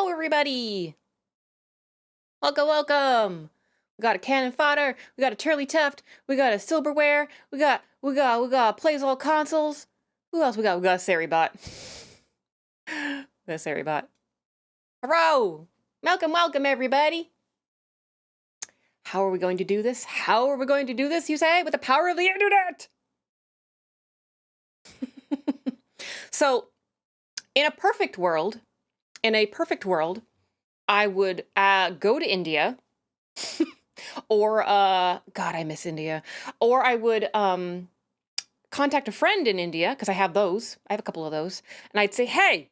Hello, everybody. Welcome, welcome. We got a cannon fodder. We got a Turley Tuft. We got a silverware. We got plays all consoles. Who else we got? We got a Saribot. We got a Saribot. Hello. Welcome, everybody. How are we going to do this? How are we going to do this, you say? With the power of the internet. So, in a perfect world, I would go to India, or God, I miss India. Or I would contact a friend in India, because I have those. I have a couple of those, and I'd say, hey,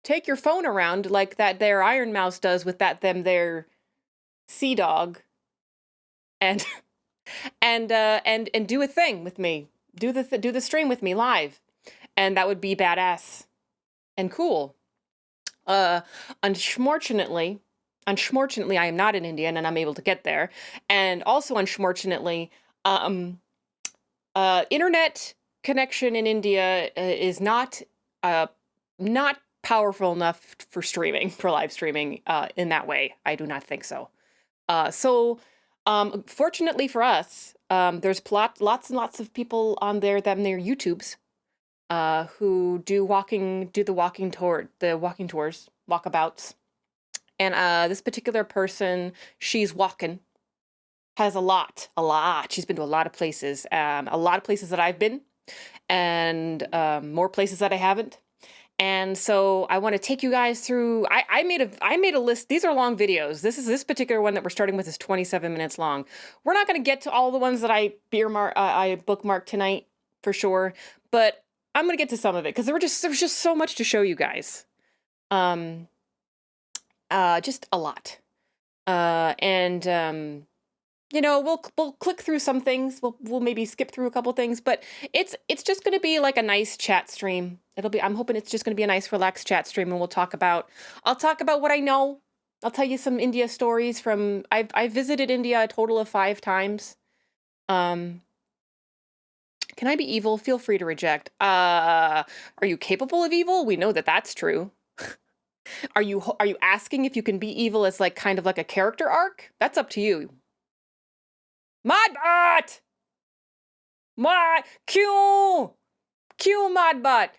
take your phone around like that there Iron Mouse does with their sea dog, and and do a thing with me. Do the stream with me live, and that would be badass and cool. Unfortunately, I am not an Indian and I'm able to get there. And also, unfortunately, internet connection in India is not powerful enough for live streaming in that way. I do not think so. Fortunately for us, there's lots and lots of people on there that their YouTubes who do the walking tours, walkabouts. And this particular person, she's walking, has a lot. She's been to a lot of places that I've been, and more places that I haven't. And so I want to take you guys through. I made a list. These are long videos. This particular one that we're starting with is 27 minutes long. We're not going to get to all the ones that I bookmarked tonight for sure, but I'm going to get to some of it because there was just so much to show you guys. Just a lot. We'll click through some things. We'll maybe skip through a couple things, but it's just going to be like a nice chat stream. I'm hoping it's just going to be a nice relaxed chat stream, and I'll talk about what I know. I'll tell you some India stories I've visited India a total of 5 times. Can I be evil? Feel free to reject. Are you capable of evil? We know that that's true. Are you asking if you can be evil as like kind of like a character arc? That's up to you. Modbot! क्यों Modbot?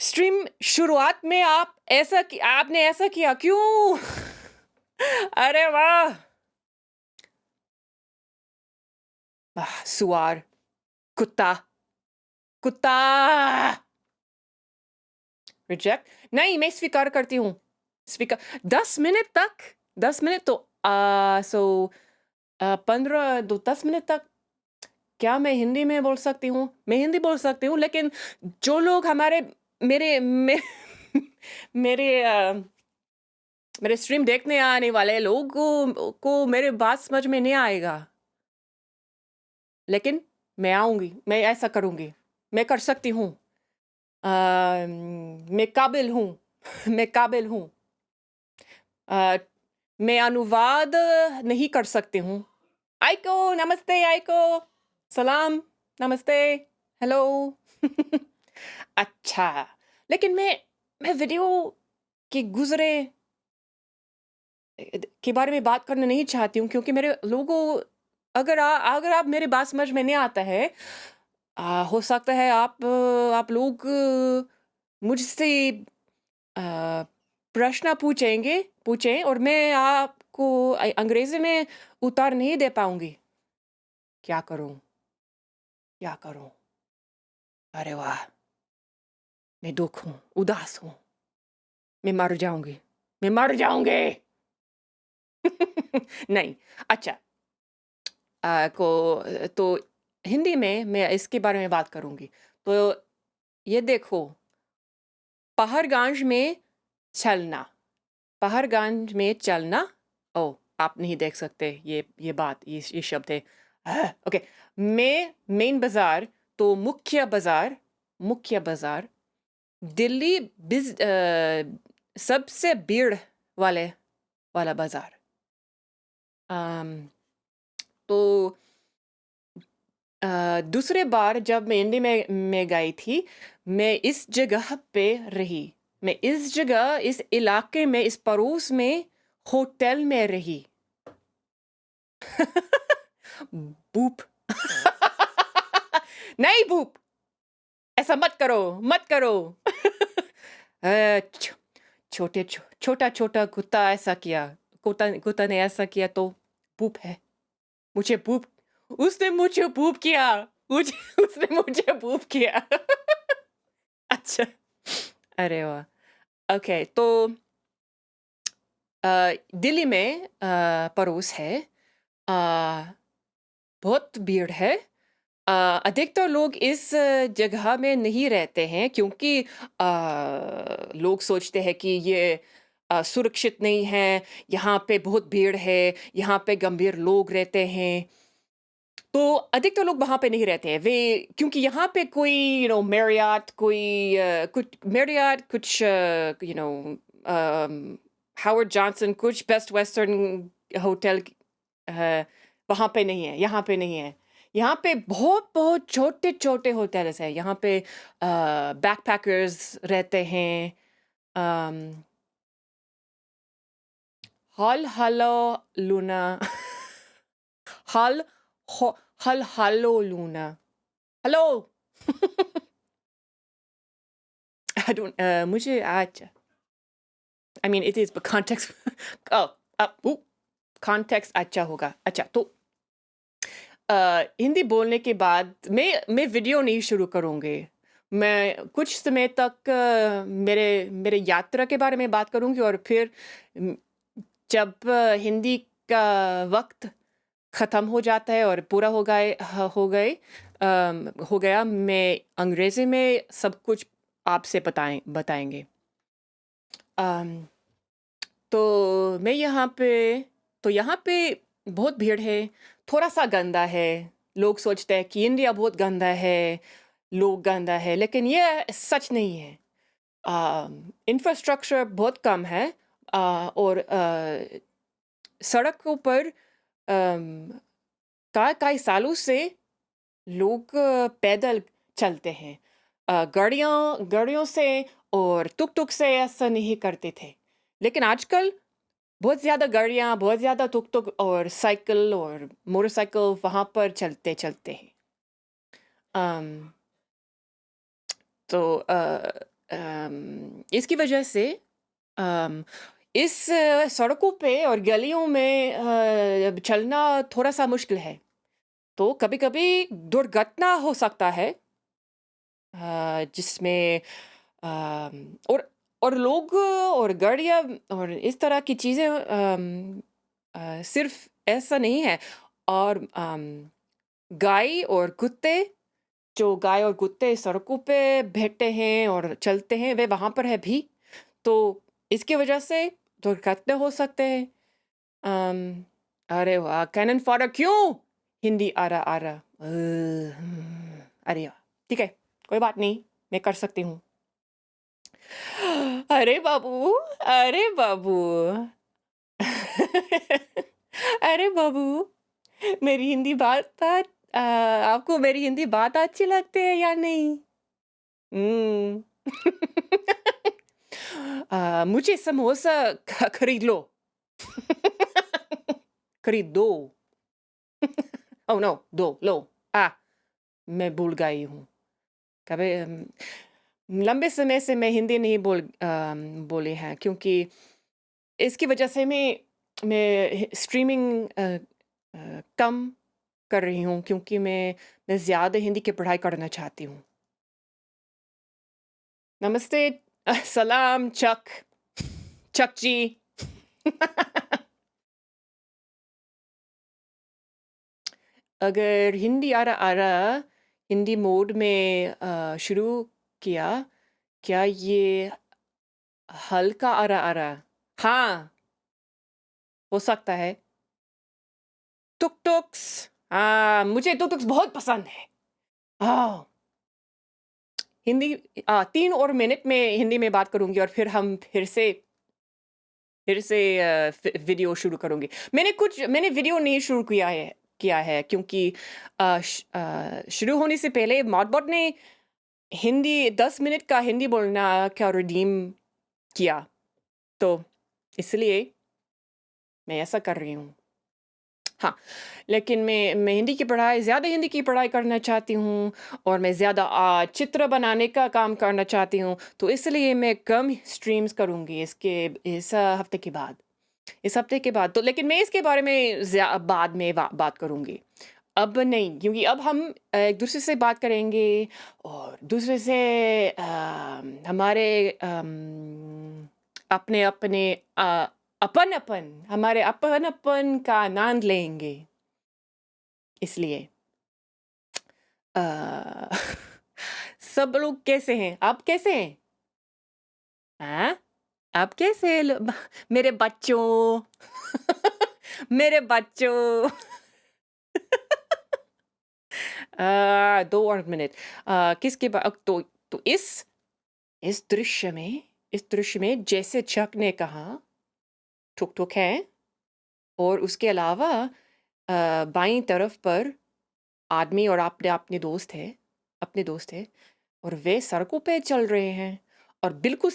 Stream शुरुआत में आपने ऐसा किया क्यों? अरे वाह! सुअर, कुत्ता रिजेक्ट नहीं, मैं स्वीकार करती हूँ. 10 मिनट तो 10 मिनट तक क्या मैं हिंदी में बोल सकती हूँ? मैं हिंदी बोल सकती हूँ, लेकिन जो लोग मेरे स्ट्रीम देखने आने वाले लोगों को मेरे बात समझ में नहीं आएगा. लेकिन मैं आऊंगी, मैं ऐसा करूंगी, मैं कर सकती हूँ. मैं काबिल हूँ. मैं अनुवाद नहीं कर सकती हूँ. आइको, नमस्ते आइको, सलाम, नमस्ते, हेलो. अच्छा, लेकिन मैं वीडियो के गुजरे के बारे में बात करना नहीं चाहती हूँ, क्योंकि मेरे लोगों, अगर आप मेरी बात समझ में नहीं आता है, हो सकता है आप लोग मुझसे प्रश्न पूछें और मैं आपको अंग्रेजी में उत्तर नहीं दे पाऊंगी. क्या करूं? अरे वाह, मैं दुख हूं, उदास हूं, मैं मर जाऊंगी. नहीं. अच्छा, तो हिंदी में मैं इसके बारे में बात करूंगी. तो ये देखो, पहाड़गंज में चलना. ओ, आप नहीं देख सकते ये बात, ये शब्द है. ओके, मेन बाजार, तो मुख्य बाजार दिल्ली सबसे भीड़ वाला बाजार. तो दूसरे बार जब मैं इंडिया में गई थी, मैं इस जगह पे रही. मैं इस जगह, इस इलाके में, इस पड़ोस में, होटल में रही। बूप। नहीं बूप, ऐसा मत करो, मत करो। छ छोटा-छोटा कुत्ता ऐसा किया, कुत्ता कुत्ता ने ऐसा किया तो बूप है। मुझे बूप उसने मुझे बूप किया। मुझे उसने मुझे बूप किया। अच्छा, अरे वाह! ओके, तो दिल्ली में पड़ोस है। बहुत भीड़ है। अ, अधिकतर लोग इस जगह में नहीं रहते हैं क्योंकि लोग सोचते हैं कि ये सुरक्षित नहीं है, यहाँ पे बहुत भीड़ है, यहाँ पे गंभीर लोग रहते हैं। तो अधिकतर लोग वहाँ पे नहीं रहते हैं। वे क्योंकि यहाँ पे कोई मैरियट कोई कुछ मैरियट कुछ हावर्ड जॉनसन कुछ बेस्ट वेस्टर्न होटल वहाँ पे नहीं है, यहाँ पे नहीं है। यहाँ पे बहुत-बहुत छोटे-छोटे होटल्स हैं। यहाँ पे बैकपैकर्स रहते हैं। अम, हॉल हलो लूना हॉल हो हल hello Luna. Hello. I don't मुझे आज I mean it is but context oh context अच्छा होगा। अच्छा तो हिंदी बोलने के बाद मैं वीडियो नहीं शुरू करूँगी। मैं कुछ समय तक मेरे मेरे यात्रा के बारे में बात करूँगी और फिर उम, जब हिंदी का वक़्त ख़त्म हो जाता है और पूरा हो गया, मैं अंग्रेज़ी में सब कुछ आपसे बताएँगे। अम, तो मैं यहाँ पे यहाँ पे बहुत भीड़ है, थोड़ा-सा गंदा है। लोग सोचते हैं कि इंडिया बहुत गंदा है, लोग गंदा है, लेकिन ये सच नहीं है। इंफ्रास्ट्रक्चर बहुत कम है और सड़कों पर कई सालों से लोग पैदल चलते हैं। गाड़ियों से और तुक-तुक से ऐसा नहीं करते थे। लेकिन आजकल बहुत ज़्यादा गाड़ियाँ, बहुत ज़्यादा तुक-तुक और साइकिल और मोटरसाइकिल वहाँ पर चलते हैं। अम, तो इसकी वजह से अम, इस सड़कों पे और गलियों में चलना थोड़ा-सा मुश्किल है। तो कभी-कभी दुर्घटना हो सकता है जिसमें और लोग और गाड़ियाँ और इस तरह की चीज़ें सिर्फ़ ऐसा नहीं है और गाय और कुत्ते जो गाय और कुत्ते सड़कों पे बैठते हैं और चलते हैं, वे वहाँ पर है भी। तो इसकी वजह से दुर्घटना हो सकते हैं। अम, अरे वाह! कैनन फॉडर क्यों? हिंदी आ रहा। अरे वाह! ठीक है, कोई बात नहीं, मैं कर सकती हूँ। अरे बाबू! अरे बाबू! अरे बाबू! मेरी हिंदी आपको मेरी हिंदी बात अच्छी लगती है या नहीं? हुँ। मुझे समोसा खरीद लो। खरीद दो। Oh no! लो। आ, मैं भूल गई हूँ। कभी लंबे समय से मैं हिंदी नहीं बोली है क्योंकि इसकी वजह से मैं स्ट्रीमिंग कम कर रही हूँ क्योंकि मैं ज़्यादा हिंदी की पढ़ाई करना चाहती हूँ। नमस्ते सलाम चक जी। अगर हिंदी आ रहा हिंदी मोड में शुरू किया, क्या ये हल्का आ रहा? हाँ, हो सकता है। टुक-टुक्स मुझे टुक-टुक्स बहुत पसंद है। हाँ, हिंदी 3 और मिनट में हिंदी में बात करूँगी और फिर हम फिर से वीडियो शुरू करूँगी। मैंने वीडियो नहीं शुरू किया है क्योंकि शुरू होने से पहले मॉडबॉट ने हिंदी 10 मिनट का हिंदी बोलना का रिडीम किया। तो इसलिए मैं ऐसा कर रही हूँ। हाँ, लेकिन मैं ज़्यादा हिंदी की पढ़ाई करना चाहती हूँ और मैं ज़्यादा चित्र बनाने का काम करना चाहती हूँ, तो इसलिए मैं कम स्ट्रीम्स करूँगी इस हफ़्ते के बाद। इस हफ़्ते के बाद तो लेकिन मैं इसके बारे में बाद में बात करूँगी। अब नहीं, क्योंकि अब हम एक-दूसरे से बात करेंगे और दूसरे से हमारे अपने-अपने अपन-अपन हमारे अपन-अपन का आनंद लेंगे, इसलिए। अ, सब लोग कैसे हैं? आप कैसे हैं? हाँ? आप कैसे हैं मेरे बच्चों? मेरे बच्चों। 2 और मिनट किसके बा तो इस दृश्य में जैसे चक ने कहा, टुक-टुक है और उसके अलावा बाईं तरफ पर आदमी और अपने दोस्त हैं और वे सड़कों पे चल रहे हैं और बिल्कुल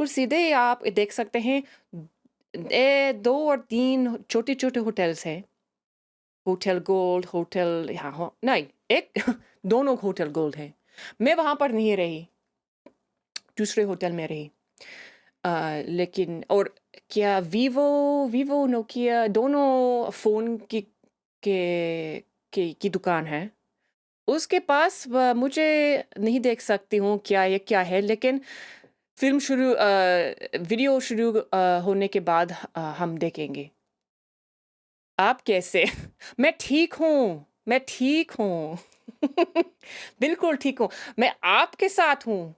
सीधे आप देख सकते हैं 2 और 3 छोटे-छोटे होटल्स हैं। होटल गोल्ड, होटल हाँ, नहीं, एक दोनों होटल गोल्ड हैं। मैं वहाँ पर नहीं रही, दूसरे होटल में रही। लेकिन और क्या वीवो, नोकिया दोनों फ़ोन के की दुकान है। उसके पास मुझे नहीं देख सकती हूँ क्या है, लेकिन वीडियो शुरू होने के बाद हम देखेंगे। आप कैसे? मैं ठीक हूँ, मैं ठीक हूँ। बिल्कुल ठीक हूँ। मैं आपके साथ हूँ।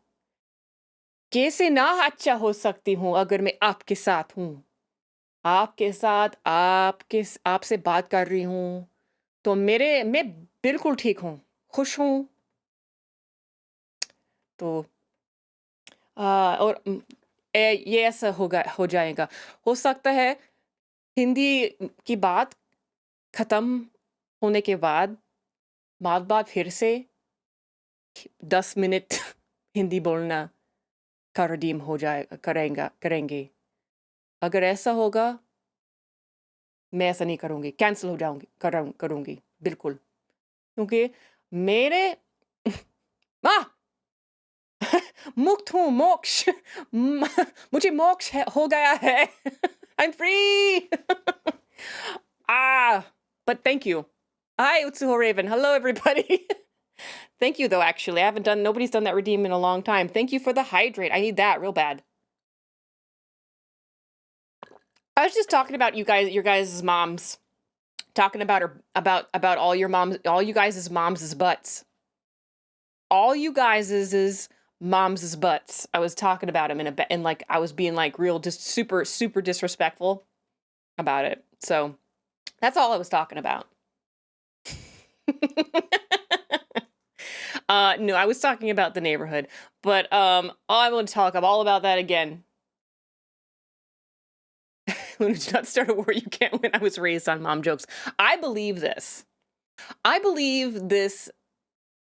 कैसे ना अच्छा हो सकती हूँ अगर मैं आपके साथ हूँ। आपके साथ आपसे बात कर रही हूँ, तो मैं बिल्कुल ठीक हूँ, खुश हूँ। तो और ये ऐसा हो जाएगा। हो सकता है हिंदी की बात खत्म होने के बाद बात फिर से 10 मिनट हिंदी बोलना का रिडीम हो जाए करेंगे। अगर ऐसा होगा, मैं ऐसा नहीं करूँगी, कैंसल हो जाऊँगी करूँगी, बिल्कुल। क्योंकि मेरे आह! मुक्त हूँ, मोक्ष म मुझे मोक्ष हो गया है। I'm free. Ah, but thank you. Hi, Utsuho Raven. Hello, everybody. Thank you, though, actually. Nobody's done that redeem in a long time. Thank you for the hydrate. I need that real bad. I was just talking about your guys' moms. Talking about all you guys' moms' butts. All you guys' moms' butts. I was talking about them and like I was being like real just super super disrespectful about it. So, that's all I was talking about. No, I was talking about the neighborhood, but I want to talk all about that again. Luna, do not start a war you can't win. I was raised on mom jokes. I believe this. I believe this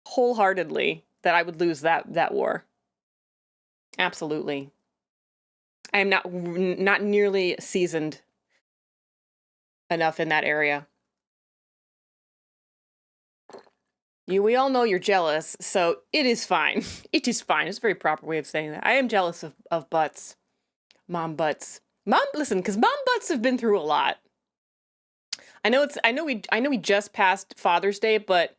wholeheartedly that I would lose that war. Absolutely. I am not nearly seasoned enough in that area. We all know you're jealous, so it is fine. It is fine. It's a very proper way of saying that. I am jealous of butts. Mom butts. Listen, because mom butts have been through a lot. I know we just passed Father's Day, but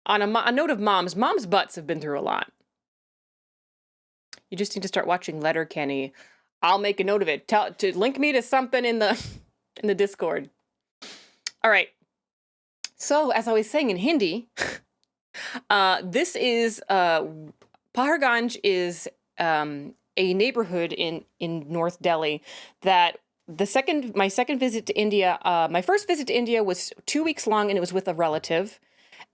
on a note of mom's butts have been through a lot. You just need to start watching Letterkenny. I'll make a note of it. To link me to something in the in the Discord. All right. So as I was saying in Hindi, this is Paharganj is a neighborhood in North Delhi that my second visit to India, my first visit to India was 2 weeks long and it was with a relative.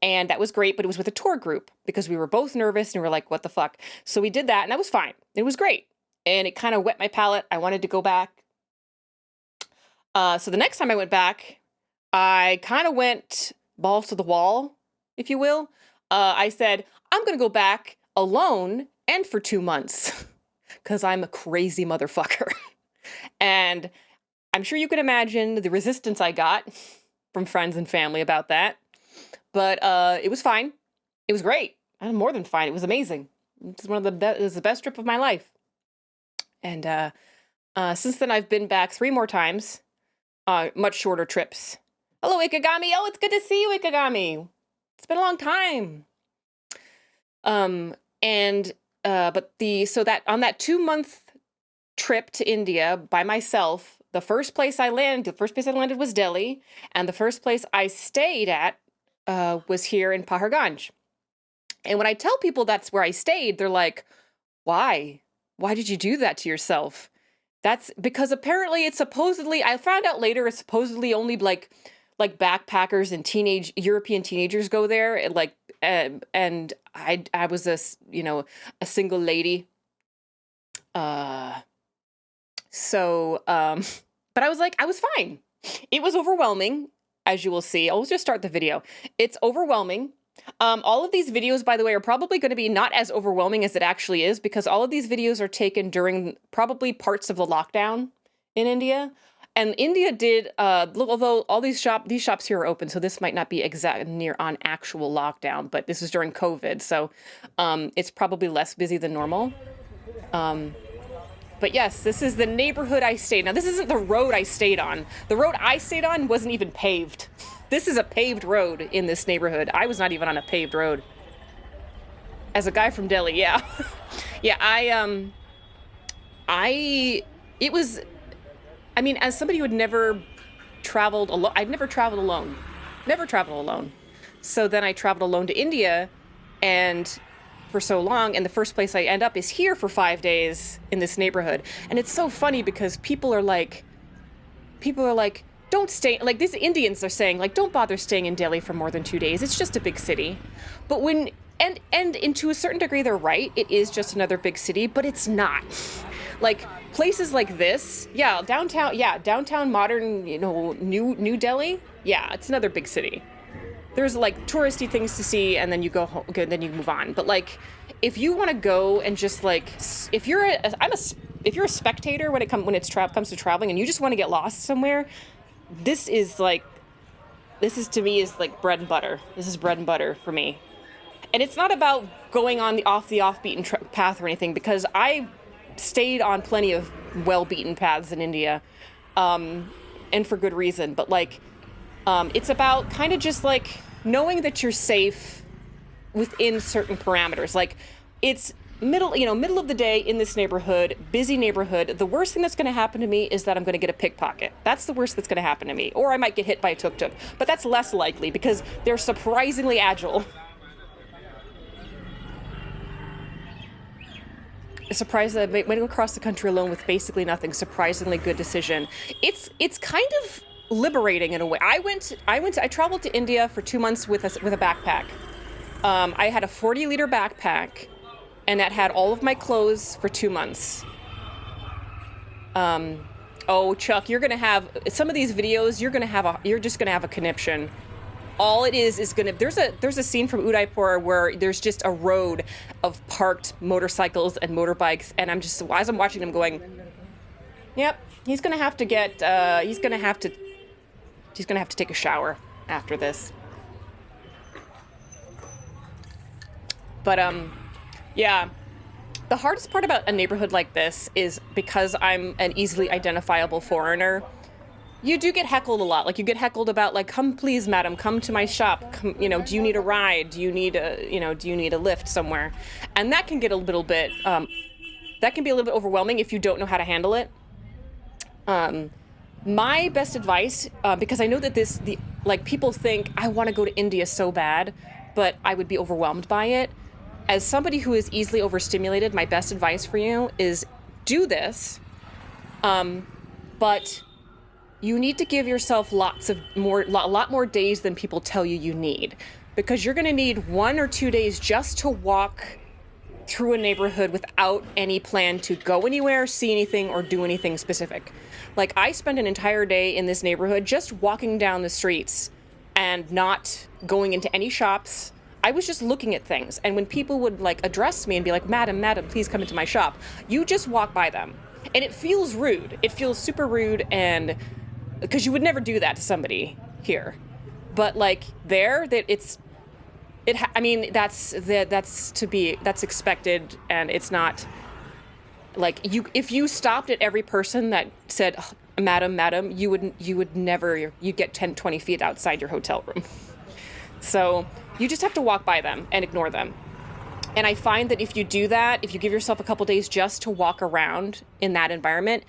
And that was great, but it was with a tour group because we were both nervous and we were like, what the fuck? So we did that and that was fine. It was great. And it kind of whet my palate. I wanted to go back. So the next time I went back, I kind of went balls to the wall, if you will. I said, I'm going to go back alone and for 2 months. because I'm a crazy motherfucker. And I'm sure you can imagine the resistance I got from friends and family about that. But it was fine. It was great. More than fine. It was amazing. It's one of the best. It was the best trip of my life. And since then, I've been back 3 more times. Much shorter trips. Hello, Ikegami. Oh, it's good to see you, Ikegami. It's been a long time. So that on that 2-month trip to India by myself, the first place I landed was Delhi, and the first place I stayed at was here in Paharganj. And when I tell people that's where I stayed, they're like, "Why? Why did you do that to yourself?" That's because apparently I found out later it's supposedly only like backpackers and European teenagers go there, and I was a single lady. But I was like, I was fine. It was overwhelming, as you will see. I'll just start the video. It's overwhelming. All of these videos, by the way, are probably going to be not as overwhelming as it actually is, because all of these videos are taken during probably parts of the lockdown in India. And India did, although all these shops here are open, so this might not be exact near on actual lockdown, but this is during COVID, so it's probably less busy than normal. But yes, this is the neighborhood I stayed. Now, this isn't the road I stayed on. The road I stayed on wasn't even paved. This is a paved road in this neighborhood. I was not even on a paved road. As a guy from Delhi, yeah. Yeah, as somebody who had never traveled alone, I'd never traveled alone. Never traveled alone. So then I traveled alone to India, and for so long, and the first place I end up is here for 5 days in this neighborhood. And it's so funny because people are like, don't stay, like these Indians are saying, like, don't bother staying in Delhi for more than 2 days. It's just a big city. But and to a certain degree, they're right. It is just another big city, but it's not. Like places like this, downtown modern, New Delhi. Yeah, it's another big city. There's like touristy things to see, and then you go home, then you move on. But like, if you want to go and just like, if you're a spectator when it comes to traveling, and you just want to get lost somewhere, this is to me is like bread and butter. This is bread and butter for me. And it's not about going on the off-beaten path or anything, because I stayed on plenty of well-beaten paths in India, and for good reason. But like, it's about kind of just like knowing that you're safe within certain parameters. Like, it's middle of the day in this neighborhood, busy neighborhood. The worst thing that's going to happen to me is that I'm going to get a pickpocket. That's the worst that's going to happen to me. Or I might get hit by a tuk-tuk. But that's less likely because they're surprisingly agile. Surprised that I went across the country alone with basically nothing. Surprisingly good decision. It's kind of liberating in a way. I traveled to India for 2 months with a backpack. I had a 40-liter backpack, and that had all of my clothes for 2 months. Oh, Chuck, you're gonna have some of these videos. You're just gonna have a conniption. All it is gonna. There's a scene from Udaipur where there's just a road of parked motorcycles and motorbikes, and I'm just, as I'm watching them, going, "Yep, he's gonna have to take a shower after this." But yeah. The hardest part about a neighborhood like this is because I'm an easily identifiable foreigner, you do get heckled a lot. Like, you get heckled about, like, "Come, please, madam, come to my shop. Come, do you need a ride? Do you need a lift somewhere?" And that can get a little bit, overwhelming if you don't know how to handle it. My best advice, because I know that people think, I want to go to India so bad, but I would be overwhelmed by it. As somebody who is easily overstimulated, my best advice for you is do this, but you need to give yourself a lot more days than people tell you need, because you're going to need 1 or 2 days just to walk through a neighborhood without any plan to go anywhere, see anything, or do anything specific. Like, I spent an entire day in this neighborhood just walking down the streets and not going into any shops. I was just looking at things. And when people would like address me and be like, madam, please come into my shop, you just walk by them. And it feels rude. It feels super rude, and because you would never do that to somebody here. But like there, that I mean, that's expected, and it's not like if you stopped at every person that said, oh, madam, you would never, you'd get 10, 20 feet outside your hotel room. So you just have to walk by them and ignore them. And I find that if you do that, if you give yourself a couple days just to walk around in that environment,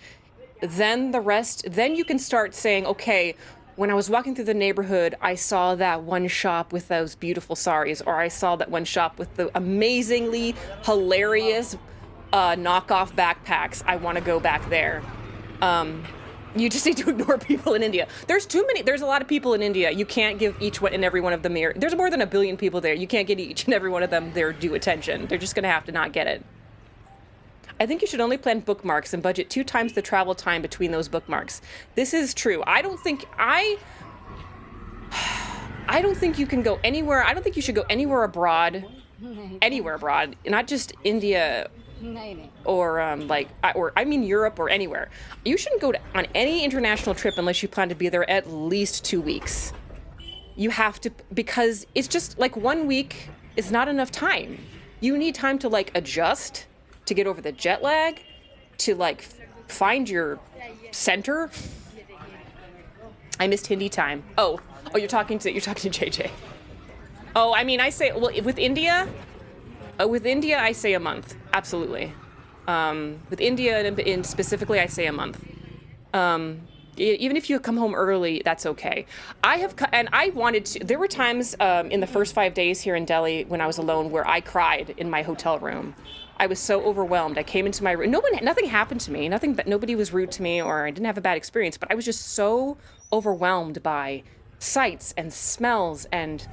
then then you can start saying, okay, when I was walking through the neighborhood, I saw that one shop with those beautiful saris, or I saw that one shop with the amazingly hilarious knockoff backpacks. I want to go back there. You just need to ignore people in India. There's a lot of people in India. You can't give each one and every one of them there's more than 1 billion people there. You can't get each and every one of them their due attention. They're just going to have to not get it. I think you should only plan bookmarks and budget 2 times the travel time between those bookmarks. This is true. I don't think you can go anywhere. I don't think you should go anywhere abroad, not just India or I mean Europe or anywhere. You shouldn't go on any international trip unless you plan to be there at least 2 weeks. You have to, because it's just like 1 week is not enough time. You need time to like adjust, to get over the jet lag, to like find your center. I missed Hindi time. Oh, you're talking to JJ. Oh, I mean, I say, well, with India, I say a month. Absolutely. With India and specifically, I say a month. Even if you come home early, that's okay. There were times in the first 5 days here in Delhi when I was alone where I cried in my hotel room. I was so overwhelmed. I came into my room. Nothing happened to me. Nobody was rude to me, or I didn't have a bad experience, but I was just so overwhelmed by sights and smells and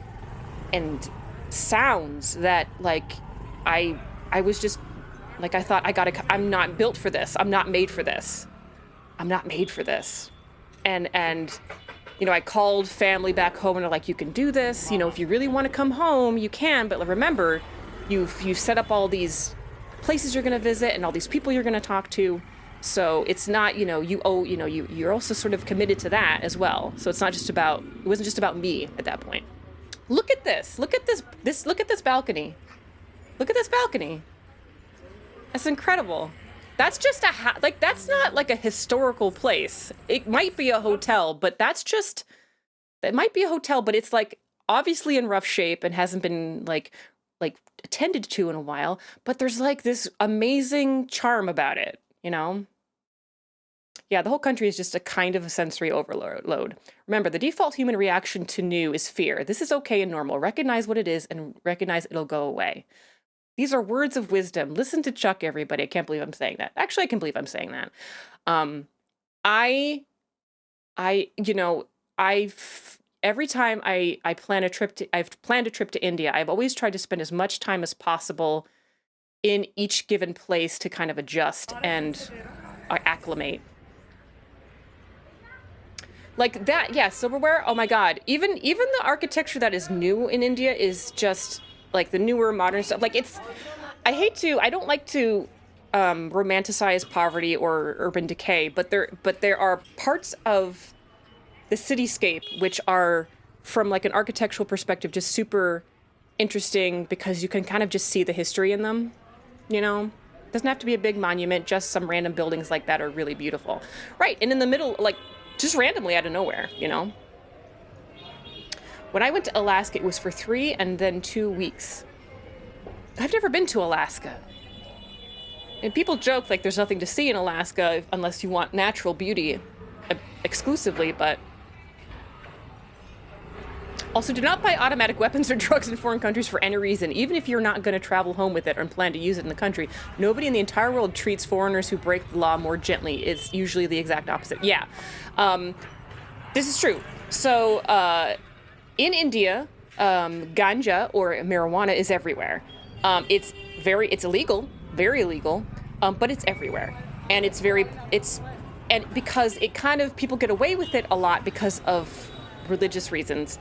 sounds that like I was just like, I thought I'm not built for this. I'm not made for this. I'm not made for this. And you know, I called family back home and they're like, you can do this. You know, if you really want to come home, you can. But remember, you've set up all these places you're going to visit and all these people you're going to talk to. So it's not, you know, you're also sort of committed to that as well. So it wasn't just about me at that point. Look at this. Look at this balcony. Look at this balcony. That's incredible. That's just that's not like a historical place. It might be a hotel, but it might be a hotel, but it's like obviously in rough shape and hasn't been like attended to in a while, but there's like this amazing charm about it, you know? Yeah, the whole country is just a kind of a sensory overload. Remember, the default human reaction to new is fear. This is okay and normal. Recognize what it is and recognize it'll go away. These are words of wisdom. Listen to Chuck, everybody. I can't believe I'm saying that. Actually, I can believe I'm saying that. Every time I've planned a trip to India, I've always tried to spend as much time as possible in each given place to kind of adjust and acclimate. Like that, yeah, silverware, oh my God. Even the architecture that is new in India is just like the newer modern stuff. Like I don't like to romanticize poverty or urban decay, but there are parts of the cityscape which are, from like an architectural perspective, just super interesting because you can kind of just see the history in them, you know? Doesn't have to be a big monument, just some random buildings like that are really beautiful. Right, and in the middle, like, just randomly out of nowhere, you know? When I went to Alaska, it was for 3 and then 2 weeks. I've never been to Alaska. And people joke like there's nothing to see in Alaska unless you want natural beauty exclusively, but... Also, do not buy automatic weapons or drugs in foreign countries for any reason, even if you're not going to travel home with it or plan to use it in the country. Nobody in the entire world treats foreigners who break the law more gently. It's usually the exact opposite. Yeah, this is true. So in India, ganja or marijuana is everywhere. It's illegal, very illegal, but it's everywhere. And because it kind of, people get away with it a lot because of religious reasons.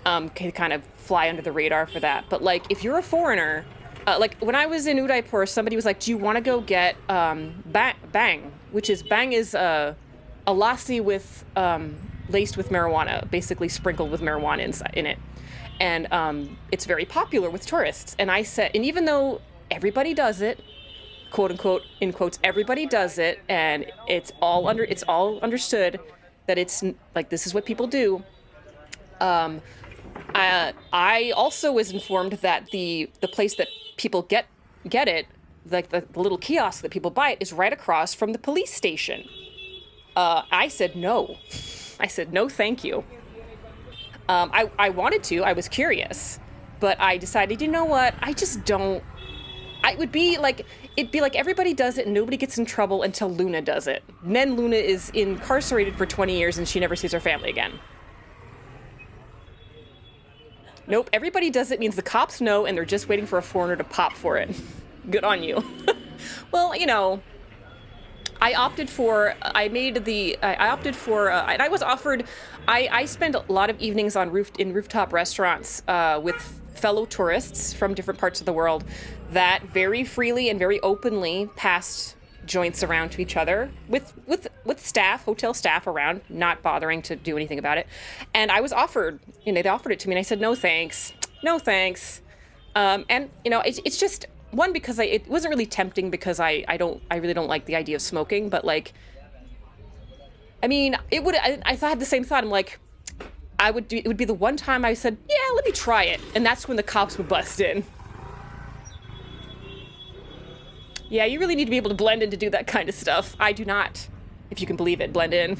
can kind of fly under the radar for that. But like, if you're a foreigner, like when I was in Udaipur, somebody was like, "Do you want to go get bang?" Which is bang is a lassi with laced with marijuana, basically sprinkled with marijuana in it, and it's very popular with tourists. And I said, and even though everybody does it, quote unquote, in quotes, everybody does it, and it's all understood that it's like this is what people do. I also was informed that the place that people get it, like the little kiosk that people buy it, is right across from the police station. I said no. I said no, thank you. I wanted to. I was curious, but I decided, you know what? I just don't. I would be like, it'd be like everybody does it and nobody gets in trouble until Luna does it. And then Luna is incarcerated for 20 years and she never sees her family again. Nope, everybody does it means the cops know and they're just waiting for a foreigner to pop for it. Good on you. Well, you know, I opted for, and I was offered, I spend a lot of evenings on rooftop restaurants with fellow tourists from different parts of the world that very freely and very openly passed joints around to each other with staff, hotel staff around, not bothering to do anything about it. And I was offered, you know, they offered it to me and I said, no, thanks. No, thanks. And, you know, it's just, one, because it wasn't really tempting because I really don't like the idea of smoking, but like, I mean, I had the same thought. I'm like, it would be the one time I said, yeah, let me try it. And that's when the cops would bust in. Yeah, you really need to be able to blend in to do that kind of stuff. I do not, if you can believe it, blend in.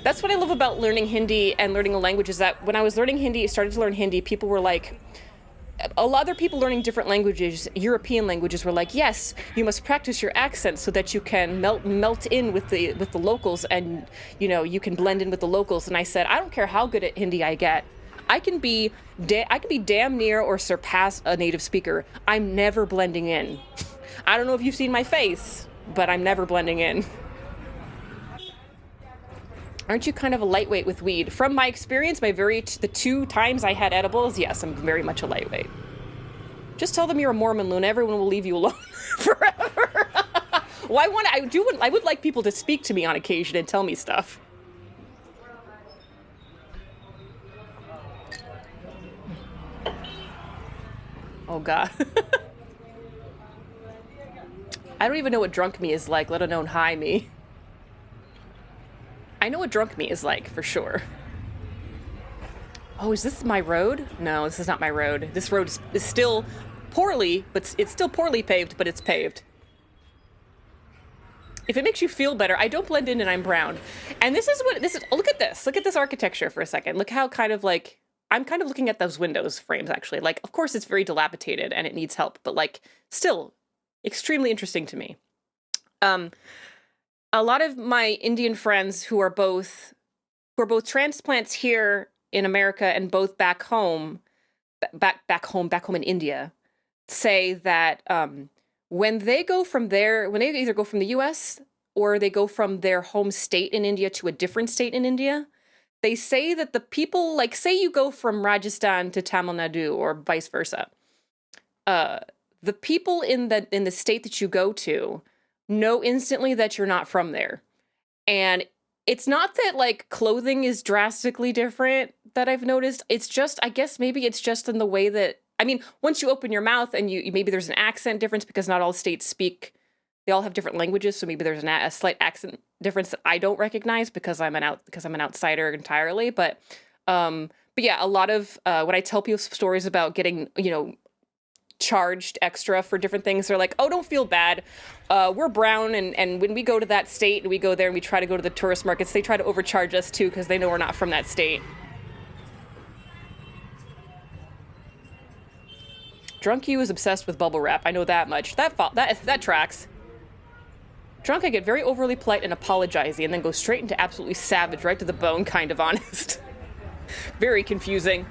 That's what I love about learning Hindi and learning a language is that when I was learning Hindi, started to learn Hindi, people were like, a lot of people learning different languages, European languages, were like, yes, you must practice your accent so that you can melt in with the locals and, you know, you can blend in with the locals. And I said, I don't care how good at Hindi I get. I can be damn near or surpass a native speaker. I'm never blending in. I don't know if you've seen my face, but I'm never blending in. Aren't you kind of a lightweight with weed? From my experience, the 2 times I had edibles, yes, I'm very much a lightweight. Just tell them you're a Mormon, Luna. Everyone will leave you alone forever. Well, I would like people to speak to me on occasion and tell me stuff. Oh, God. I don't even know what drunk me is like, let alone high me. I know what drunk me is like, for sure. Oh, is this my road? No, this is not my road. This road is still poorly, but it's still poorly paved, but it's paved. If it makes you feel better, I don't blend in and I'm brown. And this is, look at this. Look at this architecture for a second. Look how kind of like, I'm kind of looking at those windows frames, actually. Like, of course, it's very dilapidated and it needs help, but like, still extremely interesting to me. A lot of my Indian friends who are both transplants here in America and both back home in India, say that when they either go from the U.S. or they go from their home state in India to a different state in India, they say that the people, like, say you go from Rajasthan to Tamil Nadu or vice versa, the people in the state that you go to know instantly that you're not from there. And it's not that like clothing is drastically different that I've noticed. It's just, I guess maybe it's just in the way that, I mean, once you open your mouth and you maybe there's an accent difference because not all states speak, they all have different languages. So maybe there's a slight accent difference that I don't recognize because I'm an outsider entirely. But yeah, a lot of, when I tell people stories about getting, you know, charged extra for different things, they're like, oh, don't feel bad, we're brown, and when we go to that state and we go there and we try to go to the tourist markets, they try to overcharge us too because they know we're not from that state. Drunk you is obsessed with bubble wrap. I know that much. That tracks. Drunk I get very overly polite and apologizing and then go straight into absolutely savage, right to the bone kind of honest. Very confusing.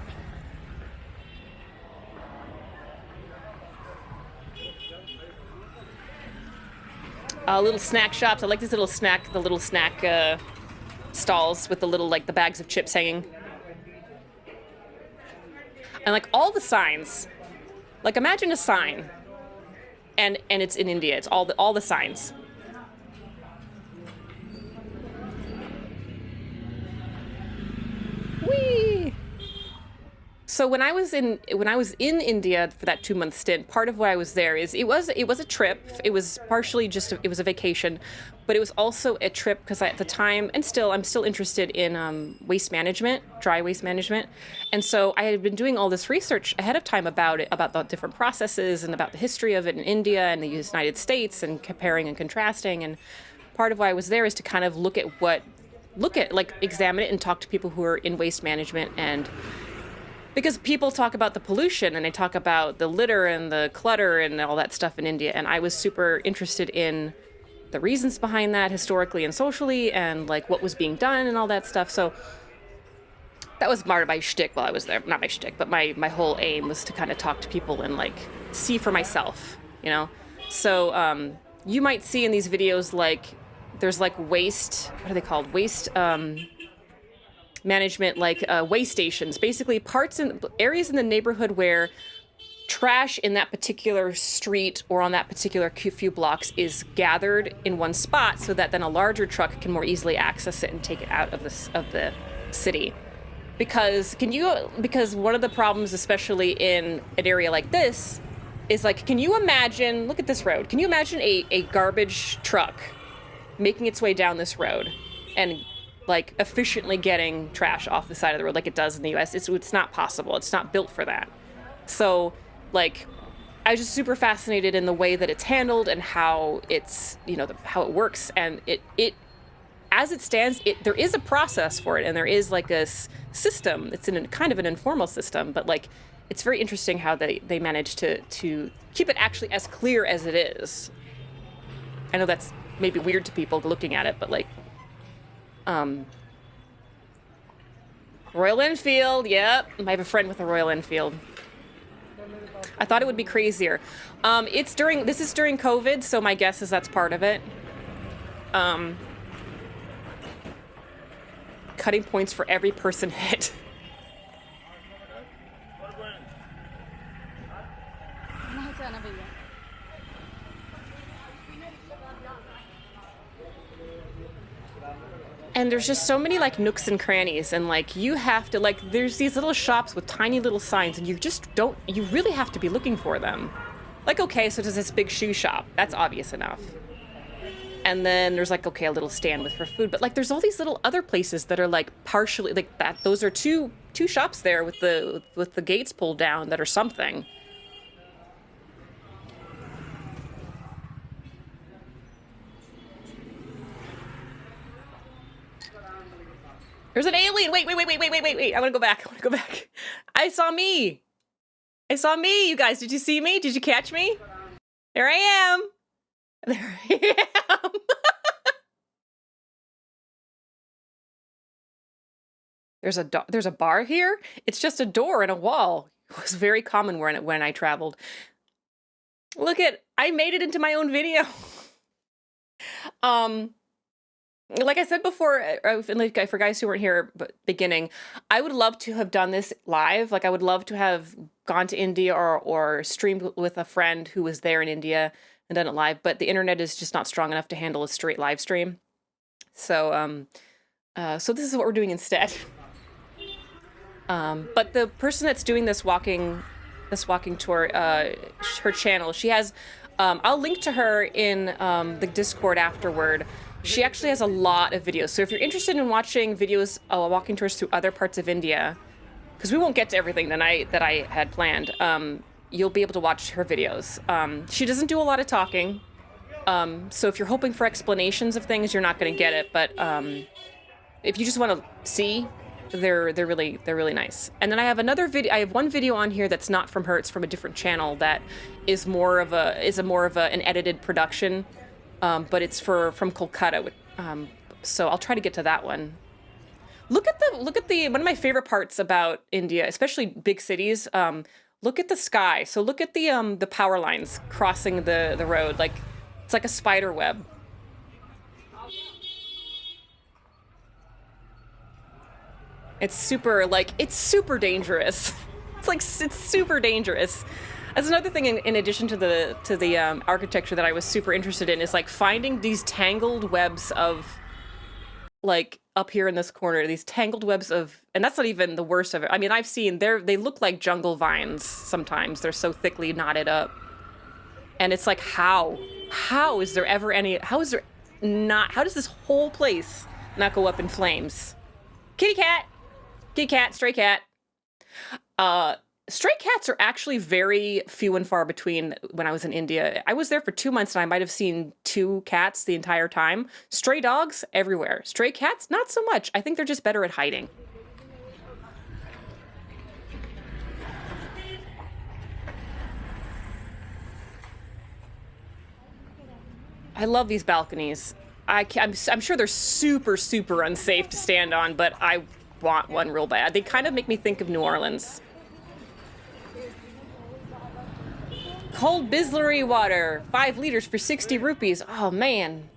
Little snack shops. I like these little snack stalls with the little, like, the bags of chips hanging. And like all the signs, like imagine a sign, and it's in India. It's all the signs. Whee! So when I was in India for that 2 month stint, part of why I was there is it was a trip. It was partially just it was a vacation, but it was also a trip because at the time and still I'm still interested in waste management, dry waste management, and so I had been doing all this research ahead of time about it, about the different processes and about the history of it in India and the United States, and comparing and contrasting. And part of why I was there is to kind of like examine it and talk to people who are in waste management. And because people talk about the pollution and they talk about the litter and the clutter and all that stuff in India, and I was super interested in the reasons behind that historically and socially, and like what was being done and all that stuff. So that was part of my shtick while I was there. Not my shtick, but my whole aim was to kind of talk to people and like see for myself, you know. So you might see in these videos like there's like waste. What are they called? Waste. Management, like waste stations, basically parts in areas in the neighborhood where trash in that particular street or on that particular few blocks is gathered in one spot, so that then a larger truck can more easily access it and take it out of the city. Because one of the problems, especially in an area like this, is like, can you imagine? Look at this road. Can you imagine a garbage truck making its way down this road and like efficiently getting trash off the side of the road like it does in the US? It's not possible. It's not built for that. So like I was just super fascinated in the way that it's handled and how it's, how it works. And it as it stands, there is a process for it, and there is like a system. It's in kind of an informal system, but like it's very interesting how they manage to keep it actually as clear as it is. I know that's maybe weird to people looking at it, but like Royal Enfield, yep. I have a friend with a Royal Enfield. I thought it would be crazier. This is during COVID, so my guess is that's part of it. Cutting points for every person hit. And there's just so many like nooks and crannies, and like you have to like there's these little shops with tiny little signs, and you really have to be looking for them. Like, okay, so there's this big shoe shop. That's obvious enough. And then there's like, okay, a little stand for food, but like there's all these little other places that are like partially like that. Those are two shops there with the gates pulled down that are something. There's an alien. Wait. I want to go back. I saw me, you guys. Did you see me? Did you catch me? There I am. There I am. There's a bar here. It's just a door and a wall. It was very common when I traveled. I made it into my own video. Like I said before, like for guys who weren't here but beginning, I would love to have done this live. Like I would love to have gone to India or streamed with a friend who was there in India and done it live. But the internet is just not strong enough to handle a straight live stream. So, so this is what we're doing instead. But the person that's doing this walking tour, her channel, she has. I'll link to her in the Discord afterward. She actually has a lot of videos. So if you're interested in watching videos, walking tours through other parts of India, because we won't get to everything that I had planned, you'll be able to watch her videos. She doesn't do a lot of talking. So if you're hoping for explanations of things, you're not going to get it. But if you just want to see, they're really nice. And then I have another video. I have one video on here that's not from her. It's from a different channel that is more of an edited production. But it's from Kolkata. So I'll try to get to that one. Look at the one of my favorite parts about India, especially big cities. Look at the sky. So look at the power lines crossing the road. Like it's like a spider web. It's super dangerous. It's like, it's super dangerous. That's another thing in addition to the architecture that I was super interested in is like finding these tangled webs of, like, up here in this corner, these tangled webs of, and that's not even the worst of it. I mean, I've seen, they look like jungle vines sometimes. They're so thickly knotted up. And it's like, how is there ever any, how is there not, how does this whole place not go up in flames? Kitty cat, stray cat. Stray cats are actually very few and far between when I was in India. I was there for 2 months and I might have seen 2 cats the entire time. Stray dogs, everywhere. Stray cats, not so much. I think they're just better at hiding. I love these balconies. I'm sure they're super, super unsafe to stand on, but I want one real bad. They kind of make me think of New Orleans. Cold Bisleri water, 5 liters for 60 rupees. Oh, man.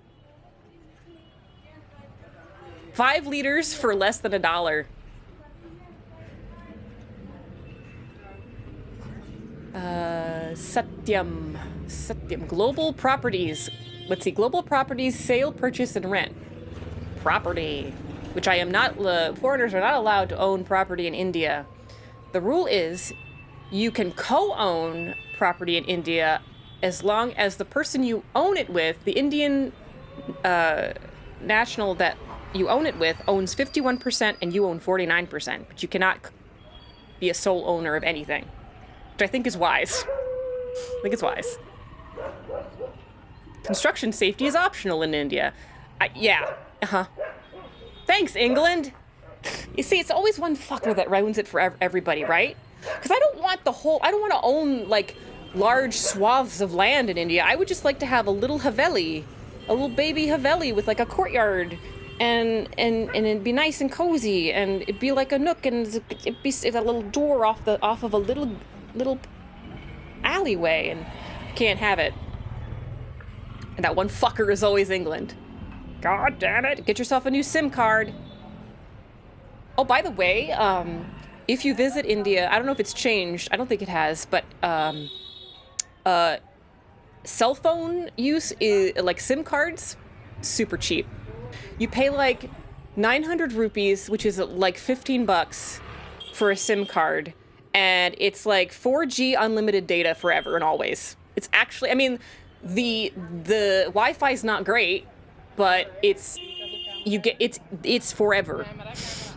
5 liters for less than $1. Satyam. Global properties. Let's see. Global properties, sale, purchase, and rent. Property. Which I am not, foreigners are not allowed to own property in India. The rule is you can co-own property in India as long as the person you own it with, the Indian national that you own it with, owns 51% and you own 49%. But you cannot be a sole owner of anything, which I think is wise. I think it's wise. Construction safety is optional in India. Yeah. Uh-huh. Thanks, England. You see, it's always one fucker that ruins it for everybody, right? Because I don't want I don't want to own, like, large swaths of land in India. I would just like to have a little Haveli, a little baby Haveli with, like, a courtyard, and it'd be nice and cozy, and it'd be like a nook, and it'd be a little door off of a little alleyway, and I can't have it. And that one fucker is always England. God damn it. Get yourself a new SIM card. Oh, by the way, if you visit India, I don't know if it's changed. I don't think it has, but cell phone use is, like, SIM cards, super cheap. You pay like 900 rupees, which is like $15 for a SIM card, and it's like 4G unlimited data forever and always. It's actually, I mean, the Wi-Fi is not great, but it's forever.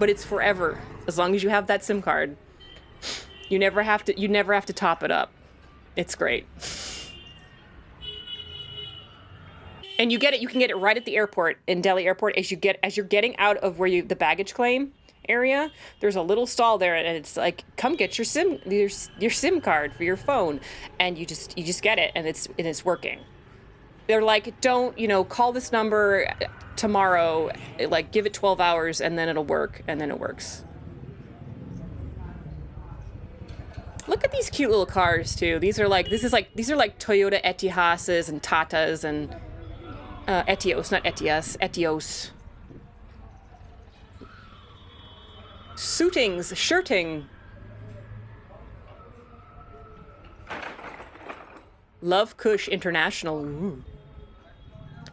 But it's forever as long as you have that SIM card. You never have to top it up. It's great. And you can get it right at the airport, in Delhi Airport, as you're getting out of where the baggage claim area. There's a little stall there, and it's like, come get your SIM card for your phone, and you just get it, and it's working. They're like, don't, call this number tomorrow, like, give it 12 hours and then it'll work, and then it works. Look at these cute little cars too. These are like Toyota Etihases and Tatas and Etios, not Etias, Etios. Suitings, shirting. Love Kush International. Ooh.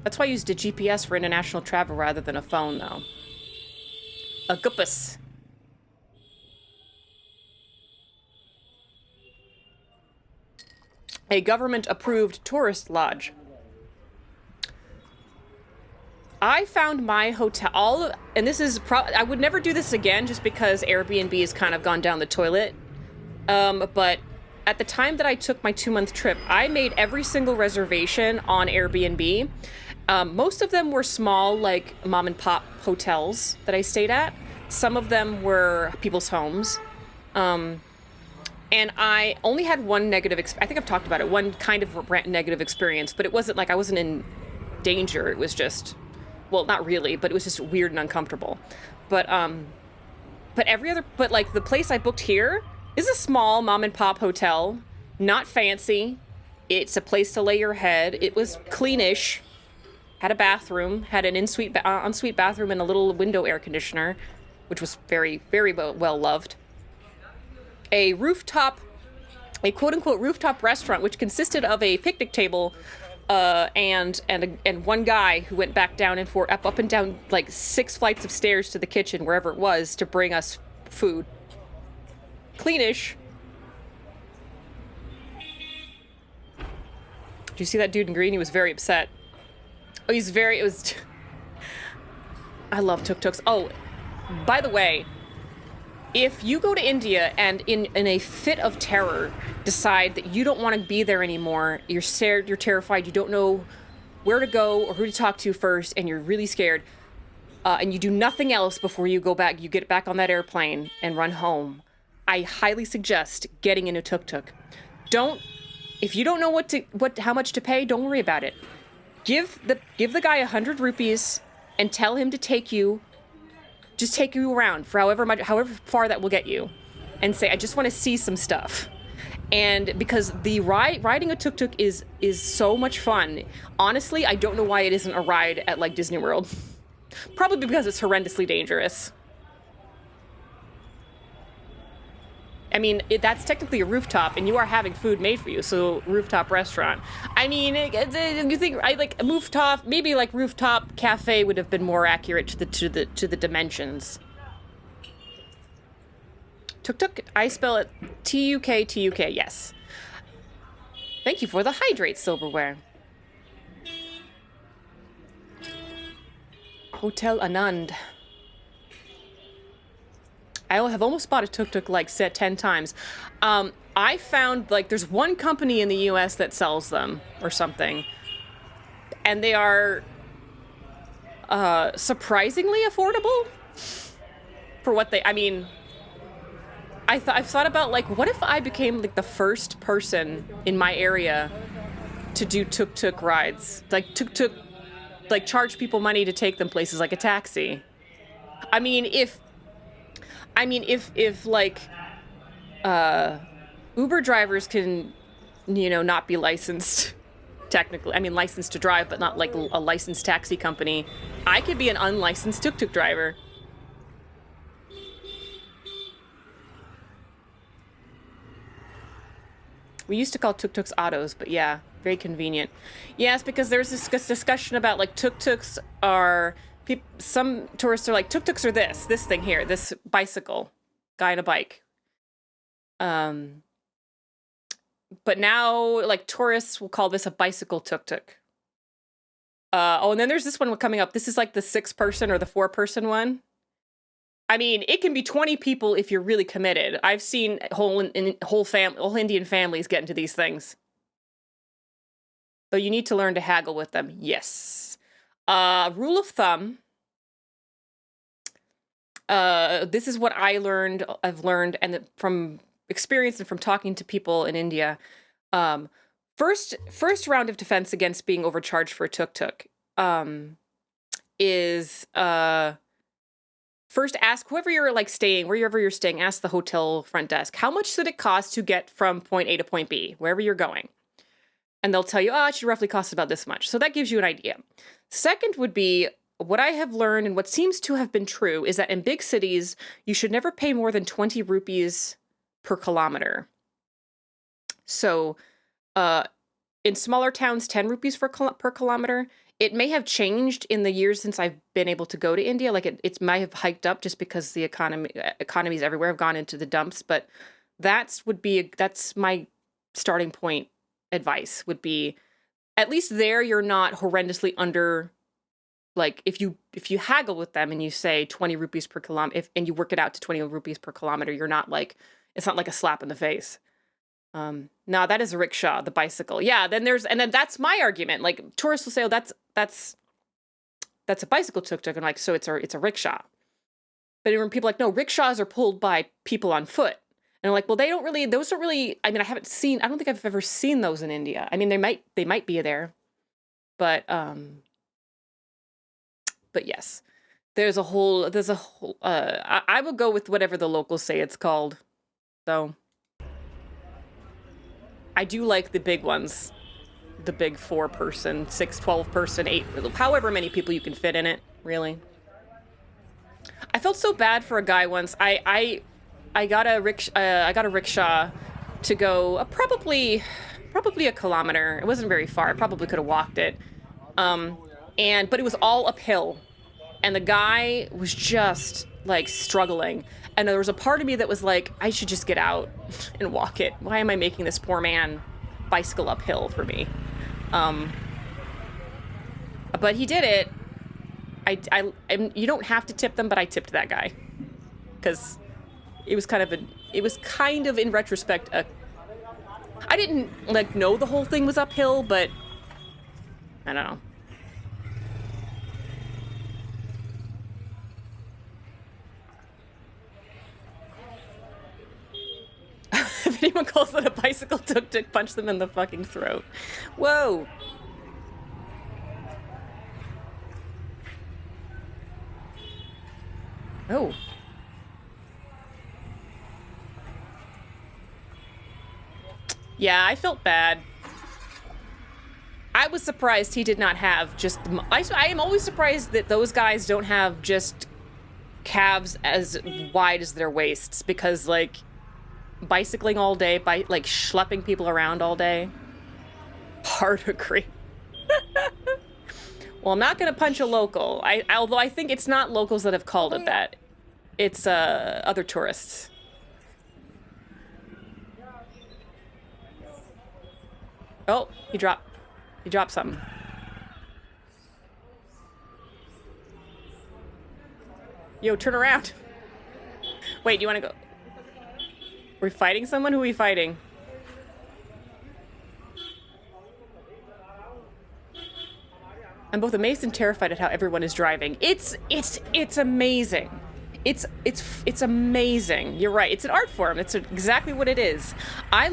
That's why I used a GPS for international travel rather than a phone, though. A guppus. A government-approved tourist lodge. I found my hotel, and this is I would never do this again just because Airbnb has kind of gone down the toilet. But at the time that I took my 2-month trip, I made every single reservation on Airbnb. Most of them were small, like, mom and pop hotels that I stayed at. Some of them were people's homes. And I only had one negative I think I've talked about it, one kind of negative experience, but it wasn't like I wasn't in danger. It was just, well, not really, but it was just weird and uncomfortable. But like, the place I booked here is a small mom and pop hotel, not fancy. It's a place to lay your head. It was cleanish, had a bathroom, had an ensuite bathroom and a little window air conditioner, which was very, very well loved. a rooftop, a quote-unquote rooftop restaurant, which consisted of a picnic table and one guy who went back down and up and down like 6 flights of stairs to the kitchen, wherever it was, to bring us food. Cleanish. Did you see that dude in green? He was very upset. Oh, it was... I love tuk-tuks. Oh, by the way, if you go to India and in a fit of terror decide that you don't want to be there anymore, you're scared, you're terrified, you don't know where to go or who to talk to first, and you're really scared, and you do nothing else before you get back on that airplane and run home, I highly suggest getting in a tuk-tuk. If you don't know how much to pay, don't worry about it. Give the guy 100 rupees and tell him to take you around for however far that will get you, and say, I just want to see some stuff. And because the riding a tuk-tuk is so much fun. Honestly, I don't know why it isn't a ride at like Disney World. Probably because it's horrendously dangerous. I mean, that's technically a rooftop, and you are having food made for you, so rooftop restaurant. I mean, you think like a rooftop, maybe like rooftop cafe would have been more accurate to the dimensions. Tuk-tuk, I spell it T-U-K, yes. Thank you for the hydrate silverware. Hotel Anand. I have almost bought a tuk-tuk like 10 times. I found like there's one company in the US that sells them or something. And they are surprisingly affordable for what I mean, I've thought about like, what if I became like the first person in my area to do tuk-tuk rides? Like tuk-tuk, like charge people money to take them places like a taxi. I mean, if like Uber drivers can, not be licensed technically. I mean, licensed to drive, but not like a licensed taxi company. I could be an unlicensed tuk-tuk driver. We used to call tuk-tuks autos, but yeah, very convenient. Yes, because there's this discussion about like tuk-tuks are... Some tourists are like, tuk-tuks are this thing here, this bicycle, guy on a bike. But now, like, tourists will call this a bicycle tuk-tuk. And then there's this one coming up. This is like the 6-person or the 4-person one. I mean, it can be 20 people if you're really committed. I've seen whole Indian families get into these things. So you need to learn to haggle with them. Yes. Rule of thumb. This is what I've learned, and from experience and from talking to people in India. First round of defense against being overcharged for a tuk-tuk is first ask whoever you're like staying, wherever you're staying, ask the hotel front desk, how much should it cost to get from point A to point B, wherever you're going? And they'll tell you, it should roughly cost about this much. So that gives you an idea. Second would be, what I have learned and what seems to have been true is that in big cities, you should never pay more than 20 rupees per kilometer. So in smaller towns, 10 rupees per kilometer. It may have changed in the years since I've been able to go to India. Like it might have hiked up just because the economies everywhere have gone into the dumps. But that's my starting point advice would be, at least there you're not horrendously under, like if you haggle with them and you say 20 rupees per kilometer, and you work it out to 20 rupees per kilometer, you're not like, it's not like a slap in the face. No, that is a rickshaw, the bicycle. Yeah, then that's my argument. Like tourists will say, oh, that's a bicycle tuk-tuk, and like, so it's a rickshaw. But when people are like, no, rickshaws are pulled by people on foot. And I'm like, well, those don't really, I mean, I don't think I've ever seen those in India. I mean, they might be there, but yes, there's a whole, I will go with whatever the locals say it's called. So I do like the big ones, the big 4-person, 6, 12-person, 8, however many people you can fit in it, really. I felt so bad for a guy once. I got a rickshaw to go probably a kilometer. It wasn't very far. I probably could have walked it. Um, but it was all uphill, and the guy was just like struggling. And there was a part of me that was like, I should just get out and walk it. Why am I making this poor man bicycle uphill for me? Um, but he did it. You don't have to tip them, but I tipped that guy because it was kind of in retrospect. I didn't like know the whole thing was uphill, but I don't know. If anyone calls it a bicycle tuk-tuk, punch them in the fucking throat. Whoa. Oh. Yeah, I felt bad. I was surprised he did not have just... I am always surprised that those guys don't have just calves as wide as their waists, because, like, bicycling all day, like, schlepping people around all day. Hard agree. Well, I'm not gonna punch a local. Although I think it's not locals that have called it that. It's, other tourists. Oh, he dropped something. Yo, turn around. Wait, do you want to go? We're fighting someone? Who are we fighting? I'm both amazed and terrified at how everyone is driving. It's amazing. It's amazing. You're right. It's an art form. It's exactly what it is. I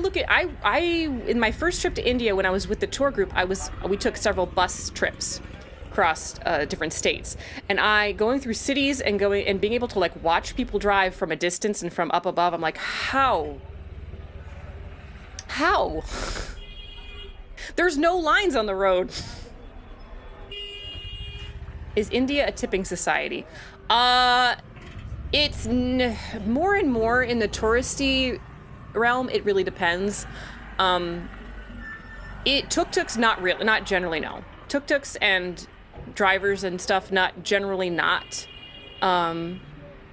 in my first trip to India when I was with the tour group, we took several bus trips across different states, and going through cities and being able to like watch people drive from a distance and from up above. I'm like, how? There's no lines on the road. Is India a tipping society? It's more and more in the touristy realm. It really depends. Tuk-tuks not generally, no. Tuk-tuks and drivers and stuff not.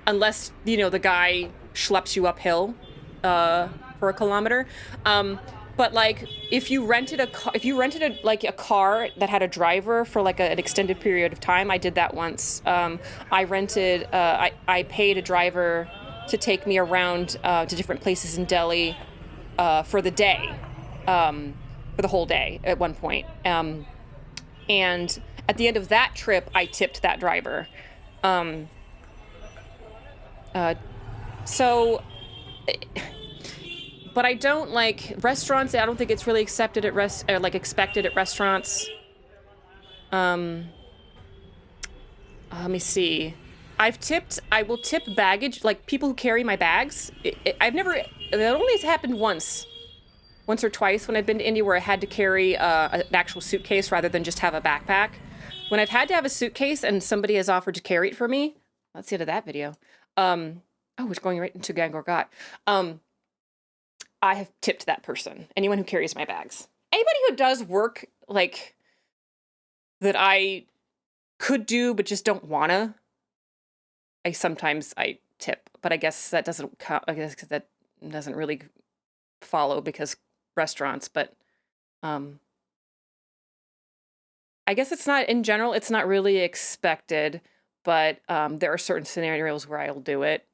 Unless, the guy schleps you uphill for a kilometer. But like if you rented a car that had a driver for like an extended period of time, I did that once. I paid a driver to take me around to different places in Delhi for the day, for the whole day at one point. And at the end of that trip, I tipped that driver. So. But I don't like restaurants. I don't think it's really accepted at expected at restaurants. Let me see. I will tip baggage, like people who carry my bags. It only has happened once or twice when I've been to India where I had to carry an actual suitcase rather than just have a backpack. When I've had to have a suitcase and somebody has offered to carry it for me, let's see that video. It's going right into Gangor Ghat. I have tipped that person. Anyone who carries my bags. Anybody who does work, like, that I could do but just don't wanna, sometimes I tip. But I guess that doesn't count. I guess that doesn't really follow because restaurants, but, I guess it's not really expected, but, there are certain scenarios where I will do it.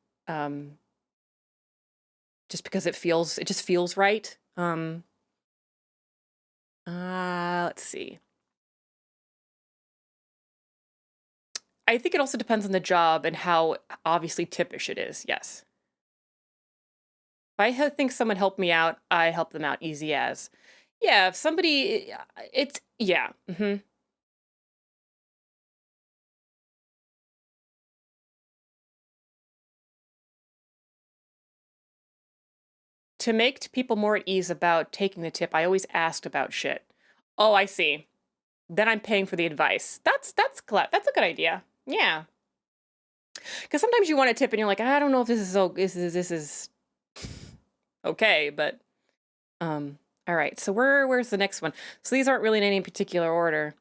Just because it just feels right. Let's see. I think it also depends on the job and how obviously tippish it is. Yes. If I think someone helped me out, I help them out easy as. Yeah, if somebody, yeah. To make people more at ease about taking the tip, I always asked about shit. Oh, I see. Then I'm paying for the advice. That's a good idea. Yeah. Because sometimes you want to tip and you're like, I don't know if this is okay, but all right. So where's the next one? So these aren't really in any particular order.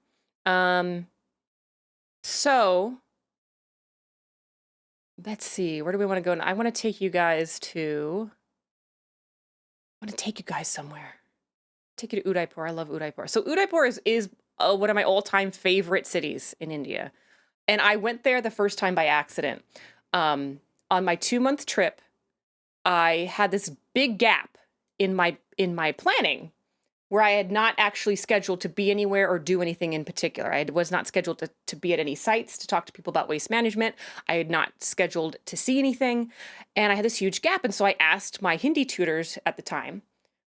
So let's see. Where do we want to go? I want to take you guys to. I want to take you guys somewhere. Take you to Udaipur. I love Udaipur. So Udaipur is one of my all-time favorite cities in India. And I went there the first time by accident. On my 2-month trip, I had this big gap in my planning where I had not actually scheduled to be anywhere or do anything in particular. I was not scheduled to be at any sites to talk to people about waste management. I had not scheduled to see anything. And I had this huge gap. And so I asked my Hindi tutors at the time,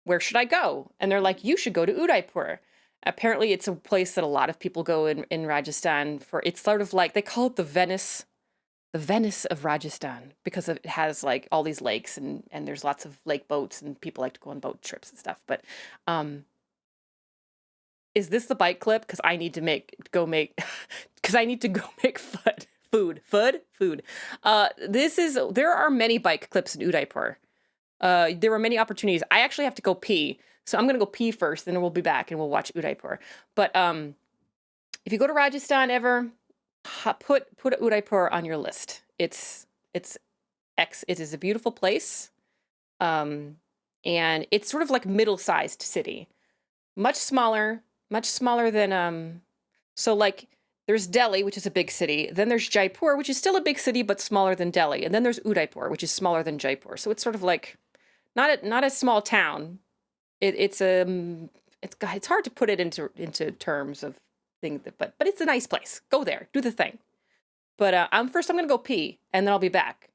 where should I go? And they're like, you should go to Udaipur. Apparently, it's a place that a lot of people go in Rajasthan for. It's sort of like, they call it the Venice of Rajasthan, because it has like all these lakes and there's lots of lake boats and people like to go on boat trips and stuff. But is this the bike clip? Because I need to because I need to go make food. There are many bike clips in Udaipur. There were many opportunities. I actually have to go pee. So I'm going to go pee first, then we'll be back and we'll watch Udaipur. But if you go to Rajasthan ever, put Udaipur on your list. It is a beautiful place. And it's sort of like middle-sized city. Much smaller than so like there's Delhi, which is a big city. Then there's Jaipur, which is still a big city but smaller than Delhi. And then there's Udaipur, which is smaller than Jaipur. So it's sort of like not a small town. It's hard to put it into terms of things, but it's a nice place. Go there, do the thing. But I'm gonna go pee, and then I'll be back.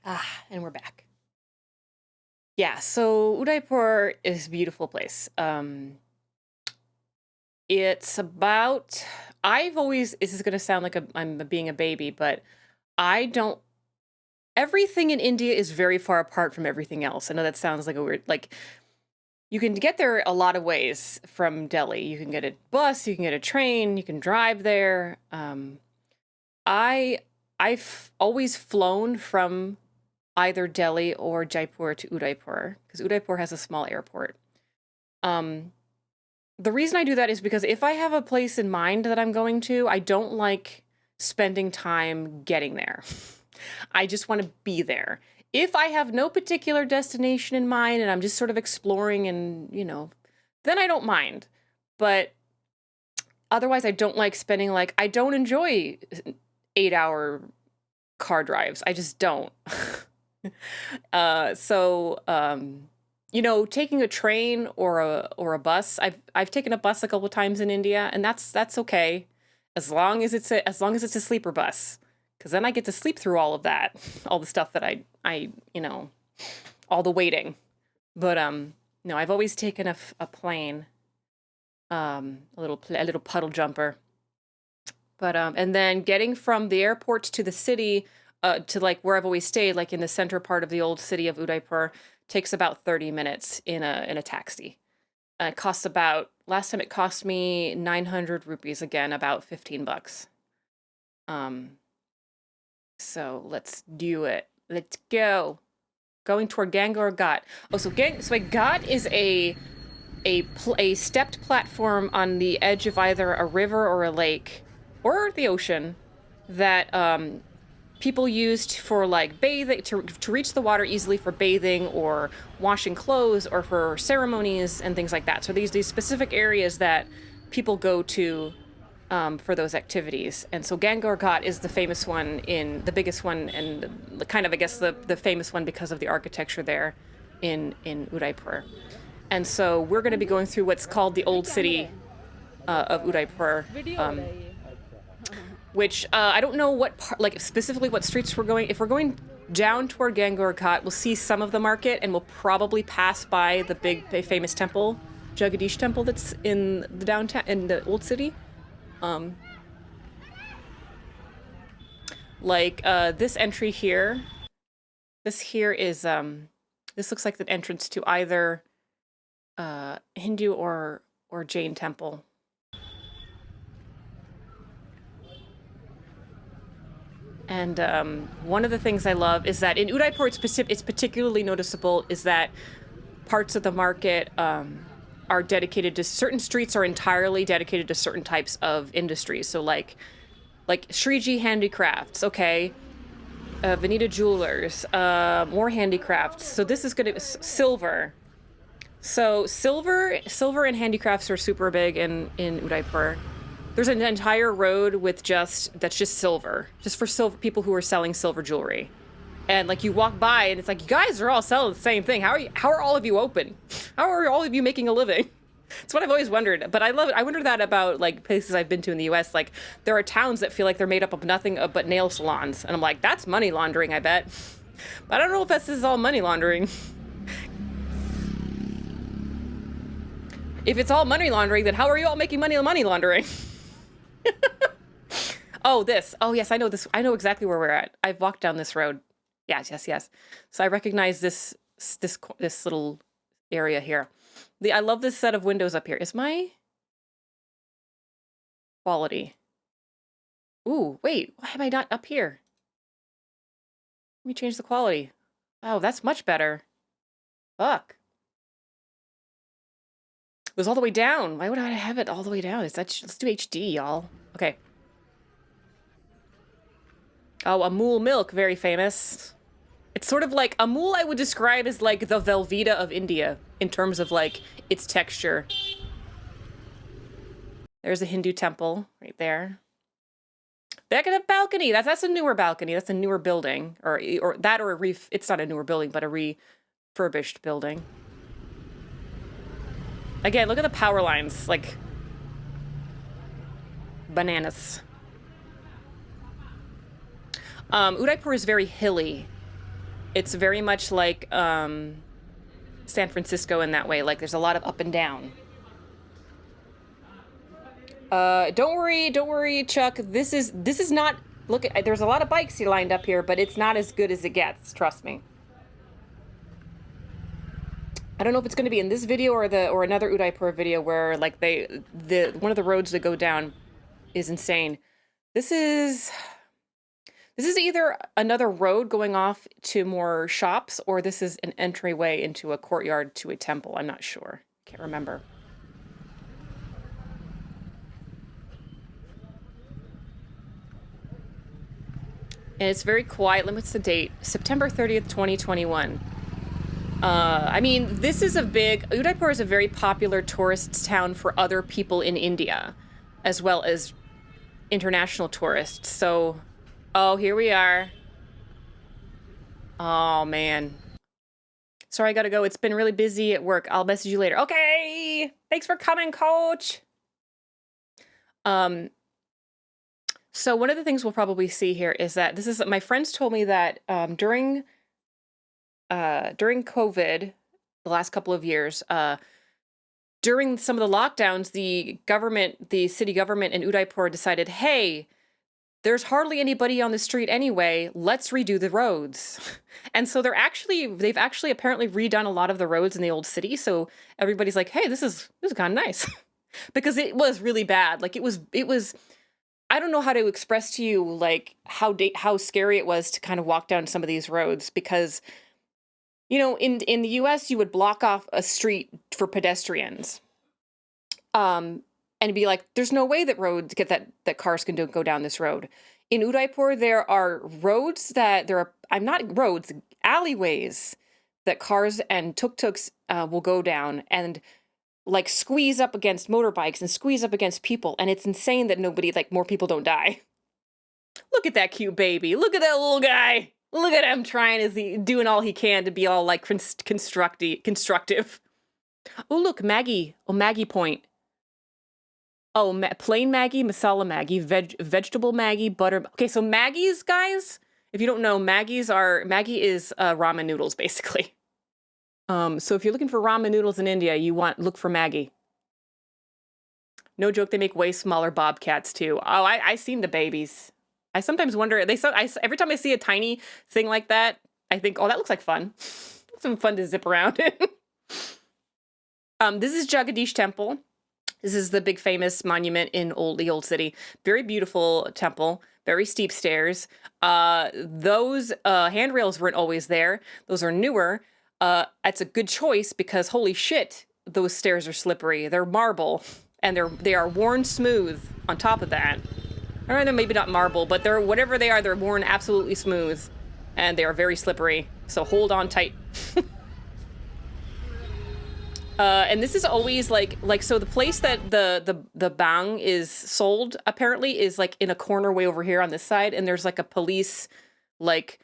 And we're back. Yeah, so Udaipur is a beautiful place. It's about, I've always, this is going to sound like I'm being a baby, but I don't, everything in India is very far apart from everything else. I know that sounds like a weird, like, you can get there a lot of ways from Delhi. You can get a bus, you can get a train, you can drive there. I, I've always flown from either Delhi or Jaipur to Udaipur, because Udaipur has a small airport. The reason I do that is because if I have a place in mind that I'm going to, I don't like spending time getting there. I just want to be there. If I have no particular destination in mind and I'm just sort of exploring and, then I don't mind. But otherwise, I don't like spending, I don't enjoy 8-hour car drives. I just don't. Taking a train or a bus. I've taken a bus a couple of times in India, and that's okay, as long as it's a sleeper bus, because then I get to sleep through all of that, all the stuff that I all the waiting. But no, I've always taken a plane, a little puddle jumper. But and then getting from the airport to the city, to where I've always stayed, in the center part of the old city of Udaipur, takes about 30 minutes in a taxi. It costs about, last time it cost me 900 rupees, again, about $15. So let's do it. Let's go. Going toward Gangaur Ghat. Oh, so a ghat is a stepped platform on the edge of either a river or a lake or the ocean that people used for bathing, to reach the water easily for bathing or washing clothes or for ceremonies and things like that. So these specific areas that people go to for those activities. And so Gangaur Ghat is the famous one, the biggest one, and kind of, I guess, the famous one because of the architecture there in Udaipur. And so we're going to be going through what's called the Old City of Udaipur, which I don't know what specifically what streets we're going. If we're going down toward Gangaur Ghat, we'll see some of the market, and we'll probably pass by the big famous temple, Jagadish Temple, that's in the downtown, in the Old City. This entry here, this here is this looks like the entrance to either Hindu or Jain temple. And one of the things I love is that in Udaipur, it's particularly noticeable is that parts of the market are dedicated to certain streets, are entirely dedicated to certain types of industries. So like Shriji Handicrafts, okay, Vanita Jewelers, more handicrafts. So this is going to silver. So silver and handicrafts are super big in Udaipur. There's an entire road that's just silver, just for silver people who are selling silver jewelry. And you walk by and it's like, you guys are all selling the same thing. How are all of you open? How are all of you making a living? It's what I've always wondered. But I love it. I wonder that about places I've been to in the US. There are towns that feel like they're made up of nothing but nail salons. And I'm like, that's money laundering, I bet. But I don't know if this is all money laundering. If it's all money laundering, then how are you all making money laundering? Oh, this. Oh, yes, I know this. I know exactly where we're at. I've walked down this road. Yes. So I recognize this little area here. I love this set of windows up here. Is my quality? Ooh, wait. Why am I not up here? Let me change the quality. Oh, that's much better. Fuck. It was all the way down. Why would I have it all the way down? Let's do HD, y'all. Okay. Oh, Amul milk, very famous. It's sort of like Amul, I would describe as the Velveeta of India in terms of its texture. There's a Hindu temple right there. Back at a balcony. That's a newer balcony. That's a newer building, or it's not a newer building, but a refurbished building. Again, look at the power lines, bananas. Udaipur is very hilly. It's very much like San Francisco in that way. Like there's a lot of up and down. Don't worry, Chuck. This is not. Look, there's a lot of bikes here lined up here, but it's not as good as it gets. Trust me. I don't know if it's going to be in this video or another Udaipur video where like the one of the roads that go down is insane. This is either another road going off to more shops, or this is an entryway into a courtyard to a temple. I'm not sure. Can't remember. And it's very quiet. What's the date? September 30th, 2021. I mean, this is Udaipur is a very popular tourist town for other people in India, as well as international tourists. So, oh, here we are. Oh, man. Sorry, I gotta go. It's been really busy at work. I'll message you later. Okay. Thanks for coming, coach. So one of the things we'll probably see here is that my friends told me that during COVID, the last couple of years, during some of the lockdowns, the city government in Udaipur decided, hey, there's hardly anybody on the street anyway. Let's redo the roads. And so they've actually apparently redone a lot of the roads in the old city. So everybody's like, hey, this is kind of nice. Because it was really bad. Like it was, I don't know how to express to you like how scary it was to kind of walk down some of these roads, because in the US you would block off a street for pedestrians. And be like, there's no way that cars can go down this road. In Udaipur, there are alleyways that cars and tuk-tuks will go down and like squeeze up against motorbikes and squeeze up against people. And it's insane that more people don't die. Look at that cute baby. Look at that little guy. Look at him doing all he can to be all like constructive. Oh, look, Maggie. Oh, Maggie Point. Oh, plain Maggie, masala Maggie, vegetable Maggie, butter. Okay, so Maggie's, guys, if you don't know, Maggie is ramen noodles, basically. So if you're looking for ramen noodles in India, look for Maggie. No joke, they make way smaller bobcats too. Oh, I seen the babies. I sometimes wonder, every time I see a tiny thing like that, I think, oh, that looks like fun. Some fun to zip around in. This is Jagadish Temple. This is the big famous monument in the old city. Very beautiful temple, very steep stairs. Those handrails weren't always there. Those are newer. That's a good choice because holy shit, those stairs are slippery. They're marble and they are worn smooth on top of that. Or maybe not marble, but whatever they are, they're worn absolutely smooth and they are very slippery. So hold on tight. And this is always so the place that the bang is sold apparently is like in a corner way over here on this side, and there's like a police like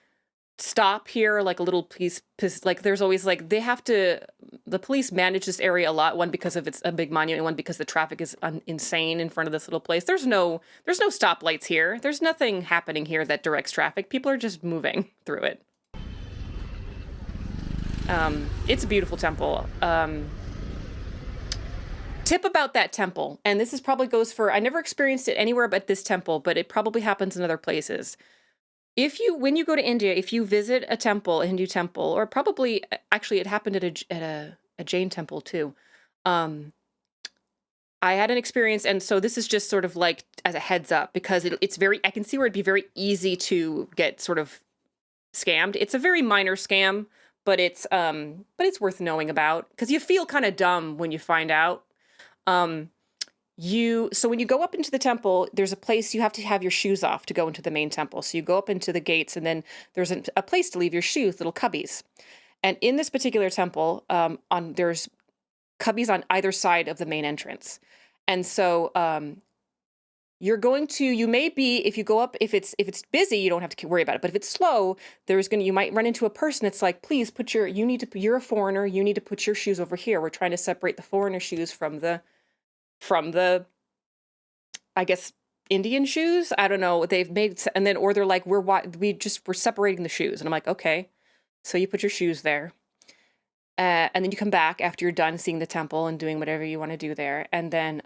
stop here, like a little police like there's always like the police manage this area a lot, one because of it's a big monument, one because the traffic is insane in front of this little place. There's no stoplights here. There's nothing happening here that directs traffic. People are just moving through it. It's a beautiful temple. Tip about that temple, and this probably goes for, I never experienced it anywhere but this temple, but it probably happens in other places. When you go to India, if you visit a Hindu temple, or probably, actually it happened at a Jain temple too. I had an experience, and so this is just sort of like as a heads up, because I can see where it'd be very easy to get sort of scammed. It's a very minor scam, but it's worth knowing about, because you feel kind of dumb when you find out. So when you go up into the temple, there's a place you have to have your shoes off to go into the main temple. So you go up into the gates, and then there's a place to leave your shoes, little cubbies. And in this particular temple, there's cubbies on either side of the main entrance. And so, you may be, if you go up, if it's busy, you don't have to worry about it. But if it's slow, you might run into a person that's like, please you're a foreigner, you need to put your shoes over here. We're trying to separate the foreigner shoes from the, I guess, Indian shoes. I don't know what they've made. And then, or they're like, we're separating the shoes. And I'm like, okay. So you put your shoes there. And then you come back after you're done seeing the temple and doing whatever you want to do there. And then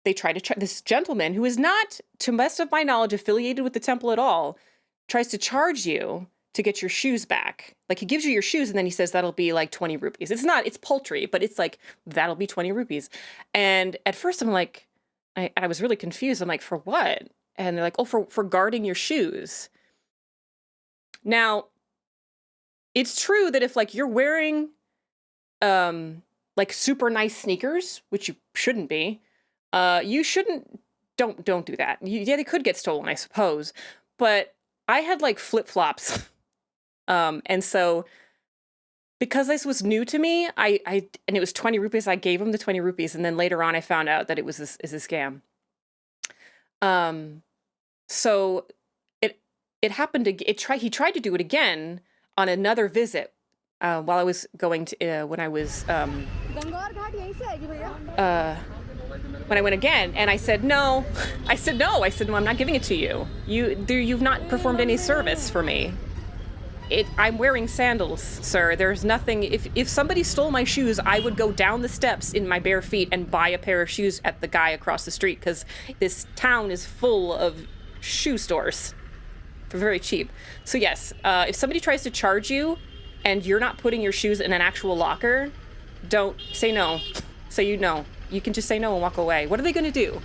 they try to this gentleman who is not, to best of my knowledge, affiliated with the temple at all, tries to charge you to get your shoes back. Like, he gives you your shoes and then he says that'll be like 20 rupees. It's not, it's paltry, but it's like, that'll be 20 rupees. And at first I'm like, I was really confused. I'm like, for what? And they're like, oh, for guarding your shoes. Now, it's true that if like you're wearing like super nice sneakers, which you shouldn't be, you shouldn't, don't do that. Yeah, they could get stolen, I suppose. But I had like flip-flops. And so because this was new to me, and it was 20 rupees, I gave him the 20 rupees. And then later on I found out that it was a scam. So it happened to, he tried to do it again on another visit, while I was going to, when I went again, and I said, no, I'm not giving it to you. You've not performed any service for me. I'm wearing sandals, sir. There's nothing, if somebody stole my shoes, I would go down the steps in my bare feet and buy a pair of shoes at the guy across the street, because this town is full of shoe stores for very cheap. So yes, if somebody tries to charge you and you're not putting your shoes in an actual locker, don't say no. Say no. You can just say no and walk away. What are they going to do?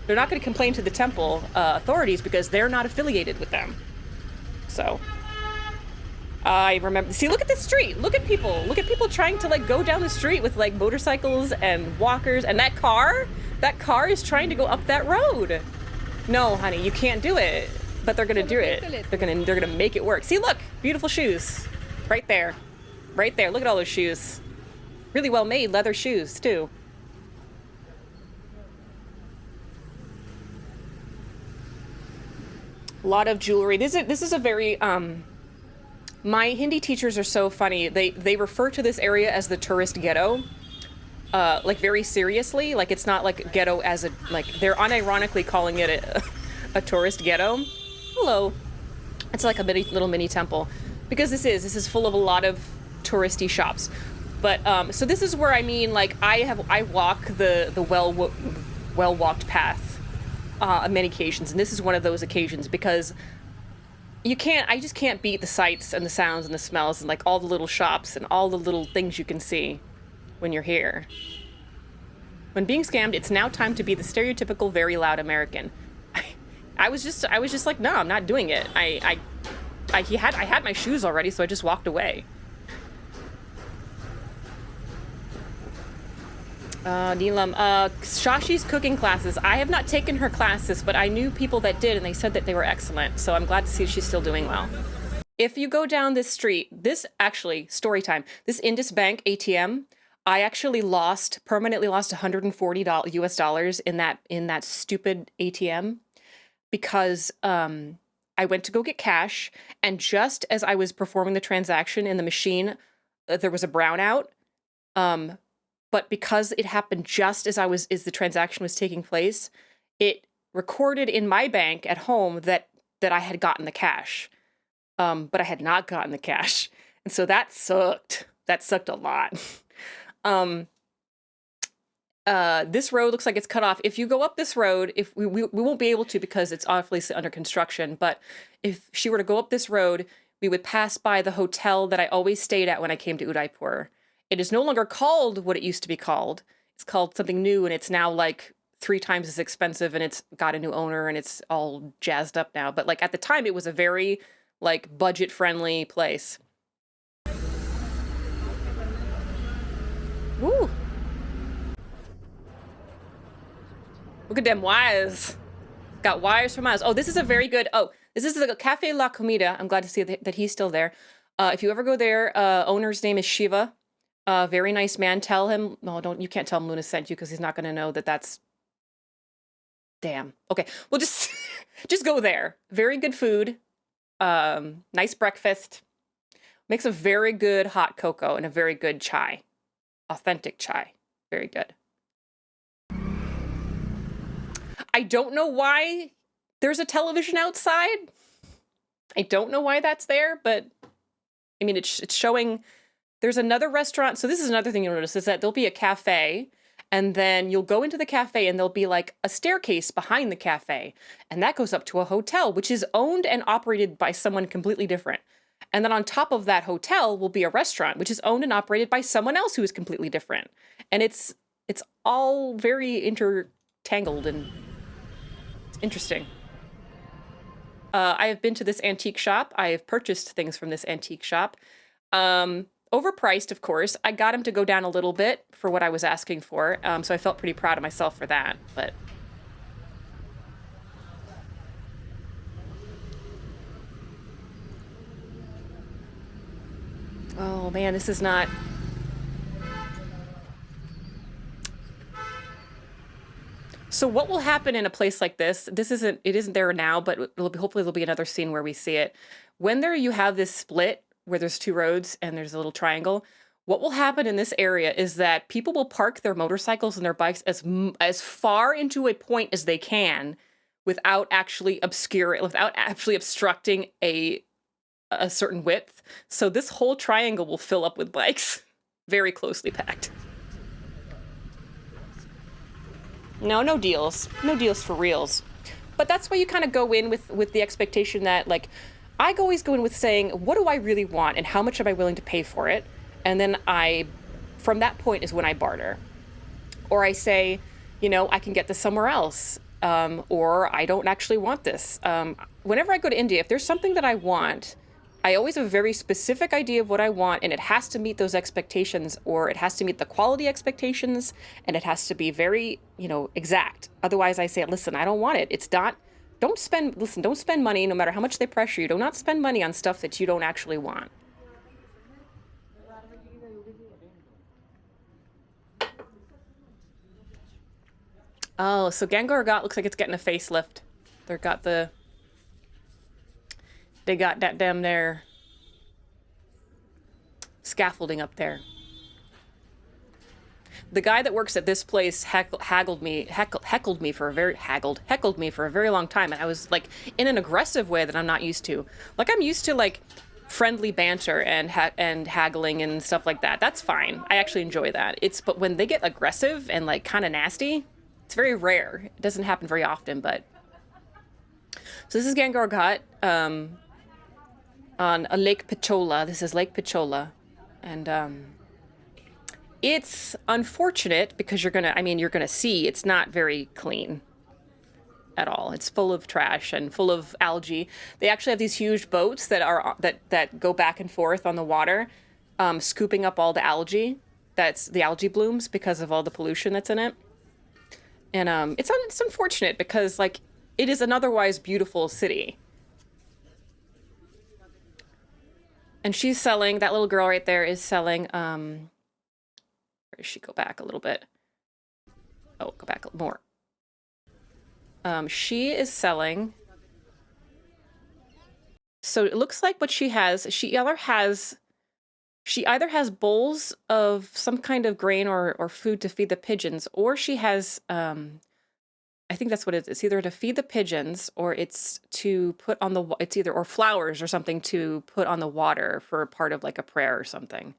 They're not going to complain to the temple authorities because they're not affiliated with them. So I remember, see, look at the street. Look at people trying to like go down the street with like motorcycles and walkers, and that car is trying to go up that road. No, honey, you can't do it. But they're gonna do it. They're gonna make it work. See, look, beautiful shoes, right there. Look at all those shoes. Really well made leather shoes too. A lot of jewelry. This is a very my Hindi teachers are so funny. They refer to this area as the tourist ghetto, like very seriously. Like, it's not like ghetto as a, like, they're unironically calling it a tourist ghetto. Hello. It's like a little mini temple, because this is full of a lot of touristy shops. But so this is where, I mean, like, I walk the well walked path on many occasions, and this is one of those occasions, because I just can't beat the sights and the sounds and the smells and like all the little shops and all the little things you can see when you're here. When being scammed, it's now time to be the stereotypical very loud American. I was just like, no, I'm not doing it. I had my shoes already, so I just walked away. Neelam, Shashi's cooking classes. I have not taken her classes, but I knew people that did, and they said that they were excellent. So I'm glad to see she's still doing well. If you go down this street, actually, story time, this Indus Bank ATM, I actually permanently lost $140 US dollars in that stupid ATM. Because I went to go get cash, and just as I was performing the transaction in the machine, there was a brownout. But because it happened just as the transaction was taking place, it recorded in my bank at home that I had gotten the cash. But I had not gotten the cash. And so that sucked. That sucked a lot. This road looks like it's cut off. If you go up this road, if we won't be able to, because it's obviously under construction, but if she were to go up this road, we would pass by the hotel that I always stayed at when I came to Udaipur. It is no longer called what it used to be called. It's called something new, and it's now like 3 times as expensive, and it's got a new owner, and it's all jazzed up now. But like at the time, it was a very like budget-friendly place. Woo! Look at them wires. Got wires for miles. Oh, this is a very good, this is the Cafe La Comida. I'm glad to see that he's still there. If you ever go there, owner's name is Shiva. Very nice man. Tell him, you can't tell him Luna sent you, because he's not going to know that that's, damn. Okay, well, just go there. Very good food. Nice breakfast. Makes a very good hot cocoa and a very good chai. Authentic chai. Very good. I don't know why there's a television outside. I don't know why that's there, but I mean, it's showing there's another restaurant. So this is another thing you'll notice is that there'll be a cafe, and then you'll go into the cafe and there'll be like a staircase behind the cafe, and that goes up to a hotel, which is owned and operated by someone completely different. And then on top of that hotel will be a restaurant, which is owned and operated by someone else who is completely different. And it's all very intertangled and interesting. I have been to this antique shop. I have purchased things from this antique shop. Overpriced, of course. I got him to go down a little bit for what I was asking for, so I felt pretty proud of myself for that. But oh man, this is not. So what will happen in a place like this? It isn't there now, but hopefully there'll be another scene where we see it. When you have this split where there's two roads and there's a little triangle, what will happen in this area is that people will park their motorcycles and their bikes as far into a point as they can without actually obstructing a certain width. So this whole triangle will fill up with bikes, very closely packed. No deals. No deals for reals. But that's why you kind of go in with the expectation that, like, I always go in with saying, what do I really want and how much am I willing to pay for it? And then from that point is when I barter. Or I say, I can get this somewhere else. Or I don't actually want this. Whenever I go to India, if there's something that I want, I always have a very specific idea of what I want, and it has to meet those expectations, or it has to meet the quality expectations, and it has to be very, exact. Otherwise, I say, listen, I don't want it. It's not, don't spend money, no matter how much they pressure you. Do not spend money on stuff that you don't actually want. Oh, so Gangor Got looks like it's getting a facelift. They got that damn there scaffolding up there. The guy that works at this place heckled me for a very long time, and I was like in an aggressive way that I'm not used to. Like I'm used to like friendly banter and haggling and stuff like that. That's fine. I actually enjoy that. But when they get aggressive and like kind of nasty, it's very rare. It doesn't happen very often, but. So this is Gangor Ghat on a Lake Pichola. This is Lake Pichola. And it's unfortunate because you're gonna see it's not very clean at all. It's full of trash and full of algae. They actually have these huge boats that go back and forth on the water, scooping up all the algae. That's the algae blooms because of all the pollution that's in it. And it's unfortunate because like it is an otherwise beautiful city. And she's selling, that little girl right there is selling, where does she go back a little bit? Oh, go back more. She is selling, so it looks like what she either has bowls of some kind of grain or food to feed the pigeons, or she has, I think that's what it is. It's either to feed the pigeons or it's to put on or flowers or something to put on the water for part of like a prayer or something.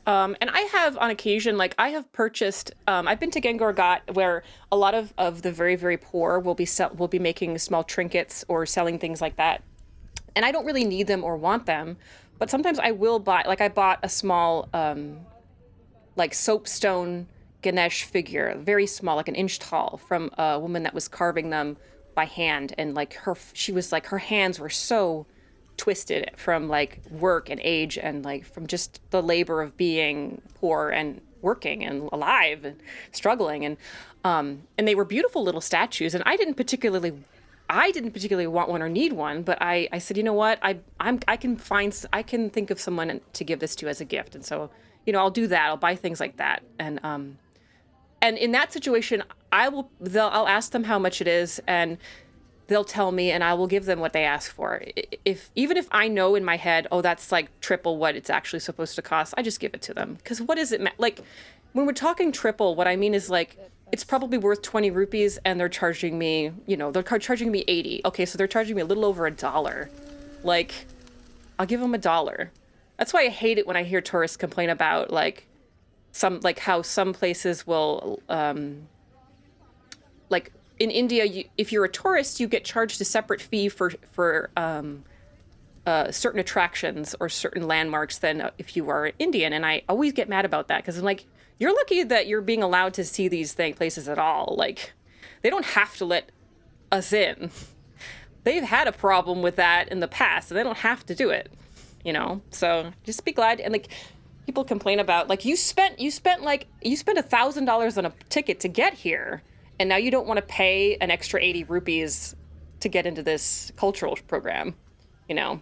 And I have on occasion, like I have purchased, I've been to Gangor Ghat where a lot of the very, very poor will be making small trinkets or selling things like that. And I don't really need them or want them, but sometimes I will buy, like I bought a small, like soapstone Ganesh figure, very small, like an inch tall, from a woman that was carving them by hand. And like her hands were so twisted from like work and age and like from just the labor of being poor and working and alive and struggling. And they were beautiful little statues. And I didn't particularly want one or need one, but I said, you know what, I can think of someone to give this to as a gift, and so I'll do that. I'll buy things like that, and in that situation, I'll ask them how much it is, and they'll tell me, and I will give them what they ask for. Even if I know in my head, oh, that's like triple what it's actually supposed to cost, I just give it to them, because what does it like when we're talking triple? What I mean is like it's probably worth 20 rupees and they're charging me, you know, they're charging me 80. Okay, so they're charging me a little over $1. Like, I'll give them $1. That's why I hate it when I hear tourists complain about like how some places will like in India, if you're a tourist, you get charged a separate fee for certain attractions or certain landmarks than if you are Indian. And I always get mad about that because I'm like, you're lucky that you're being allowed to see these places at all. Like, they don't have to let us in. They've had a problem with that in the past, and they don't have to do it. You know, so just be glad. And like, people complain about like you spent $1,000 on a ticket to get here, and now you don't want to pay an extra 80 rupees to get into this cultural program. You know.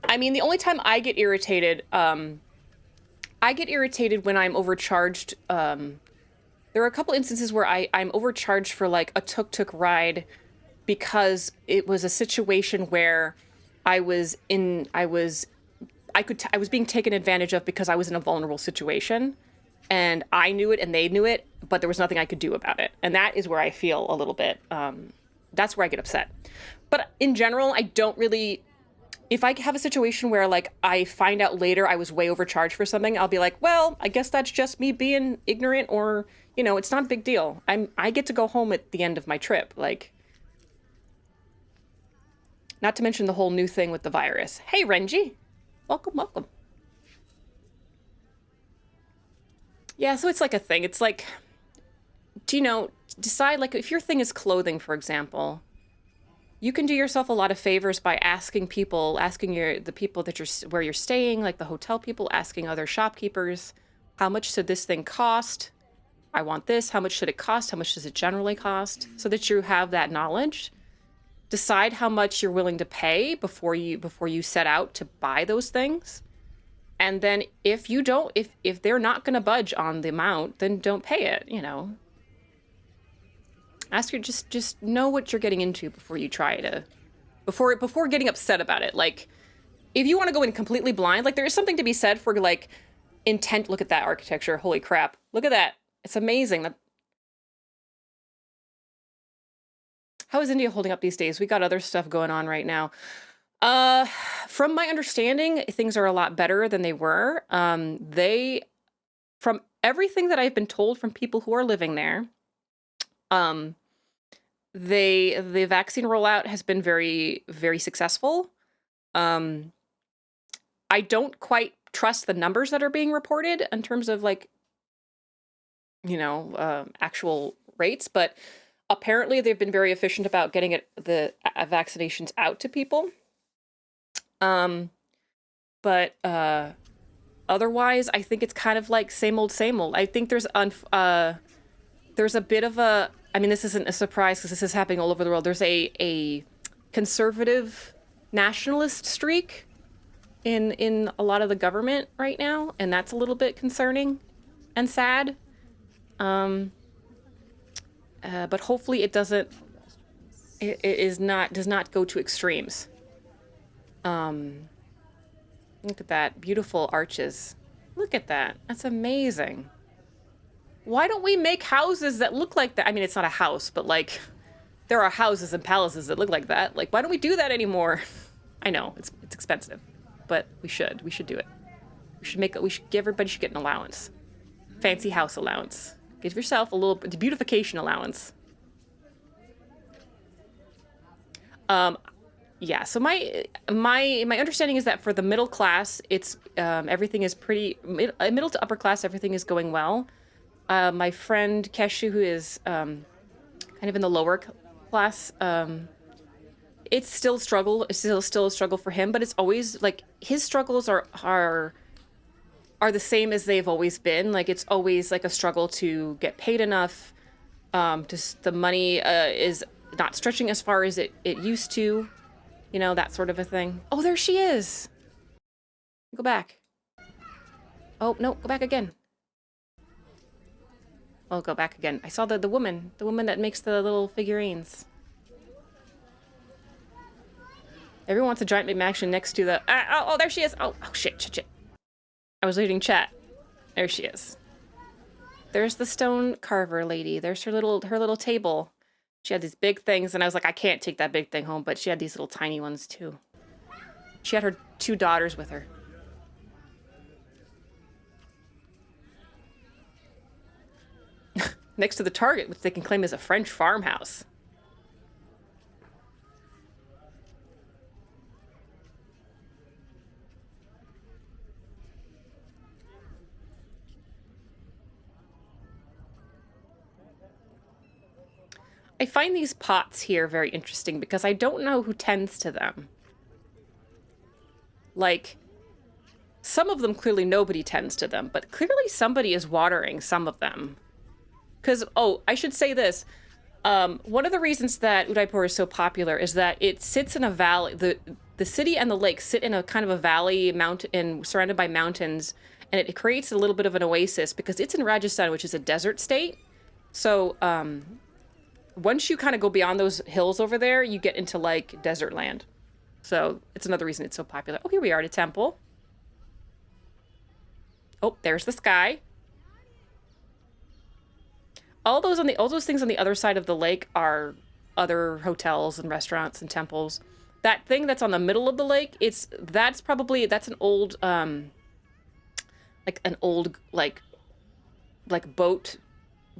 I mean, the only time I get irritated when I'm overcharged. There are a couple instances where I'm overcharged for like a tuk-tuk ride because it was a situation where I was in, I was, I was being taken advantage of because I was in a vulnerable situation and I knew it and they knew it, but there was nothing I could do about it. And that is where I feel a little bit, that's where I get upset. But in general, I don't really, if I have a situation where like I find out later I was way overcharged for something, I'll be like, well, I guess that's just me being ignorant, or, you know, it's not a big deal. I get to go home at the end of my trip. Like, not to mention the whole new thing with the virus. Hey, Renji. Welcome, welcome. Yeah, so it's like a thing. It's like, do you know, decide, like, if your thing is clothing, for example, you can do yourself a lot of favors by asking the people that where you're staying, like the hotel people, asking other shopkeepers, how much should this thing cost? I want this. How much should it cost? How much does it generally cost? So that you have that knowledge. Decide how much you're willing to pay before you set out to buy those things. And then if they're not going to budge on the amount, then don't pay it, you know. Just know what you're getting into before you try to, before getting upset about it. Like, if you want to go in completely blind, like, there is something to be said for like intent. Look at that architecture. Holy crap. Look at that. It's amazing. How is India holding up these days? We got other stuff going on right now. From my understanding, things are a lot better than they were. From everything that I've been told from people who are living there, the vaccine rollout has been very, very successful. I don't quite trust the numbers that are being reported in terms of like, you know, actual rates, but apparently they've been very efficient about getting the vaccinations out to people. But otherwise, I think it's kind of like same old, same old. I think there's a bit of a, I mean, this isn't a surprise because this is happening all over the world. There's a conservative nationalist streak in a lot of the government right now, and that's a little bit concerning and sad. But hopefully it does not go to extremes. Look at that, beautiful arches. Look at that, that's amazing. Why don't we make houses that look like that? I mean, it's not a house, but like, there are houses and palaces that look like that. Like, why don't we do that anymore? I know, it's expensive, but we should do it. Everybody should get an allowance. Fancy house allowance. Give yourself a little beautification allowance. Yeah, so my understanding is that for the middle class, it's everything is pretty middle to upper class. Everything is going well. My friend Keshu, who is kind of in the lower class, it's still a struggle. It's still a struggle for him, but it's always like his struggles are the same as they've always been. Like, it's always like a struggle to get paid enough. Just the money is not stretching as far as it used to. You know, that sort of a thing. Oh, there she is. Go back. Oh, no, go back again. Oh, go back again. I saw the woman that makes the little figurines. Everyone wants a giant McMansion next to the... oh, there she is. Oh, shit. I was reading chat. There she is. There's the stone carver lady. There's her little table. She had these big things, and I was like, I can't take that big thing home, but she had these little tiny ones too. She had her 2 daughters with her. Next to the Target, which they can claim is a French farmhouse. I find these pots here very interesting because I don't know who tends to them. Like, some of them clearly nobody tends to them, but clearly somebody is watering some of them. Because, oh, I should say this. One of the reasons that Udaipur is so popular is that it sits in a valley. The city and the lake sit in a kind of a valley mountain surrounded by mountains, and it creates a little bit of an oasis because it's in Rajasthan, which is a desert state. So once you kind of go beyond those hills over there, you get into like desert land. So it's another reason it's so popular. Oh, here we are at a temple. Oh, there's the sky. All those things on the other side of the lake are other hotels and restaurants and temples. That thing that's on the middle of the lake, that's an old like boat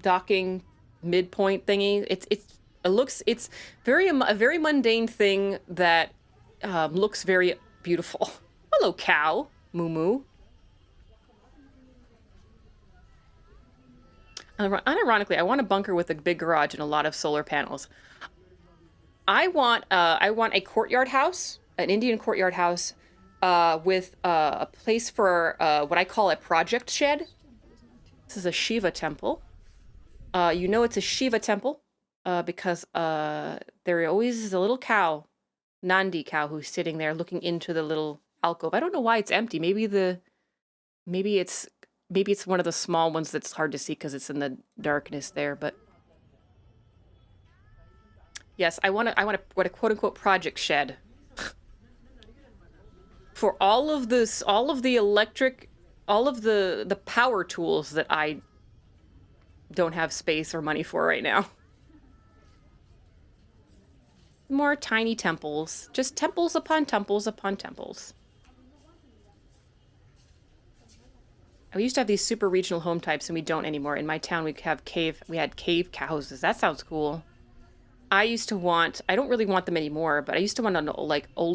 docking midpoint thingy. It's a very mundane thing that looks very beautiful. Hello, cow, moo moo. Unironically, I want a bunker with a big garage and a lot of solar panels. I want a courtyard house, an Indian courtyard house, with a place for what I call a project shed. This is a Shiva temple. You know it's a Shiva temple because there always is a little cow, Nandi cow, who's sitting there looking into the little alcove. I don't know why it's empty. Maybe it's one of the small ones that's hard to see because it's in the darkness there, but yes, I want a quote unquote project shed for all of the power tools that I don't have space or money for right now. More tiny temples, just temples upon temples upon temples. We used to have these super regional home types, and we don't anymore. In my town, we had cave houses. That sounds cool. I don't really want them anymore, but I used to want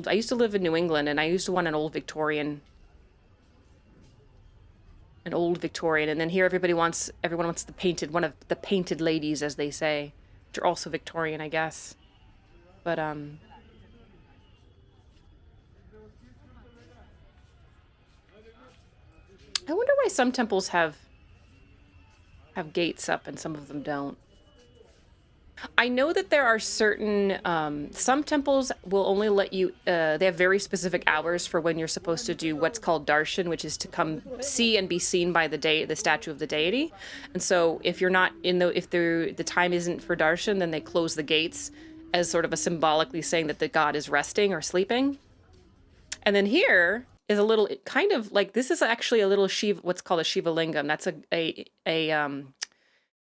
I used to live in New England, and I used to want an old Victorian, and then here everyone wants one of the painted ladies, as they say, which are also Victorian, I guess. But, I wonder why some temples have gates up and some of them don't. I know that there are certain, some temples will only let you, they have very specific hours for when you're supposed to do what's called darshan, which is to come see and be seen by the statue of the deity. And so if you're not if the time isn't for darshan, then they close the gates as sort of a symbolically saying that the god is resting or sleeping. And then here is a little kind of like, this is actually a little Shiva, what's called a Shiva lingam. That's an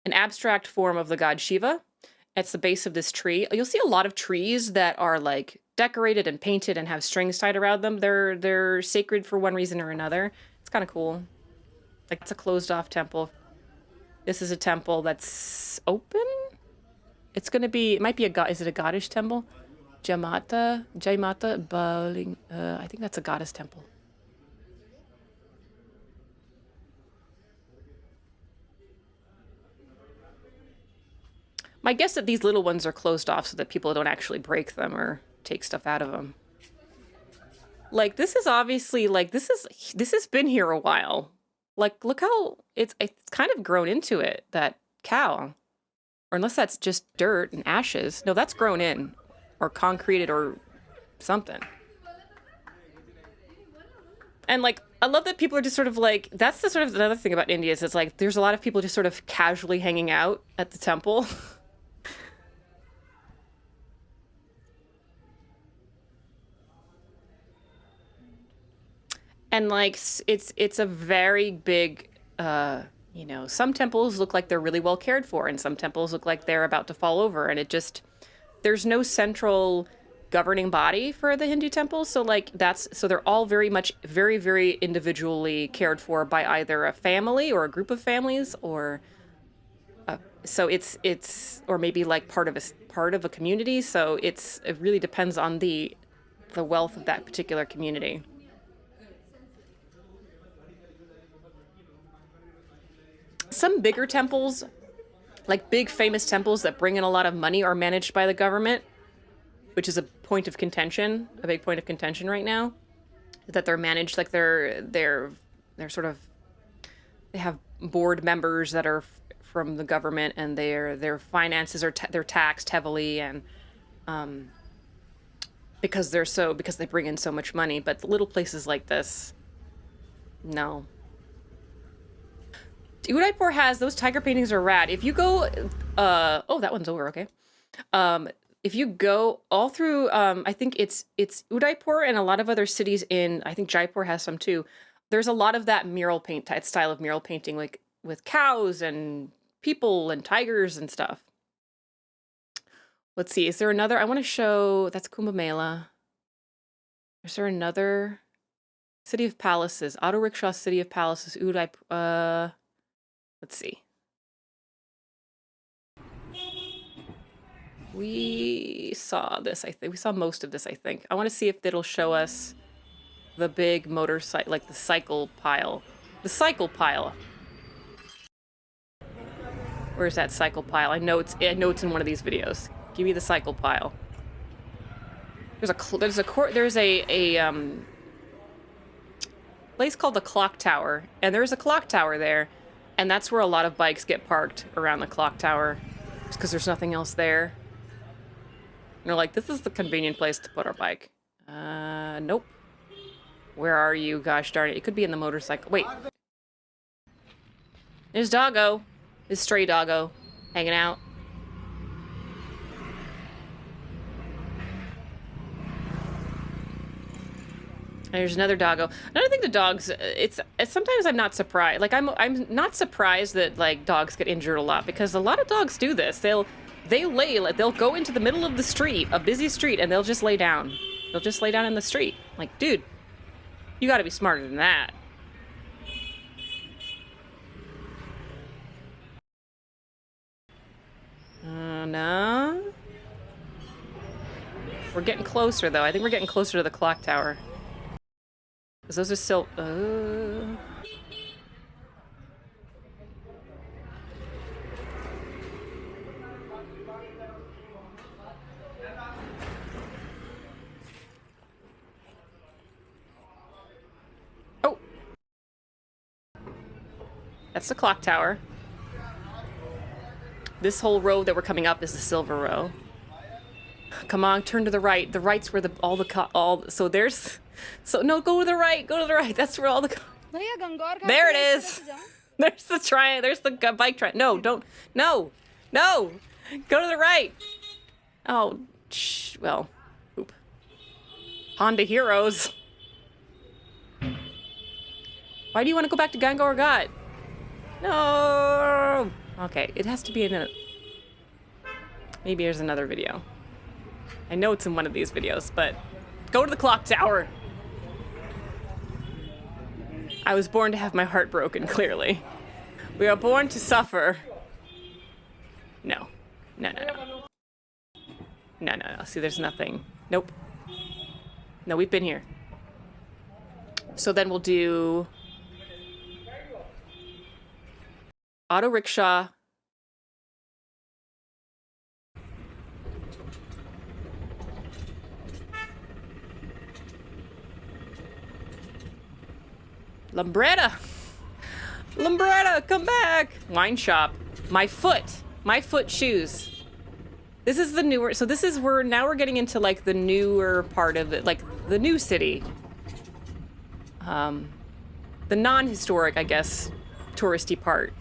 abstract form of the god Shiva. It's the base of this tree. You'll see a lot of trees that are like decorated and painted and have strings tied around them. They're sacred for one reason or another. It's kind of cool. Like, it's a closed off temple. This is a temple that's open. It might be is it a goddess temple? Jaimata, Baling, I think that's a goddess temple. My guess that these little ones are closed off so that people don't actually break them or take stuff out of them. Like, this is obviously, like, this has been here a while. Like, look how it's kind of grown into it, that cow. Or unless that's just dirt and ashes. No, that's grown in. Or concreted or something. And, like, I love that people are just sort of like, that's the sort of another thing about India is it's like, there's a lot of people just sort of casually hanging out at the temple. And like it's a very big you know, some temples look like they're really well cared for and some temples look like they're about to fall over, and it just there's no central governing body for the Hindu temples. So like so they're all very much very individually cared for by either a family or a group of families, or so it's or maybe like part of a community. So it really depends on the wealth of that particular community. Some bigger temples, like big famous temples that bring in a lot of money, are managed by the government, which is a point of contention, a big point of contention right now, that they're managed like they're sort of, they have board members that are from the government, and their finances are they're taxed heavily, and because they bring in so much money. But little places like this, no. Udaipur has those tiger paintings are rad. If you go, oh, that one's over. Okay. If you go all through, I think it's Udaipur and a lot of other cities I think Jaipur has some too. There's a lot of that mural paint style of mural painting, like with cows and people and tigers and stuff. Let's see. Is there another? I want to show. That's Kumbh Mela. Is there another? City of Palaces. Auto Rickshaw City of Palaces. Udaipur. Let's see. We saw this, I think. We saw most of this, I think. I want to see if it'll show us the big motorcycle, like the cycle pile. The cycle pile. Where's that cycle pile? I know it's in one of these videos. Give me the cycle pile. There's a place called the Clock Tower, and there's a clock tower there, and that's where a lot of bikes get parked around the clock tower, just because there's nothing else there. And they're like, this is the convenient place to put our bike. Nope. Where are you? Gosh darn it. It could be in the motorcycle. Wait. There's Doggo. There's stray Doggo hanging out. There's another Doggo. Another thing, the dogs, it's sometimes I'm not surprised. Like I'm not surprised that like dogs get injured a lot, because a lot of dogs do this. They'll go into the middle of the street, a busy street, and they'll just lay down. They'll just lay down in the street. Like, dude, you got to be smarter than that. No. We're getting closer, though. I think we're getting closer to the clock tower. Because those are still... Oh! That's the clock tower. This whole row that we're coming up is the silver row. Come on, turn to the right. The right's where so there's... So, no, go to the right. Go to the right. That's where all the... There it is. There's the triangle. There's the bike triangle. No, don't. No. No. Go to the right. Oh, well. Oop. Honda Heroes. Why do you want to go back to Gangor Ghat? No. Okay, it has to be in a... Maybe there's another video. I know it's in one of these videos, but... Go to the clock tower. I was born to have my heart broken, clearly. We are born to suffer. No. No, no, no. No, no, no. See, there's nothing. Nope. No, we've been here. So then we'll do... Auto rickshaw. Lambretta! Lambretta, come back! Wine shop. My foot shoes. This is the newer, so this is now we're getting into like the newer part of it, like the new city. The non-historic, I guess, touristy part.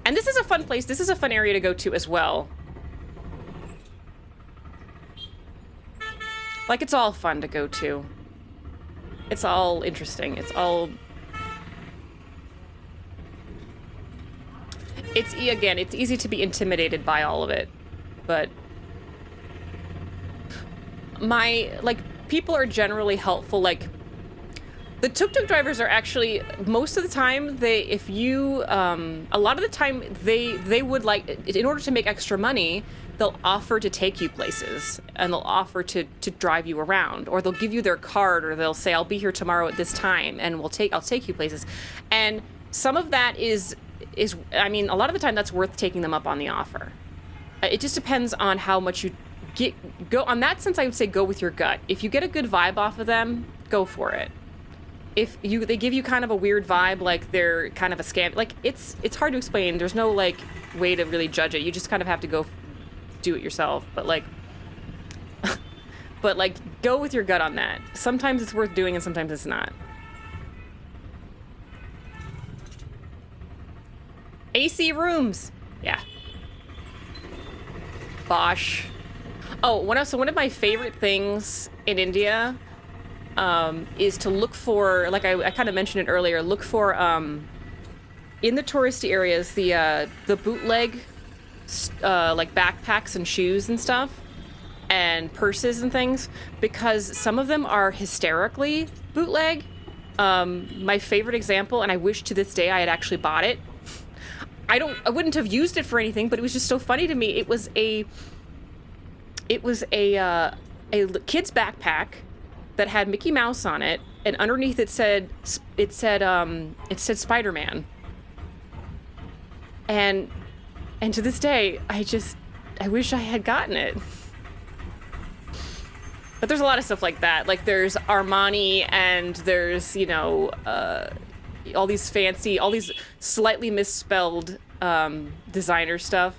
And this is a fun place. This is a fun area to go to as well. Like, it's all fun to go to. It's all interesting. It's all... again, it's easy to be intimidated by all of it, but people are generally helpful. Like, the tuk-tuk drivers are actually, most of the time, a lot of the time, they would, like, in order to make extra money, they'll offer to take you places, and they'll offer to drive you around, or they'll give you their card, or they'll say, I'll be here tomorrow at this time, and I'll take you places. And some of that is, I mean, a lot of the time that's worth taking them up on the offer. It just depends on how much you go. On that sense, I would say go with your gut. If you get a good vibe off of them, go for it. If they give you kind of a weird vibe, like they're kind of a scam, like it's hard to explain. There's no like way to really judge it. You just kind of have to go do it yourself. But like, go with your gut on that. Sometimes it's worth doing and sometimes it's not. AC rooms. Yeah. Bosh. Oh, one of my favorite things in India is to look for, like I kind of mentioned it earlier, look for in the touristy areas the bootleg like backpacks and shoes and stuff and purses and things, because some of them are hysterically bootleg. My favorite example, and I wish to this day I had actually bought it. I wouldn't have used it for anything, but it was just so funny to me. It was a kid's backpack that had Mickey Mouse on it, and underneath it said Spider-Man. And to this day, I wish I had gotten it. But there's a lot of stuff like that. Like there's Armani, and there's, you know, all these slightly misspelled designer stuff.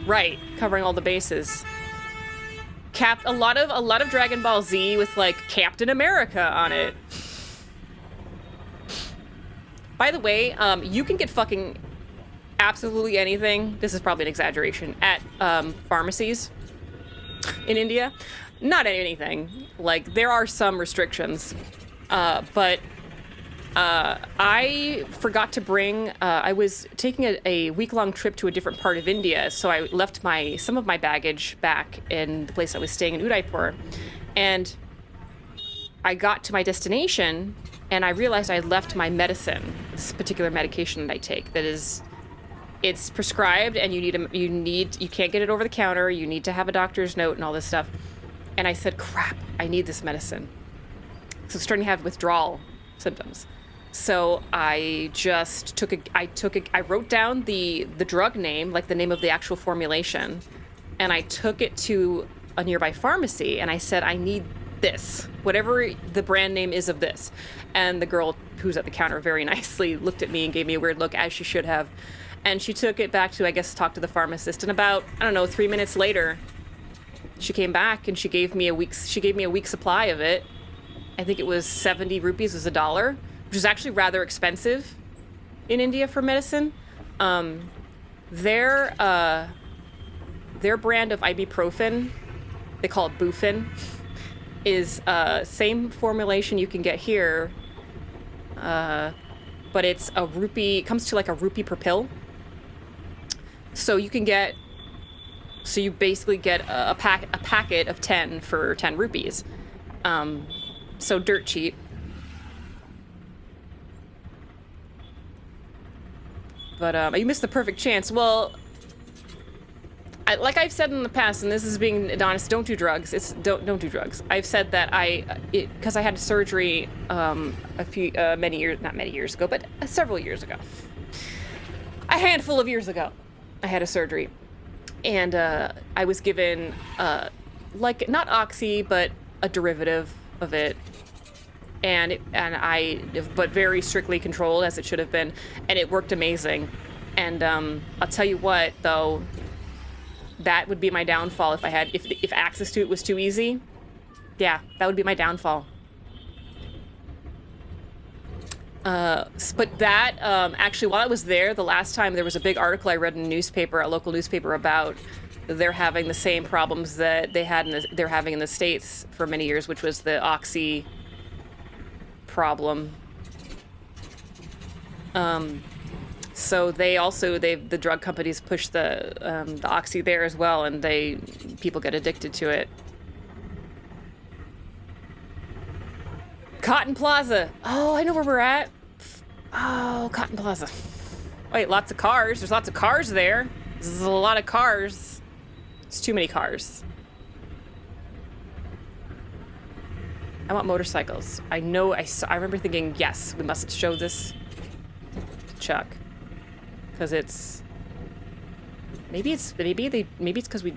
Right, covering all the bases. A lot of Dragon Ball Z with like Captain America on it. By the way, you can get fucking absolutely anything. This is probably an exaggeration at pharmacies in India. Not anything. Like there are some restrictions, but I forgot to bring. I was taking a week-long trip to a different part of India, so I left some of my baggage back in the place I was staying in Udaipur, and I got to my destination, and I realized I had left my medicine, this particular medication that I take. It's prescribed, and you can't get it over the counter. You need to have a doctor's note and all this stuff. And I said, crap, I need this medicine. So it's starting to have withdrawal symptoms. So I just I wrote down the drug name, like the name of the actual formulation, and I took it to a nearby pharmacy, and I said, I need this, whatever the brand name is of this. And the girl who's at the counter very nicely looked at me and gave me a weird look, as she should have. And she took it back to, I guess, talk to the pharmacist. And about, 3 minutes later, she came back and she gave me a week's supply of it. I think it was 70 rupees, was $1, which is actually rather expensive in India for medicine. Their brand of ibuprofen, they call it Bufen, is same formulation you can get here, but it's a rupee. It comes to like a rupee per pill. So you basically get a packet of 10 for 10 rupees. So dirt cheap. But you missed the perfect chance. Well, like I've said in the past, and this is being honest, don't do drugs. Don't do drugs. I've said that because I had surgery many years ago, but several years ago. A handful of years ago, I had a surgery, and I was given not oxy, but a derivative of it, but very strictly controlled, as it should have been, and it worked amazing. And I'll tell you what, though, that would be my downfall if access to it was too easy. Yeah, that would be my downfall. But that, actually, while I was there, the last time, there was a big article I read in a local newspaper about they're having the same problems that they're having in the States for many years, which was the oxy problem. So the drug companies push the oxy there as well, and people get addicted to it. Cotton Plaza. Oh, I know where we're at. Oh, Cotton Plaza. Wait, lots of cars. There's lots of cars there. There's a lot of cars. It's too many cars. I want motorcycles. I know. I remember thinking, yes, we must show this to Chuck, because maybe it's because we.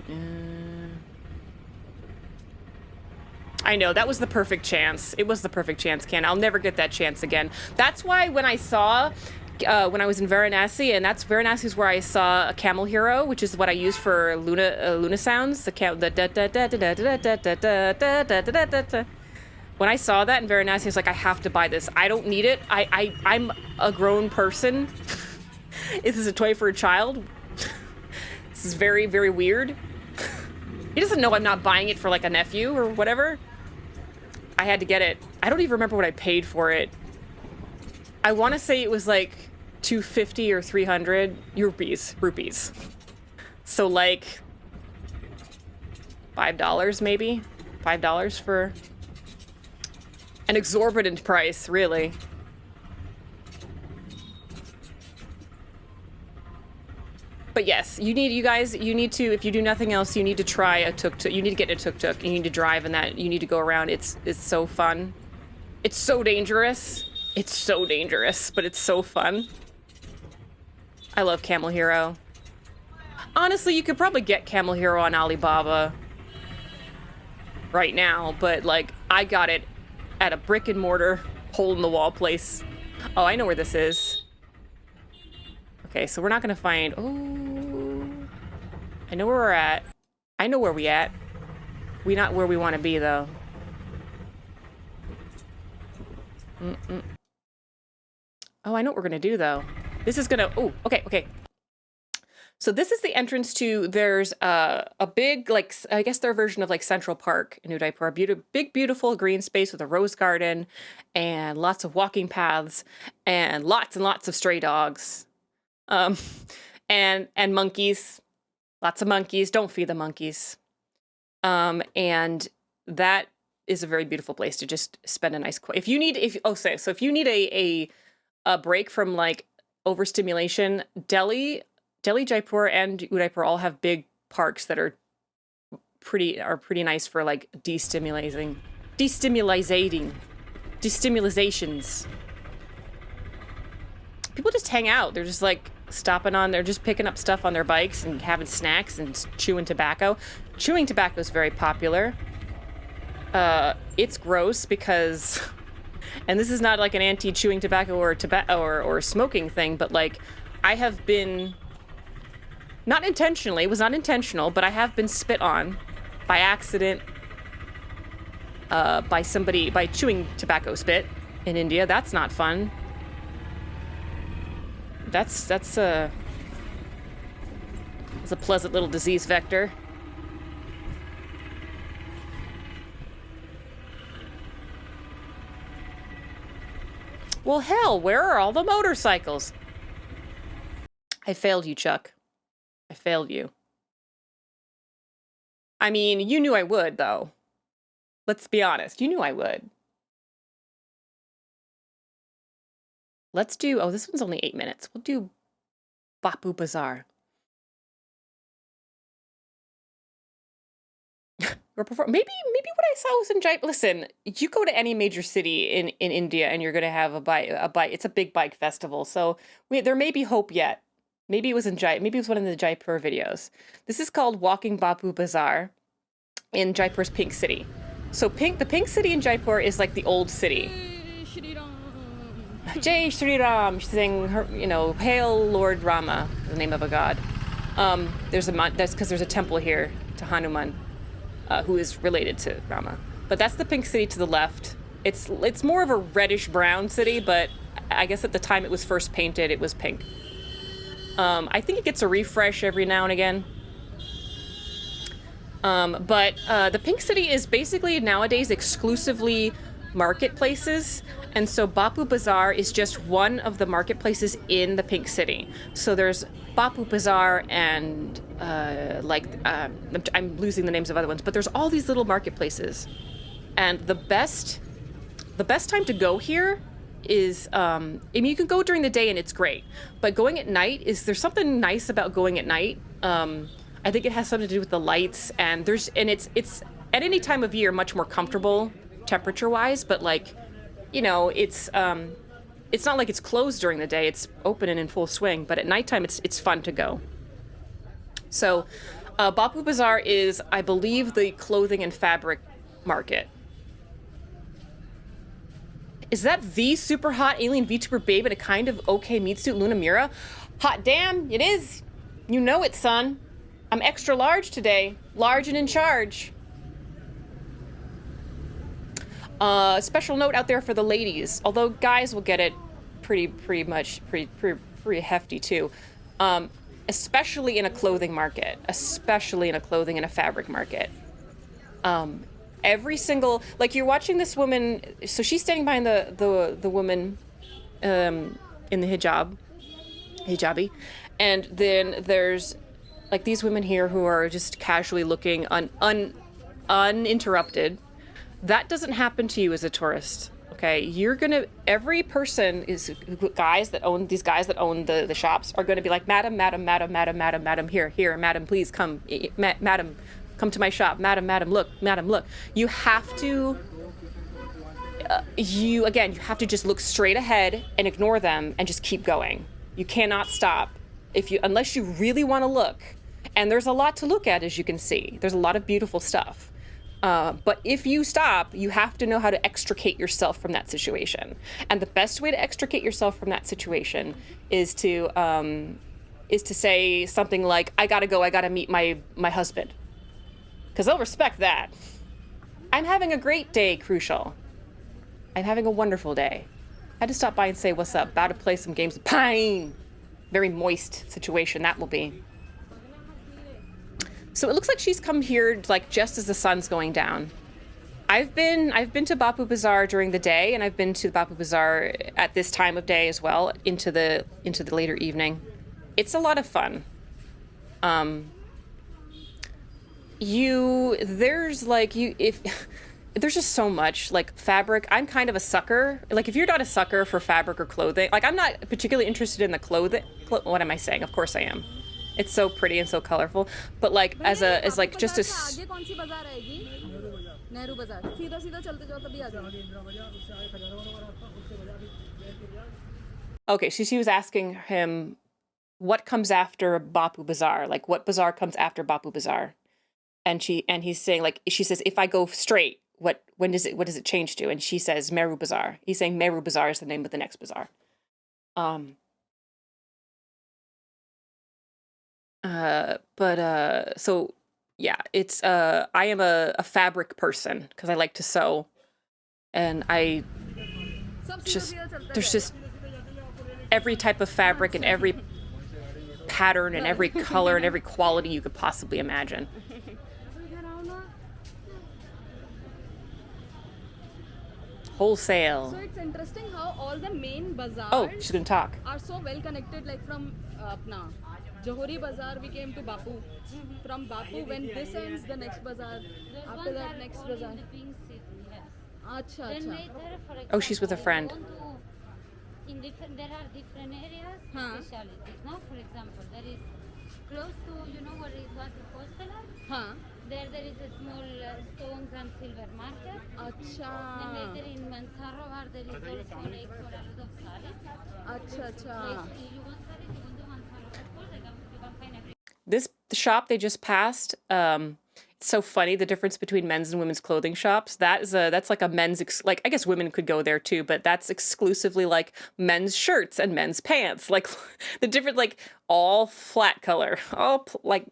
I know, that was the perfect chance. It was the perfect chance, Ken. I'll never get that chance again. That's why when I saw, when I was in Varanasi, and Varanasi is where I saw a Camel Hero, which is what I use for Luna sounds. When I saw that in Varanasi, I was like, I have to buy this. I don't need it. I'm a grown person. This is a toy for a child. This is very, very weird. He doesn't know I'm not buying it for like a nephew or whatever. I had to get it. I don't even remember what I paid for it. I want to say it was like $250 or $300 rupees. So like $5 maybe? $5 for an exorbitant price, really. But yes, you need to, if you do nothing else, you need to try a tuk-tuk. You need to get in a tuk-tuk. You need to drive in that. You need to go around. It's so fun. It's so dangerous. It's so dangerous, but it's so fun. I love Camel Hero. Honestly, you could probably get Camel Hero on Alibaba right now, but like, I got it at a brick and mortar, hole in the wall place. Oh, I know where this is. Okay, so we're not gonna find, oh, I know where we're at. I know where we at. We not where we want to be though. Oh, I know what we're gonna do though. This is gonna, oh, okay. So this is the entrance to, there's a big, like, I guess their version of like Central Park in Udaipur. Big, beautiful green space with a rose garden and lots of walking paths and lots of stray dogs. And monkeys, lots of monkeys. Don't feed the monkeys. And that is a very beautiful place to just spend a nice. If you need a break from like overstimulation, Delhi, Jaipur, and Udaipur all have big parks that are pretty nice for like destimulations. People just hang out. They're just like they're just picking up stuff on their bikes and having snacks and chewing tobacco. Chewing tobacco is very popular. It's gross because, and this is not like an anti-chewing tobacco or smoking thing, but like I have been, not intentionally, it was not intentional, but I have been spit on by accident by chewing tobacco spit in India. That's not fun. That's a pleasant little disease vector. Well, hell, where are all the motorcycles? I failed you, Chuck. I failed you. I mean, you knew I would, though. Let's be honest. You knew I would. Let's do, oh, this one's only 8 minutes. We'll do Bapu Bazaar. Maybe what I saw was in Jaipur. Listen, you go to any major city in India and you're going to have a bike. It's a big bike festival. So there may be hope yet. Maybe it was maybe it was one of the Jaipur videos. This is called Walking Bapu Bazaar in Jaipur's Pink City. So the Pink City in Jaipur is like the old city. Jai Shri Ram, she's saying her, Hail Lord Rama, the name of a god. That's because there's a temple here to Hanuman, who is related to Rama. But that's the Pink City to the left. It's more of a reddish brown city, but I guess at the time it was first painted, it was pink. I think it gets a refresh every now and again. But the Pink City is basically nowadays exclusively marketplaces. And so Bapu Bazaar is just one of the marketplaces in the Pink City. So there's Bapu Bazaar and I'm losing the names of other ones, but there's all these little marketplaces. And the best time to go here is I mean you can go during the day and it's great, but going at night is there's something nice about going at night. I think it has something to do with the lights, and it's at any time of year much more comfortable temperature wise, but like it's not like it's closed during the day, it's open and in full swing, but at nighttime it's fun to go. So Bapu Bazaar is, I believe, the clothing and fabric market. Is that the super hot alien VTuber babe in a kind of okay meat suit, Luna Mira? Hot damn, it is. You know it, son. I'm extra large today. Large and in charge. Special note out there for the ladies, although guys will get it pretty hefty too. Especially in a clothing market, especially in a clothing and a fabric market. Every single, like, you're watching this woman, so she's standing behind the woman in the hijabi, and then there's like these women here who are just casually looking uninterrupted. That doesn't happen to you as a tourist. Okay, every person is these guys that own the shops are gonna be like, madam, madam, madam, madam, madam, madam, here, madam, please come, madam, come to my shop, madam, look, madam, look. You have to, you have to just look straight ahead and ignore them and just keep going. You cannot stop unless you really want to look. And there's a lot to look at, as you can see. There's a lot of beautiful stuff. But if you stop, you have to know how to extricate yourself from that situation. And the best way to extricate yourself from that situation is to say something like, I gotta go, I gotta meet my husband. Because they'll respect that. I'm having a great day, Crucial. I'm having a wonderful day. I had to stop by and say what's up. About to play some games of Pine. Very moist situation that will be. So it looks like she's come here like just as the sun's going down. I've been to Bapu Bazaar during the day, and I've been to Bapu Bazaar at this time of day as well, into the later evening. It's a lot of fun. There's just so much, like, fabric. I'm kind of a sucker. Like, if you're not a sucker for fabric or clothing, like, I'm not particularly interested in the clothing. What am I saying? Of course I am. It's so pretty and so colorful. But like, as like just a. Okay, she was asking him what comes after Bapu Bazaar, like what bazaar comes after Bapu Bazaar, and he's saying, like, she says, if I go straight, what does it change to? And she says Meru Bazaar. He's saying Meru Bazaar is the name of the next bazaar. So yeah, it's I am a fabric person because I like to sew, and there's just every type of fabric and every pattern and every color and every quality you could possibly imagine. Wholesale. So it's interesting how all the main bazaars she's gonna talk. Are so well connected. Like from Johori Bazaar, we came to Bapu. From Bapu, when this ends, the next bazaar. After that, next bazaar. Oh, she's with a friend. There are different areas, specialties. No, for example, there is close to, where it was the Costellar. There is a small stones and silver market. And later in Mansarovar there is also like for a lot of saris. Like, you want saris, you want to Mansarovar, of course, you can find everything. The shop they just passed, it's so funny, the difference between men's and women's clothing shops. That's like a men's, like, I guess women could go there too, but that's exclusively like men's shirts and men's pants. Like the different, like, all flat color, all like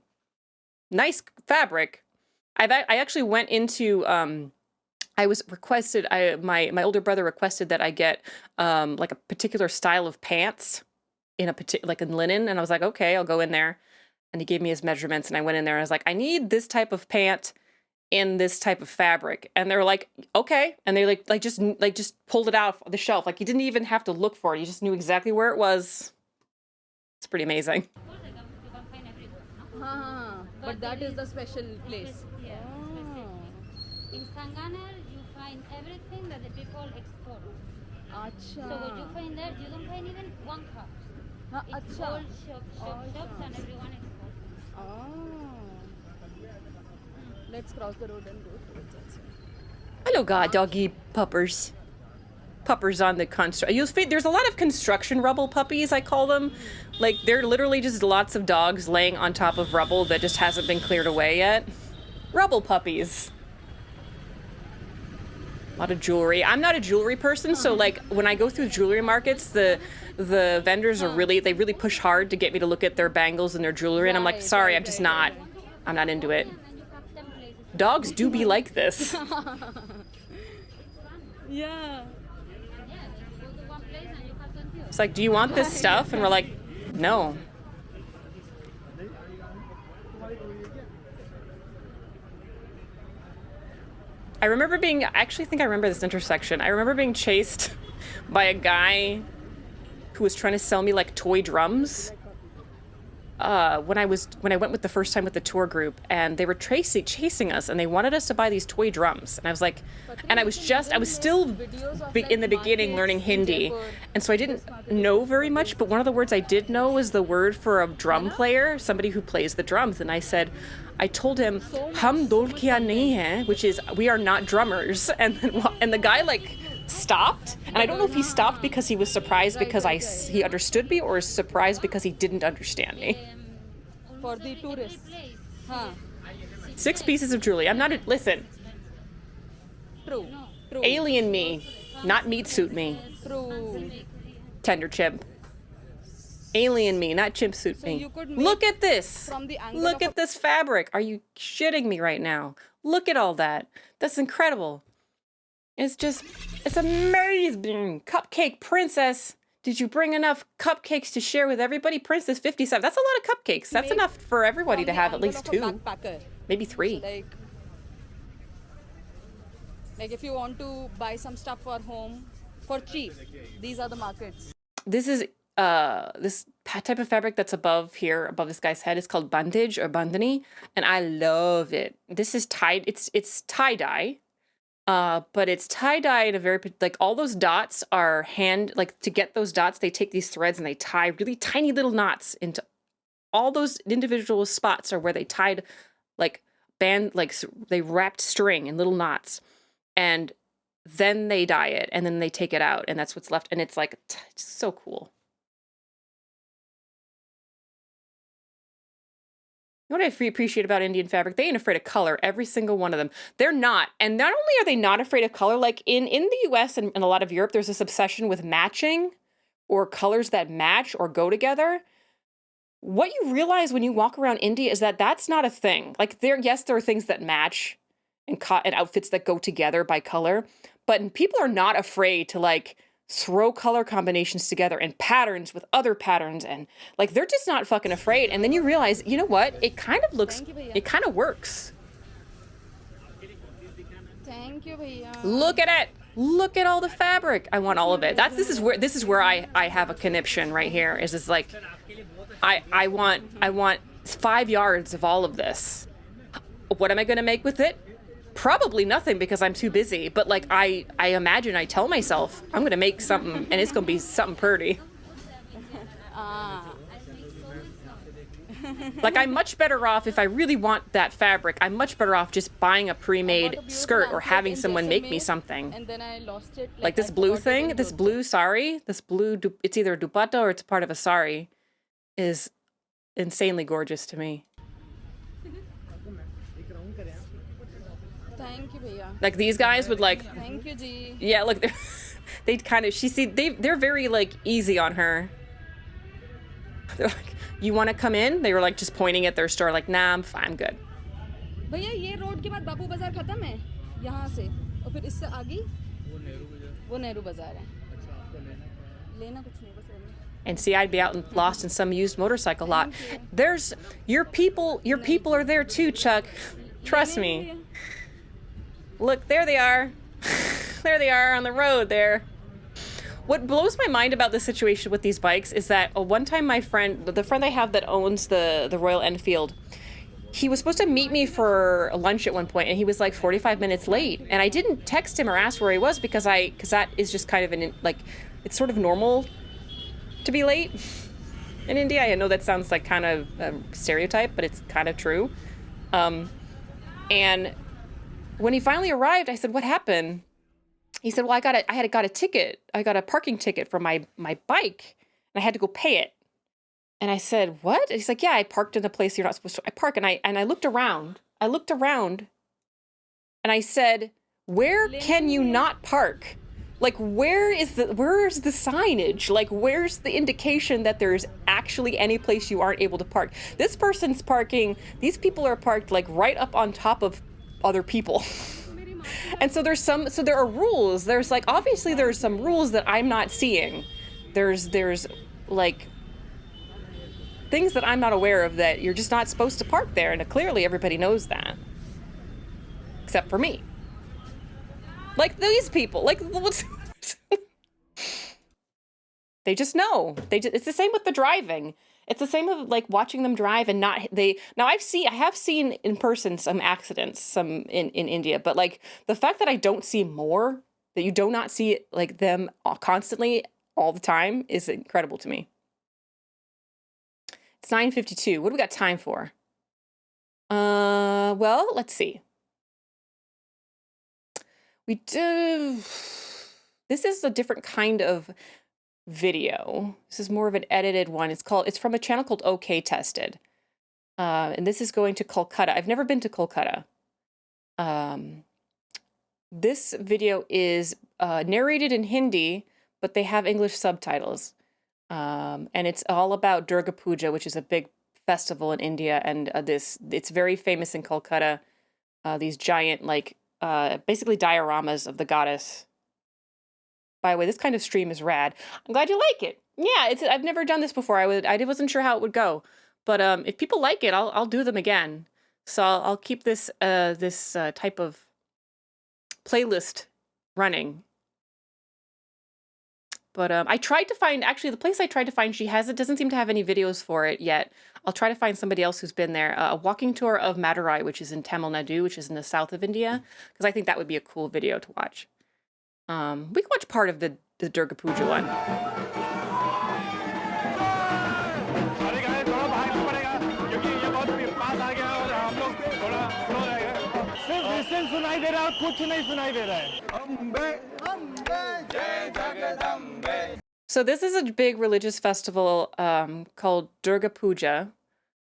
nice fabric. I actually went into, I was requested, my older brother requested that I get like a particular style of pants in like in linen, and I was like, okay, I'll go in there. And he gave me his measurements, and I went in there and I was like, I need this type of pant in this type of fabric. And they were like, okay. And they just pulled it out of the shelf. Like, he didn't even have to look for it. He just knew exactly where it was. It's pretty amazing. Of course, you can find everywhere, no? But that is the special place. Yeah, specific. In Sanganer, you find everything that the people export. Acha. So what you find there, you don't find even one house. It's all shops, and everyone exports. Let's cross the road and go towards that side. Hello, God, doggy puppers. Puppers on the there's a lot of construction rubble puppies, I call them. Like, they're literally just lots of dogs laying on top of rubble that just hasn't been cleared away yet. Rubble puppies. A lot of jewelry. I'm not a jewelry person, so like when I go through jewelry markets, the vendors are they really push hard to get me to look at their bangles and their jewelry, and I'm like, sorry, I'm not into it. Dogs do be like this. Yeah. It's like, do you want this stuff? And we're like, no. I actually think I remember this intersection. I remember being chased by a guy who was trying to sell me like toy drums. When I went with the first time with the tour group, and they were chasing us, and they wanted us to buy these toy drums, and I was like, and I was still in the beginning learning Hindi, and so I didn't know very much, but one of the words I did know was the word for a drum player, somebody who plays the drums, and I told him, "Hum dholkiya nahi hai," which is, we are not drummers, and the guy like stopped, and I don't know if he stopped because he was surprised because he understood me, or surprised because he didn't understand me. For the tourists. 6 pieces of jewelry. Listen, True. alien me, not meat suit me. True. Tender chimp. Alien me, not chimp suit me. you could make Look at this. from the angle Look of at this fabric. Are you shitting me right now? Look at all that. That's incredible. It's amazing. Cupcake princess. Did you bring enough cupcakes to share with everybody? Princess 57. That's a lot of cupcakes. That's enough for everybody to have at least 2. Maybe 3. Like if you want to buy some stuff for home for cheap, these are the markets. This is this type of fabric that's above this guy's head is called bandage or bandhani, and I love it. This is it's tie-dye. But it's tie-dye in a very, like, all those dots are to get those dots, they take these threads and they tie really tiny little knots into all those individual spots are where they tied, like, they wrapped string in little knots, and then they dye it, and then they take it out, and that's what's left, and it's like, it's so cool. You know what I appreciate about Indian fabric? They ain't afraid of color, every single one of them. They're not. And not only are they not afraid of color, like in the US and a lot of Europe, there's this obsession with matching or colors that match or go together. What you realize when you walk around India is that that's not a thing. Like there are things that match and outfits that go together by color, but people are not afraid to like throw color combinations together and patterns with other patterns, and like they're just not fucking afraid. And then you realize, you know what? It kind of works. Thank you, bhaiya. Look at it. Look at all the fabric. I want all of it. This is where I have a conniption right here. Is this like I want 5 yards of all of this. What am I going to make with it? Probably nothing because I'm too busy, but like I imagine, I tell myself I'm gonna make something and it's gonna be something pretty. Like I'm much better off, if I really want that fabric, I'm much better off just buying a pre-made skirt or having someone make me something. And then I lost it. Like this blue thing, this blue sari, it's either a dupatta or it's a part of a sari, is insanely gorgeous to me. Thank you, bhaiya. Like these guys would like. Thank you, ji. Yeah, look, they're very like easy on her. They're like, you want to come in? They were like just pointing at their store, like, nah, I'm fine, I'm good. भैया ये road के बाद बापू बाजार खत्म है यहाँ से और फिर इससे आगे वो नेहरू बाजार है। अच्छा, आपको लेना कुछ नहीं, बस And see, I'd be out and lost in some used motorcycle lot. There's your people are there too, Chuck. Trust me. Look, there they are. There they are on the road there. What blows my mind about the situation with these bikes is that one time the friend I have that owns the Royal Enfield, he was supposed to meet me for lunch at one point, and he was like 45 minutes late. And I didn't text him or ask where he was because that is just kind of it's sort of normal to be late in India. I know that sounds like kind of a stereotype, but it's kind of true. And when he finally arrived, I said, "What happened?" He said, "Well, I got a ticket. I got a parking ticket for my bike, and I had to go pay it." And I said, "What?" He's like, "Yeah, I parked in the place you're not supposed to. I park." And I looked around. And I said, "Where can you not park? Like, where's the signage? Like, where's the indication that there's actually any place you aren't able to park?" This person's parking. These people are parked like right up on top of other people. And so there are rules. There's like, obviously there's some rules that I'm not seeing. There's like things that I'm not aware of that you're just not supposed to park there. And clearly everybody knows that. Except for me. Like these people, like they just know. It's the same with the driving. It's the same with like watching them drive and I have seen in person some accidents, some in India, but like the fact that I don't see more, that you do not see like them constantly all the time is incredible to me. It's 9:52. What do we got time for? Well, let's see. We do. This is a different kind of video. This is more of an edited one. It's from a channel called OK Tested. And this is going to Kolkata. I've never been to Kolkata. This video is narrated in Hindi, but they have English subtitles. And it's all about Durga Puja, which is a big festival in India. And it's very famous in Kolkata. These giant, basically dioramas of the goddess. By the way, this kind of stream is rad. I'm glad you like it. Yeah, I've never done this before. I wasn't sure how it would go, but if people like it, I'll do them again. So I'll keep this type of playlist running. But I tried to find, actually the place I tried to find, doesn't seem to have any videos for it yet. I'll try to find somebody else who's been there. A walking tour of Madurai, which is in Tamil Nadu, which is in the south of India, because I think that would be a cool video to watch. We can watch part of the Durga Puja one. So this is a big religious festival called Durga Puja,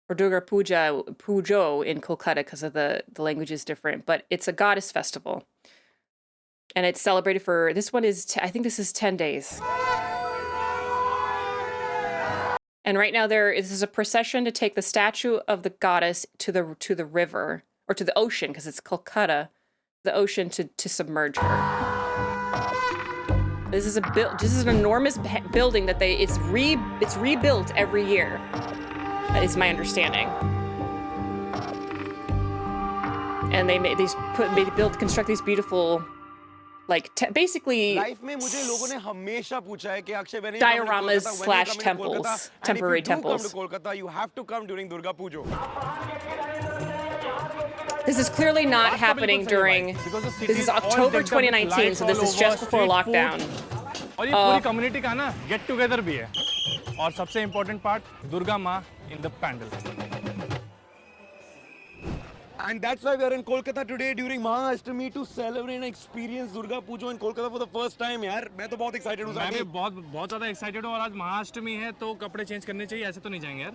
or Durga Puja Pujo in Kolkata, because of the language is different, but it's a goddess festival. And it's celebrated for, this one is, I think this is 10 days. And right now this is a procession to take the statue of the goddess to the river, or to the ocean, because it's Kolkata, the ocean to submerge her. This is an enormous building that it's rebuilt every year. That is my understanding. And they construct these beautiful, basically dioramas / temples, temporary temples. You have to come during Durga Puja. This is clearly not happening during, this is October 2019, so this is just before lockdown. और ये पूरी community का ना get together भी है. और सबसे important part, Durga Ma in the pandal. And that's why we are in Kolkata today during Mahashtami to celebrate and experience Durga Puja in Kolkata for the first time. यार मैं तो बहुत excited हूँ. मैं भी बहुत ज़्यादा excited हूँ और आज महाअष्टमी है तो कपड़े change करने चाहिए, ऐसे तो नहीं जाएंगे यार.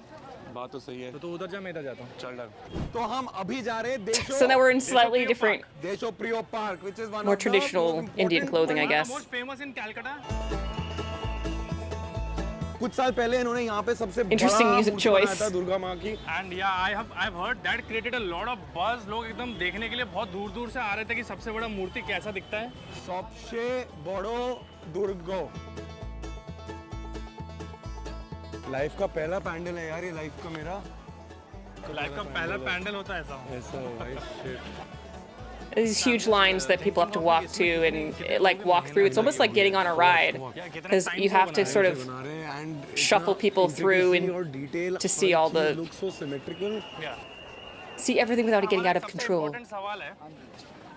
बात तो सही है. तो उधर जा, मैं इधर जाता हूँ. चल डर. तो हम अभी जा रहे हैं So now we're in slightly different, Deshopriyo Park, which is one more of traditional Indian clothing, I guess. Most famous in Calcutta. कुछ साल पहले इन्होंने यहाँ पे सबसे Interesting music choice. बनाया था दुर्गा माँ की. And yeah, I've heard that created a lot of buzz. लोग एकदम देखने के लिए बहुत दूर-दूर से आ रहे थे कि सबसे बड़ा मूर्ति कैसा दिखता है. सबसे बड़ो दुर्गो. लाइफ का पहला पैंडल है यार ये, लाइफ का मेरा लाइफ का पहला पैंडल होता है ऐसा। ऐसा भाई shit. These huge lines that people have to walk to and like walk through. It's almost like getting on a ride because you have to sort of shuffle people through and to see all the looks so symmetrical. see everything without it getting out of control. सवाल है,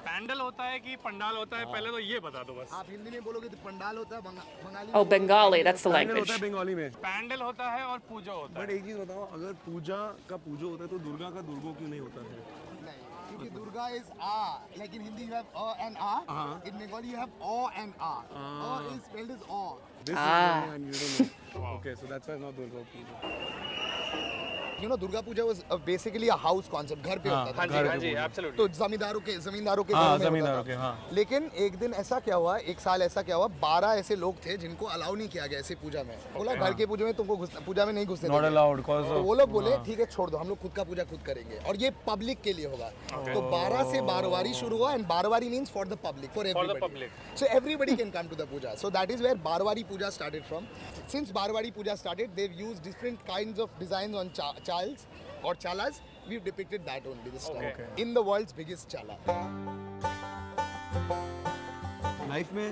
पैंडल होता है कि पंडाल होता है, पहले तो ये बता दो बस। आप हिंदी में बोलोगे तो पंडाल होता है, Bengali Oh, Bengali, that's the pandal language. होता है बंगाली में। पैंडल होता है और पूजा होता बट है। एक चीज बताओ, अगर पूजा का पूजो होता है तो दुर्गा का दुर्गो क्यों नहीं होता है? नहीं, क्योंकि Durga is ah, like in Hindi you have and a, in Bengali you have o and a. O is spelled as o. This is Ah. something I needed to know. Okay, so that's why it's not Durga Puja. You know, Durga Puja was basically a house concept, घर पे होता था। हाँ जी, absolutely. तो जमींदारों के घरों में जमींदारों होता के, था। हाँ। लेकिन एक दिन ऐसा क्या हुआ, एक साल ऐसा क्या हुआ, 12 ऐसे लोग थे जिनको अलाउ नहीं किया गया ऐसे पूजा में। बोला घर के पूजा में तुमको पूजा में नहीं घुसने Not देंगे। allowed cause तो of वो लोग बोले ठीक है छोड़ दो, हम लोग खुद का पूजा खुद करेंगे और ये पब्लिक के लिए होगा। तो 12 से बारवारी शुरू हुआ and barowari means for the public, for everybody. public. So everybody can come to the puja. So that is where Barwari Puja started from. Since Barwari Puja started, they've used different kinds of designs on chals or chalas. We've depicted that only this time. Okay. In the world's biggest chala. Life में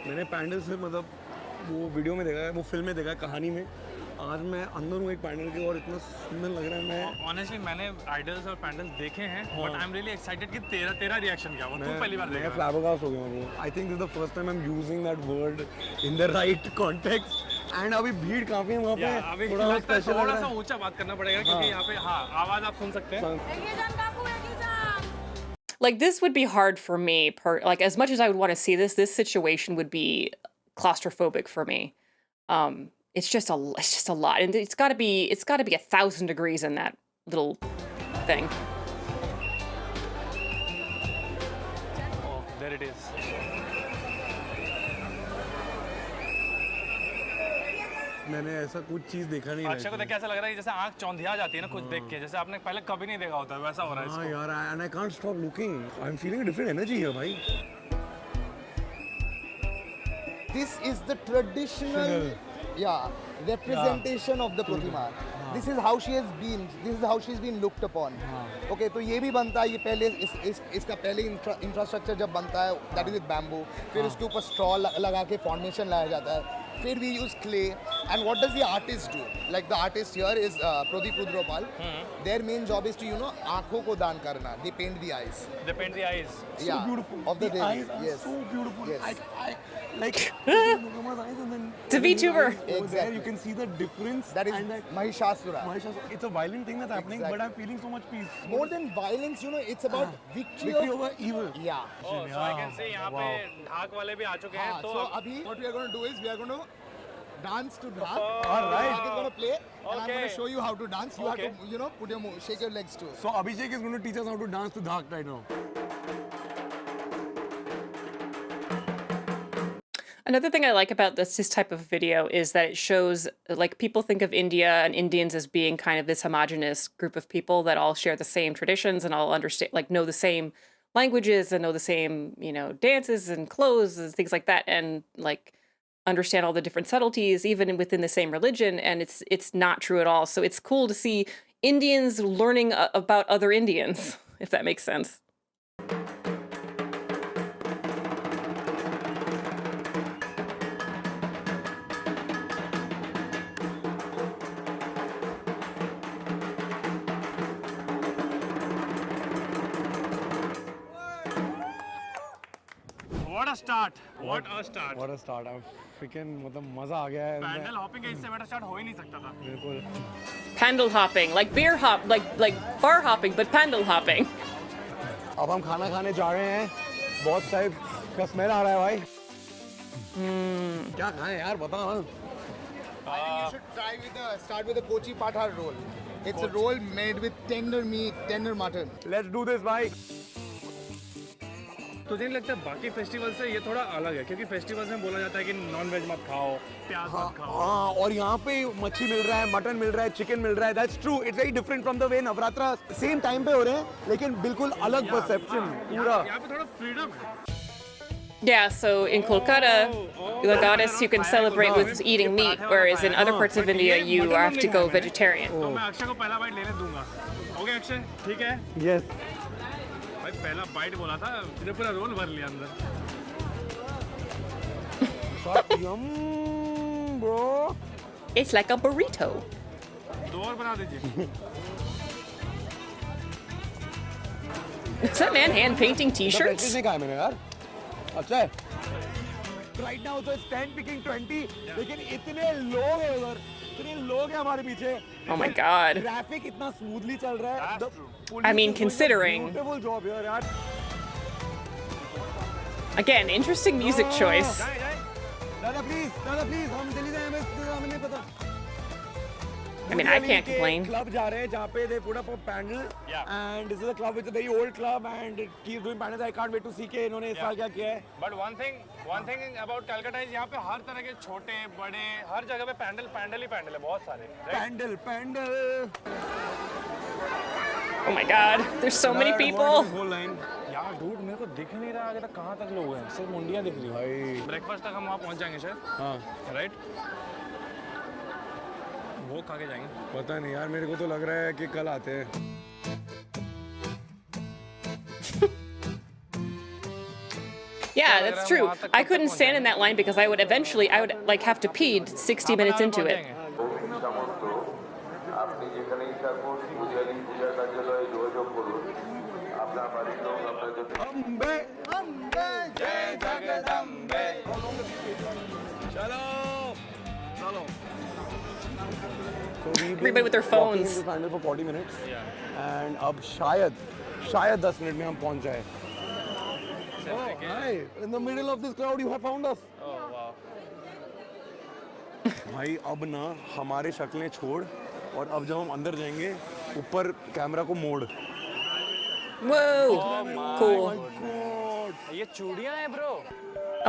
मैंने पैंडल से मतलब वो video में देखा है, वो film में देखा है, कहानी में। आज मैं अंदर हूँ एक पैंडल के और इतना सुंदर लग रहा है। मैं ऑनेस्टली मैंने आइडल्स और पैंडल्स देखे हैं, but I am really excited कि तेरा रिएक्शन क्या हुआ, तू पहली बार देख रहा है। फ्लैबरगास्ट हो गया हूँ। I think this is the first time I am using that word in the right context. And अभी भीड़ काफी है वहाँ पे, अभी थोड़ा लगता है स्पेशल लग थोड़ा रहा सा है। ऊंचा बात करना पड़ेगा क्योंकि यहाँ पे हाँ आवाज आप सुन सकते हैं। Like this would be hard for me. Like as much as I would want to see this situation would be claustrophobic for me. It's just a lot, and it's got to be 1,000 degrees in that little thing. Oh, there it is. मैंने ऐसा कुछ चीज देखा नहीं। अक्षय को देख के ऐसा लग रहा है जैसे आंख चौंधिया जाती है ना कुछ देख के, जैसे आपने पहले कभी नहीं देखा होता है, वैसा हो रहा है हाँ इसको। यार, and I can't stop looking. I'm feeling a different energy here, भाई। This is the traditional, representation of the Pratima. This is how she has been. This is how she's been looked upon. Okay, तो ये भी बनता है, ये पहले इसका पहले इंफ्रास्ट्रक्चर जब बनता है, that is with bamboo. फिर उसके ऊपर straw लगा के formation लाया जाता है. फिर we use clay. And what does the artist do? Like the artist here is Pradeep Rudropal. Their main job is to आँखों को दान करना. They paint the eyes. They paint the eyes. So beautiful. Of the Devi. eyes are Yes. so beautiful. Yes. I like Durgamma's eyes and then It's a VTuber. over there Exactly. you can see the difference. That is and that Mahishasura. It's a violent thing that's happening, but I'm feeling so much peace. More than violence, it's about victory over evil. Yeah. Oh, so I can see यहाँ पे ढाक वाले भी आ चुके हैं, तो So अभी what we are going to do is we are going to dance to Dhak. All right. Dhak is going to play, and I'm going Okay. to show you how to dance. You Okay. have to, put your shake your legs too. So Abhishek is going to teach us how to dance to Dhak right now. Another thing I like about this type of video is that it shows, like, people think of India and Indians as being kind of this homogenous group of people that all share the same traditions and all understand, like, know the same languages and know the same, dances and clothes and things like that, and like understand all the different subtleties even within the same religion. And it's not true at all. So it's cool to see Indians learning about other Indians, if that makes sense. What a start! What a start! What a start. I'm freaking मतलब मजा आ गया है। Pandal hopping का इससे better start हो ही नहीं सकता था। बिल्कुल। Pandal hopping, like beer hop, like bar hopping, but pandal hopping. अब हम खाना खाने जा रहे हैं। बहुत सारे का स्मेल आ रहा है भाई। क्या खाएं यार, बता ना। I think you should start with the Kochi Pathar roll. It's a roll made with tender meat, tender mutton. Let's do this भाई। तो नहीं लगता बाकी फेस्टिवल से ये थोड़ा अलग है, क्योंकि फेस्टिवल्स में बोला जाता है कि नॉन वेज मत खाओ, प्याज मत खाओ। हाँ, और यहाँ पे मच्छी मिल रहा है, मटन मिल रहा है, चिकन मिल रहा है। That's true. It's very different from the way Navratra same time पे हो रहे हैं, लेकिन बिल्कुल अलग परसेप्शन पूरा। यहाँ पे थोड़ा फ्रीडम है। Yeah, so in Kolkata, the goddess you can celebrate with eating meat, whereas in other parts of India, you have to go vegetarian. तो मैं अक्षय को पहला बाइट लेने दूंगा. ओके अक्षय, ठीक है? Yes. भाई पहला बाइट बोला था, मैंने पूरा रोल भर लिया अंदर. Yum, bro. It's like a burrito. दो और बना दीजिए. Is that man hand painting t-shirts? नहीं खाया मैंने यार. अच्छा है. Right now so it's 10 picking 20, लेकिन इतने लोग हैं उधर. इतने लोग हैं हमारे पीछे. Oh my god. ट्रैफिक इतना स्मूथली चल रहा है. I mean, considering. Beautiful job here यार. Again, interesting music choice. दादा प्लीज हम दिल्ली से हमें नहीं पता. I mean, I can't complain. Club जा रहे हैं जहाँ पे they put up a panel and this is a club, it's a very old club and it keeps doing panels. I can't wait to see कि इन्होंने इस साल क्या किया है. But one thing about Calcutta is यहाँ पे हर तरह के छोटे बड़े हर जगह पे पैंडल ही पैंडल है बहुत सारे. Pandal. Oh my god, there's so many people. यार डूड मेरे को दिख नहीं रहा आगे तक कहाँ तक लोग हैं. सिर्फ मुंडियाँ दिख रही हैं. ब्रेकफास्ट तक हम वहाँ पहुँच जाएंगे शायद. हाँ. राइट. वो खा के जाएंगे. पता नहीं यार मेरे को तो लग रहा है कि कल आते हैं. Yeah, that's true. I couldn't stand in that line because I would like have to pee 60 minutes into it. আপনি যেখানে ইচ্ছা করুন পূজারী পূজা কার্যালয়ে যোগাযোগ করুন আপনার বাড়ির লোক আপনার জন্য जय जगदम्बे. चलो. Everybody with their phones. Pandal for 40 minutes and अब शायद 10 मिनट में हम पहुंच जाए. Oh, hi. In the middle of this crowd you have found us. Oh wow. भाई अब ना हमारे शक्लें छोड़ और अब जब हम अंदर जाएंगे ऊपर कैमरा को मोड़. Whoa, cool. ये चूड़ियाँ हैं bro.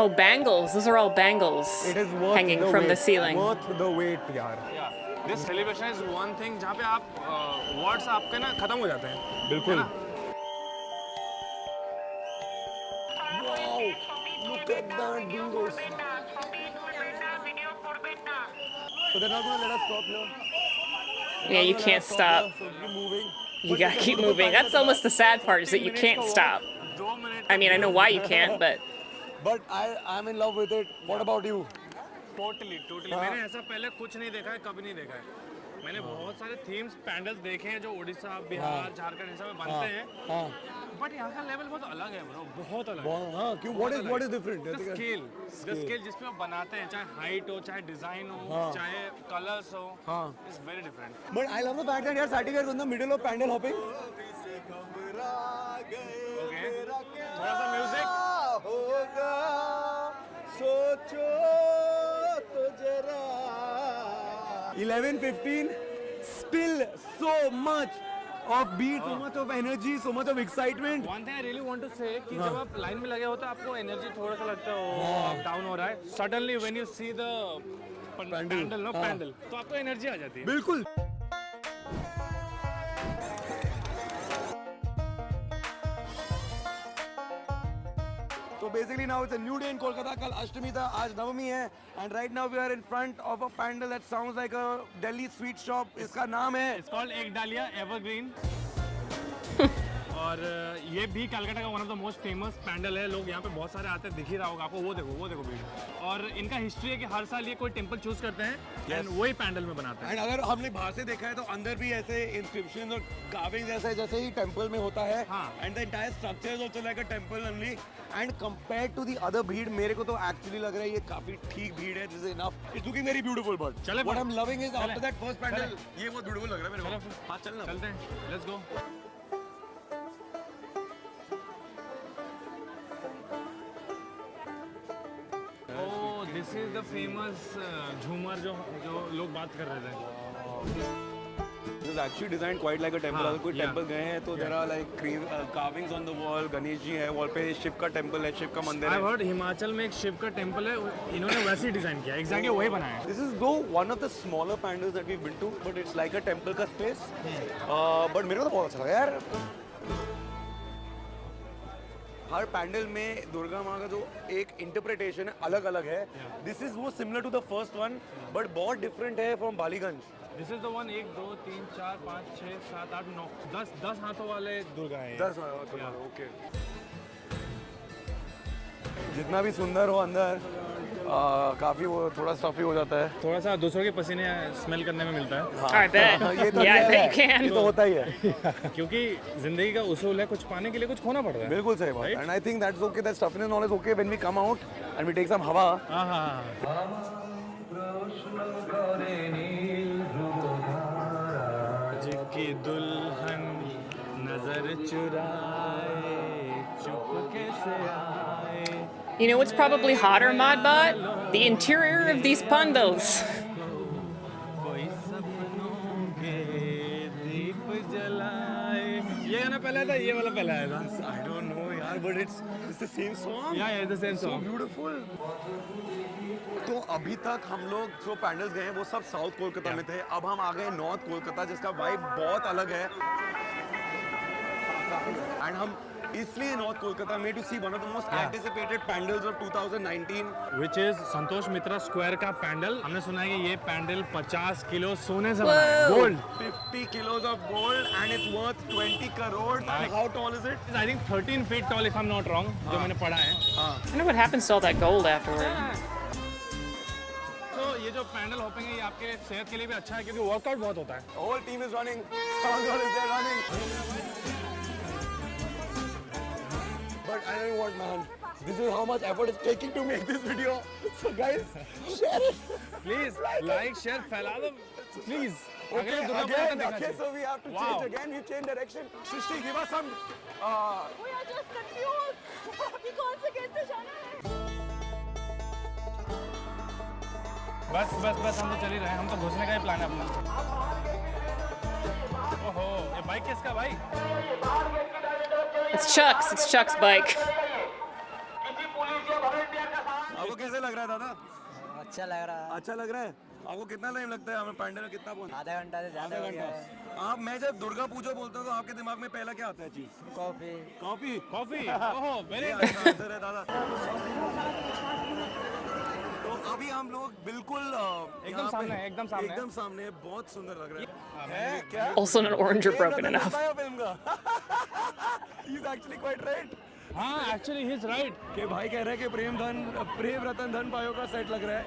Oh, bangles. Those are all bangles It is worth hanging the from wait. the ceiling. Worth the wait यार. Yeah. This celebration is one thing जहाँ पे आप words आपके ना खत्म हो जाते हैं. बिल्कुल. Wow, look at that bingos. So they're not going to let us stop now. Yeah, you can't stop. So keep moving. You gotta keep moving. That's almost the sad part is that you can't stop. 2 minute. I mean, I know why you can't, but But I'm in love with it. What about you? Totally. मैंने ऐसा पहले कुछ नहीं देखा है, कभी नहीं देखा है. मैंने बहुत सारे थीम्स पैंडल्स देखे हैं जो उड़ीसा, बिहार, झारखंड इन सब में बनते हैं. हाँ. बट यहाँ का लेवल बहुत अलग है ब्रो. बहुत अलग. हाँ. क्यों? What is different? The scale जिसमें वो बनाते हैं, चाहे हाइट हो, चाहे डिजाइन हो, चाहे कलर्स हो, it's very different. But I love the fact that you're sitting here in the middle of pandal hopping. Okay. थोड़ा सा म्यूजिक. होगा सोचो तो जरा. 11:15 still so much of beat, so much of energy, so much of excitement. One thing I really want to say कि जब आप line में लगे होते हैं आपको एनर्जी थोड़ा सा लगता है अप डाउन हो रहा है. Suddenly when you see the pandal तो आपको एनर्जी आ जाती है. बिल्कुल. So basically now it's a new day in Kolkata. कल अष्टमी था, आज नवमी है. And right now we are in front of a pandal that sounds like a Delhi sweet shop. इसका नाम है. It's called एक डालिया एवरग्रीन. और ये भी कलकत्ता का one of the most famous pandal है. लोग यहाँ पे बहुत सारे आते हैं, दिख ही रहा होगा आपको. वो देखो भीड़. और इनका हिस्ट्री है कि हर साल ये कोई टेंपल चूज करते हैं एंड वही पैंडल में बनाते हैं. एंड अगर हमने बाहर से देखा है तो अंदर भी ऐसे इंस्क्रिप्शन और कार्विंग जैसे ही टेंपल में होता है. And the entire structure is also like a temple only. And compared to the other भीड़ मेरे को तो एक्चुअली लग रहा है ये काफी ठीक भीड़ है. This is enough. It's looking very beautiful. But what I am loving is after that first pandal ये बहुत ब्यूटीफुल लग रहा है मेरे को. हां चलते हैं. Let's go. This is the famous झूमर जो लोग बात कर रहे थे. This is actually designed quite like a temple. अगर कोई टेंपल गए हैं तो there are like carvings on the wall. Ganesh ji है वॉल पे. शिव का टेंपल है, शिव का मंदिर है. I've heard हिमाचल में एक शिव का टेंपल है. इन्होंने वैसे ही डिजाइन किया. एग्जैक्टली वही बनाया है. This is though one of the smaller pandals that we've been to, but it's like a temple का space. But मेरे को तो बहुत अच्छा लगा यार. हर पैंडल में दुर्गा माँ का जो एक इंटरप्रिटेशन है अलग अलग है. दिस इज वो similar to the first one but बहुत डिफरेंट है from Ballygunge. This is the one 1 2 3 4 5 6 7 8 9 10 हाथों वाले दुर्गा है. 10 ओके. जितना भी सुंदर हो अंदर काफी वो थोड़ा स्टफी हो जाता है. थोड़ा सा दूसरों के पसीने स्मेल करने में मिलता है. I bet. ये तो Yeah, I है. bet you can. ये तो होता ही है. क्योंकि जिंदगी का उसूल है कुछ पाने के लिए कुछ खोना पड़ता है. बिल्कुल सही बात. And I think that's okay. That stuffness knowledge okay when we come out and we take some hawa. हाँ हाँ जिसकी दुल्हन नजर चुराए चुपके से आए. You know what's probably hotter, Modbot? The interior of these bundles. कोई सपनों के दीप जलाए. ये गाना पहला था, ये वाला पहला आया था. I don't know यार but it's the same song. Yeah, it's the same So song. beautiful. तो अभी तक हम लोग जो पैंडल्स गए हैं वो सब साउथ कोलकाता में थे. अब हम आ गए नॉर्थ कोलकाता जिसका वाइब बहुत अलग है. एंड हम इसलिए नॉर्थ कोलकाता में to see one of the most anticipated pandals of 2019 Which is Santosh Mitra square का पैंडल. हमने सुना है कि ये पैंडल 50 किलो सोने से बना है. Gold. 50 kilos of gold and it's worth 20 crores. And how tall is it? I think 13 feet tall if I'm not wrong. जो मैंने पढ़ा है. I wonder what happens to all that gold afterward. तो ये जो पैंडल हॉपिंग है ये आपके सेहत के लिए भी अच्छा है क्योंकि वर्कआउट बहुत होता है. The whole team is running. Soundgarden is there running. But I don't know what, man. This is how much effort it's taking to make this video. So guys, share it. Please like share फैला दो. Please. Okay, again, so we have to Wow. change again. We change direction. Srishti, give us some. We are just confused. अभी कौन से gate से जाना है? बस हम तो चल ही रहे हैं. हम तो घुसने का ही प्लान है अपना. ओहो ये बाइक किसका भाई? It's Chuck's. It's Chuck's bike. आपको कैसे लग रहा है दादा? अच्छा लग रहा है. अच्छा लग रहा है. आपको कितना टाइम लगता है हमें पैंडल में कितना पहुंचना? आधा घंटा से ज़्यादा हो गया है. आप मैं जब दुर्गा पूजा बोलता हूँ तो आपके दिमाग में पहला क्या आता है चीज? कॉफी. कॉफी. कॉफी. ओहो वेरी आंसर है दादा. तो अभी हम लोग बिल्कुल एकदम सामने है, एकदम सामने है. एकदम सामने है. बहुत सुंदर लग रहा है क्या? Also not orange or broken enough. Film का. He's actually quite right. हाँ एक्चुअली ही इज राइट. कि भाई कह रहा है कि प्रेम रतन धन पायो का सेट लग रहा है.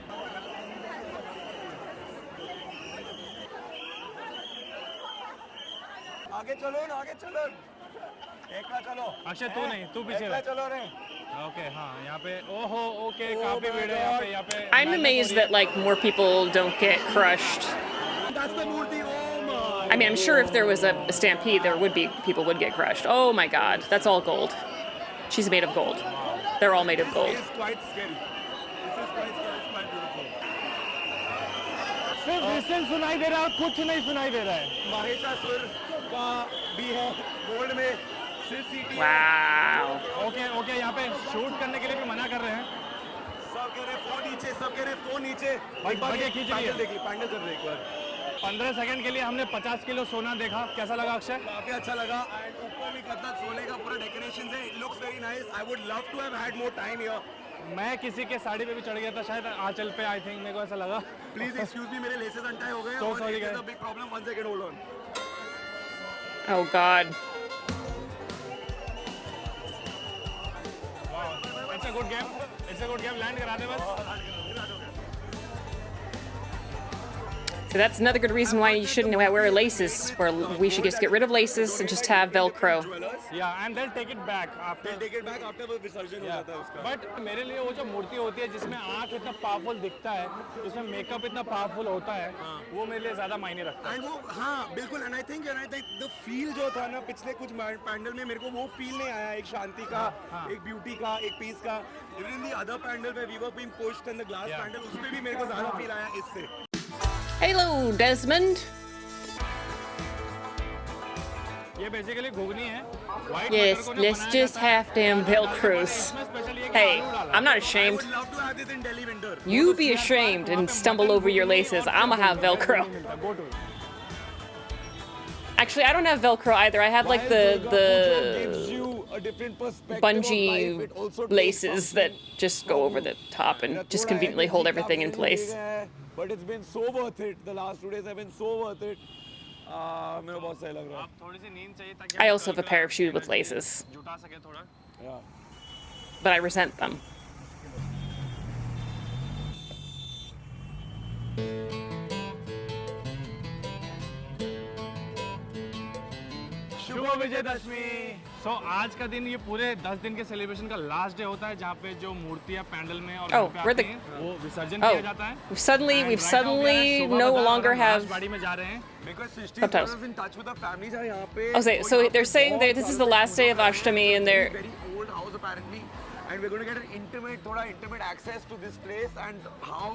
आगे चलो ना, आगे चलो. एकला चलो. अक्षय तू नहीं, तू पीछे एकला रह. चलो रे. ओके हाँ यहाँ पे ओहो ओके काफी भीड़ है यहाँ पे. I'm amazed that like more people don't get crushed. That's the Murti. Oh my. I mean, I'm sure if there was a stampede, there would be people would get crushed. Oh my God, that's all gold. She's made of gold. They're all made of gold. It's quite scary. This is quite scary. It's quite beautiful. सिर्फ distance सुनाई दे रहा है, कुछ नहीं सुनाई दे रहा है. महिषासुर का भी है गोल्ड में. सिर्फ सीटी. Wow. ओके यहाँ पे शूट करने के लिए भी मना कर रहे हैं. सब कह रहे फोन नीचे, सब कह रहे फोन नीचे. भाई भाई खींच रही है. देखिए पैंडल कर रहे एक बार. 15 सेकंड के लिए हमने 50 किलो सोना देखा. कैसा लगा अक्षय? काफी अच्छा लगा. एंड ऊपर भी कितना सोने का पूरा डेकोरेशन है. It looks very nice. I would love to have had more time here. मैं किसी के साड़ी पे भी चढ़ गया था शायद आंचल पे. आई थिंक मेरे को ऐसा लगा. प्लीज एक्सक्यूज मी, मेरे लेसेस अनटाई हो गए हैं. So और sorry, it is guys. A big problem. 1 second hold on. Oh God. It's a good game. It's a good game. Land करा दे बस. So that's another good reason why you shouldn't wear laces. Or we should just get rid of laces and just have Velcro. या and then take it back after. Take it back after वो विसर्जन हो जाता है उसका. But मेरे लिए वो जो मूर्ति होती है जिसमें आंख इतना पावरफुल दिखता है, जिसमें मेकअप इतना पावरफुल होता है, वो मेरे लिए ज्यादा मायने रखता है. एंड वो हाँ बिल्कुल. And I think the feel जो था ना पिछले कुछ पैंडल में मेरे को वो फील नहीं आया. एक शांति का, एक ब्यूटी का, एक पीस का. Even in the other pandal में we were being pushed in the glass pandal, उसमें भी मेरे को ज्यादा फील आया इससे. Hello, Desmond. ये बेसिकली घुगनी है. White Yes, butter को ना let's बनाया just जाता है. have them Velcros. इसमें specially एक Hey, आलू डाला. I'm not I ashamed. would love to have this in Delhi winter. You be ashamed and stumble over your laces. I'ma have Velcro. Go to it. Actually, I don't have Velcro either. I have like While Durga Puja gives the you a different perspective of bungee life. It also takes laces that something just go over the top मेरा and just थोड़ा conveniently hold energy everything in come place. हो गया है, but it's been so worth it. The last 2 days have been so worth it. मेरा बहुत सही लग रहा है. आप थोड़ी सी नींद चाहिए ताकि I हम also have a कल pair का of shoes with energy laces, जुटा सके थोड़ा. Yeah. but I resent them. शुभ विजयदशमी. सो आज का दिन ये पूरे 10 दिन के सेलिब्रेशन का लास्ट डे होता है जहाँ पे जो मूर्तियाँ पैंडल में और Oh, घर पे we're आती the- हैं वो विसर्जन Oh, किया जाता है. we've suddenly And we've right now we are suddenly at Shobha no बाजार और longer हम have. राजबाड़ी में जा रहे हैं. Because Srishti Subtitles. was in touch with the families are यहाँ पे. Okay, तो so यहाँ they're पे saying बहुत that this is the सालों से last day of Puja Ashtami है. and It's a they're very old house apparently, and we're going to get an intimate, थोड़ा intimate access to this place and how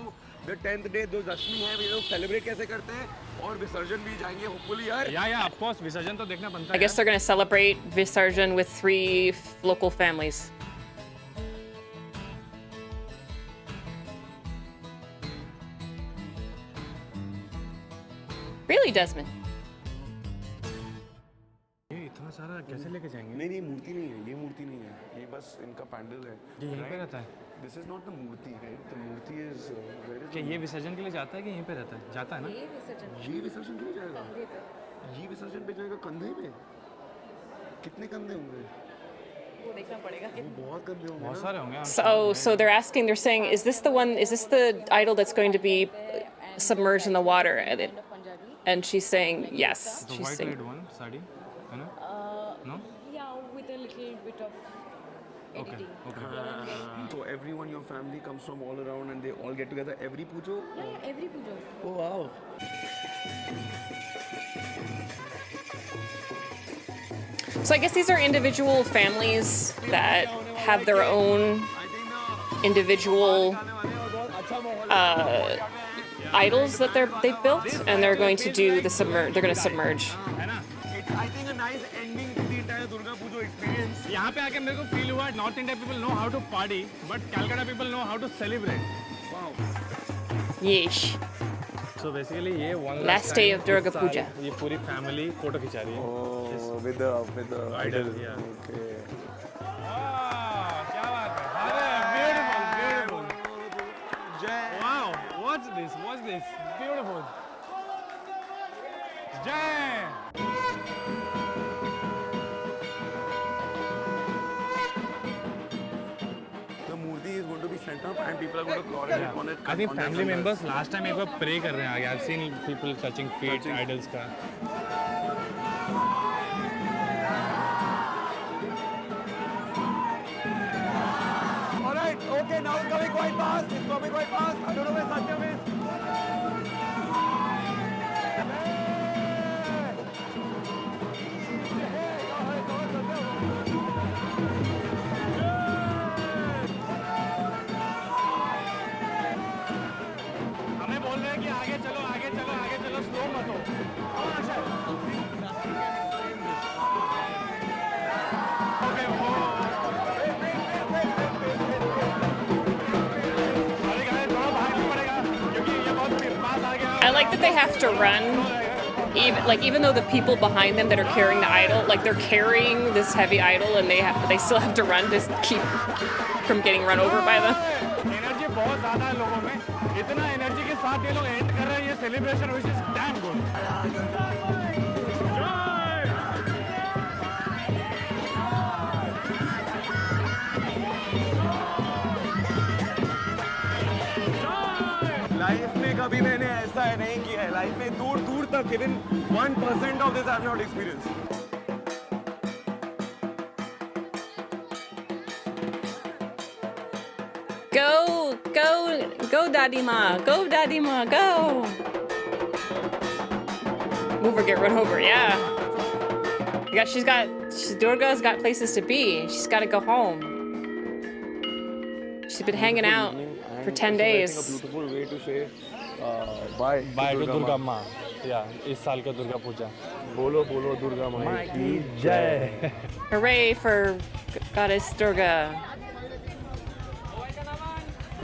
the 10th day जो दशमी है ये लोग celebrate कैसे करते हैं और विसर्जन भी जाएंगे hopefully यार. या ऑफ कोर्स विसर्जन तो देखना बनता I है. guess they're going to celebrate Visarjan with 3 local families. Really, Desmond? ये इतना सारा कैसे लेके जाएंगे? नहीं मूर्ति नहीं है, ये मूर्ति नहीं है, ये बस इनका पैंडल है. ये यहीं पे रहता है. This is not the Murthy, right? The Murthy is where is क्या ये विसर्जन के लिए जाता है कि यहीं पे रहता है? जाता है ना? ये विसर्जन क्यों जाएगा? ये विसर्जन पे जाएगा कंधे पे. कितने कंधे होंगे? वो देखना पड़ेगा. वो बहुत कंधे होंगे. बहुत सारे होंगे. So they're asking, they're saying, is this the idol that's going to be submerged in the water? And she's saying yes. The She's white saying, red one sari है ना? No? Yeah, with a little bit of Okay. Okay. So everyone, your family comes from all around and they all get together every pujo? yeah, every puja. Oh wow. so I guess these are individual families that have their own individual idols that they've built, and they're going to do the they're going to submerge. है ना? It's I think a nice ending to the entire Durga Pujo experience. यहाँ पे आके मेरे को feel हुआ north India people know how to party but Calcutta people know how to celebrate. Yeesh. So basically ये one Last day of Durga Puja. ये पूरी family photo खिंचा रही है. Oh, with the Idol, yeah. Okay. क्या बात है. अरे beautiful. Wow what's this beautiful. जय. The murti is going to be sent up and people are going to coordinate on it. I think on their family members. members last time एक बार pray कर रहे हैं आगे. I've seen people touching feet idols का. Alright, okay, now it's coming quite fast. It's coming quite fast. I don't know where Satyam is. हमें बोल रहे हैं कि आगे चलो स्लो मत हो. Okay, अरे guys, थोड़ा भागना पड़ेगा क्योंकि ये बहुत पास आ गया. I like that they have to run, even though the people behind them that are carrying the idol, like they're carrying this heavy idol, and they still have to run to keep from getting run over by them. Energy बहुत ज़्यादा है लोगों में. इतना energy के साथ ये लोग एंड कर रहे हैं ये celebration which is damn good. Life में कभी मैंने ऐसा नहीं किया है. लाइफ में दूर दूर तक even 1% of this I have not experience. Go, Daddy Ma. Go, Daddy Ma. Go. Move or get run over. Yeah. Durga's got places to be. She's got to go home. She's been hanging out for 10 I days. think a beautiful way to say bye. By two Durga माँ. माँ. या इस साल का दुर्गा पूजा. बोलो बोलो दुर्गा माँ की जय. Hooray for Goddess Durga.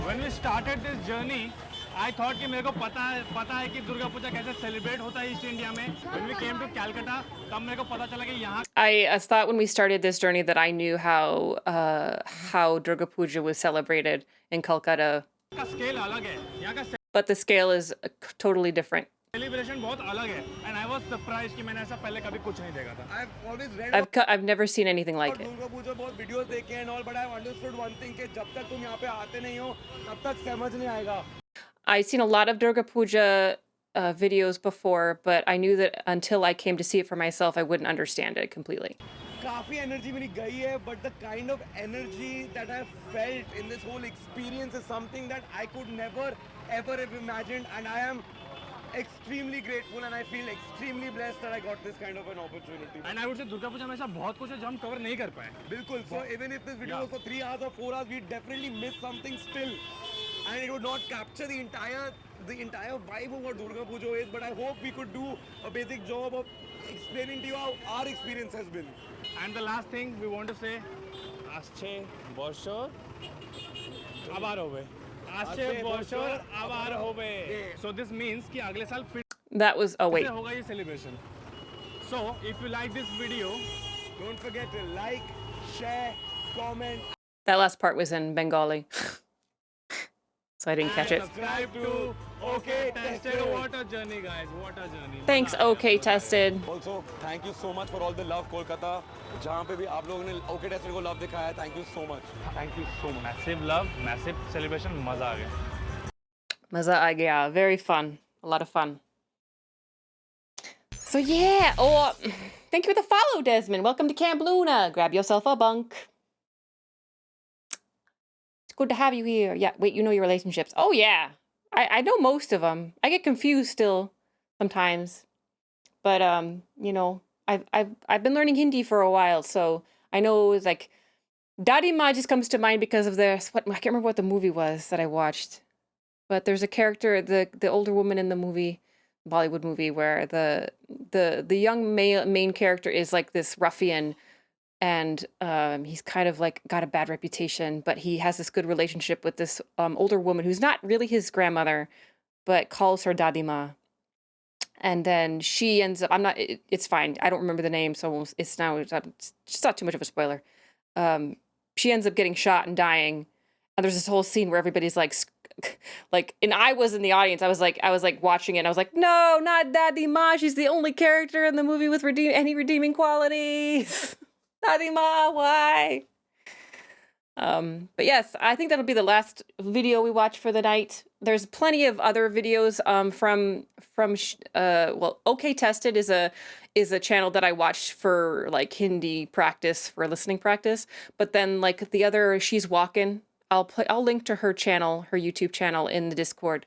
When we started this journey, I thought कि मेरे को पता है कि दुर्गा पूजा कैसे सेलिब्रेट होता है ईस्ट इंडिया में. When we came to Calcutta, तब मेरे को पता चला कि यहाँ I thought when we started this journey that I knew how Durga Puja was celebrated in Calcutta, का स्केल अलग है. यहाँ का but the scale is totally different. Celebration बहुत अलग है. And I was surprised कि मैंने ऐसा पहले कभी कुछ नहीं देखा था. I've always read I've never seen anything like about it. Durga Puja, बहुत वीडियोस देखे हैं and all, but I've understood one thing कि जब तक तुम यहाँ पे आते नहीं हो तब तक समझ नहीं आएगा. I've seen a lot of Durga Puja videos before, but I knew that until I came to see it for myself, I wouldn't understand it completely. काफी एनर्जी मेरी गई है, but the kind of energy that I felt in this whole experience is something that I could never ever have imagined, and I am extremely grateful and I feel extremely blessed that I got this kind of an opportunity. And I would say Durga Puja में ऐसा बहुत कुछ है जो हम cover नहीं कर पाए. बिल्कुल. So even if this video Yeah. was for 3 hours or 4 hours, we definitely missed something still, and it would not capture the entire vibe of what Durga Puja is. But I hope we could do a basic job of explaining to you how our experience has been. And the last thing we want to say, আসছে বছর আবার হবে. আসছে বছর আবার হবে. So this means कि अगले साल फिर That was, oh wait, से होगा ये celebration. So if you like this video, Don't forget to like, share, comment, that last part was in Bengali. So I didn't catch it. subscribe to OK Tested. What a journey, guys. What a journey. Thanks, OK Tested. Also, thank you so much for all the love, Kolkata. जहाँ पे भी आप लोगों ने OK Tested को love दिखाया, thank you so much. Thank you so much. Massive love, massive celebration. मजा आ गया. Maza aa gaya. Very fun. A lot of fun. So yeah. Oh, thank you for the follow, Desmond. Welcome to Camp Luna. Grab yourself a bunk. It's good to have you here. Yeah, wait, you know your relationships. Oh yeah. I know most of them. I get confused still sometimes. But you know, I've been learning Hindi for a while, so I know it's like Dadi Ma just comes to mind because of this. What, I can't remember what the movie was that I watched. But there's a character, the older woman in the movie, Bollywood movie, where the young main character is like this ruffian, and he's kind of like got a bad reputation, but he has this good relationship with this older woman who's not really his grandmother, but calls her Dadima. And then she ends up, it's fine. I don't remember the name, so it's just not too much of a spoiler. She ends up getting shot and dying. And there's this whole scene where everybody's like, and I was in the audience. I was like watching it. And I was like, no, not Daddy Ma. She's the only character in the movie with any redeeming qualities. Daddy Ma, why? But yes, I think that'll be the last video we watch for the night. There's plenty of other videos from OK Tested is a channel that I watch for like Hindi practice, for listening practice. But then like the other, She's Walking, I'll link to her channel, her YouTube channel in the Discord.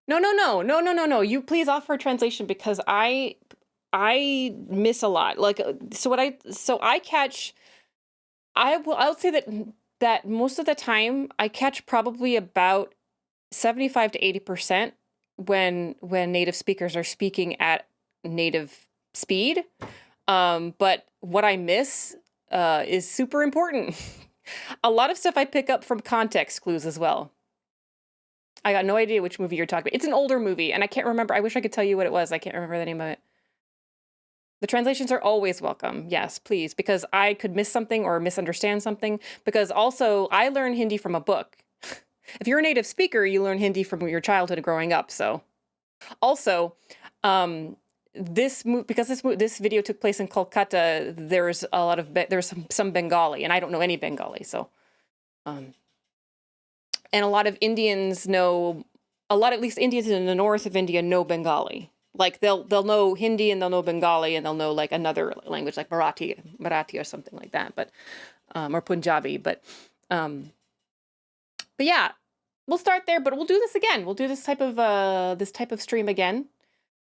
No. You please offer a translation because I miss a lot. Like I'll say that most of the time I catch probably about 75 to 80% when native speakers are speaking at native speed. But what I miss is super important. A lot of stuff I pick up from context clues as well. I got no idea which movie you're talking about. It's an older movie, and I can't remember. I wish I could tell you what it was. I can't remember the name of it. The translations are always welcome. Yes, please, because I could miss something or misunderstand something. Because also, I learn Hindi from a book. If you're a native speaker, you learn Hindi from your childhood growing up. So, also, this video took place in Kolkata. There's some Bengali, and I don't know any Bengali. So, and a lot of Indians know, at least Indians in the north of India know Bengali. Like they'll know Hindi and they'll know Bengali and they'll know like another language like Marathi or something like that, but or Punjabi. But yeah, we'll start there. But we'll do this again. We'll do this type of stream again.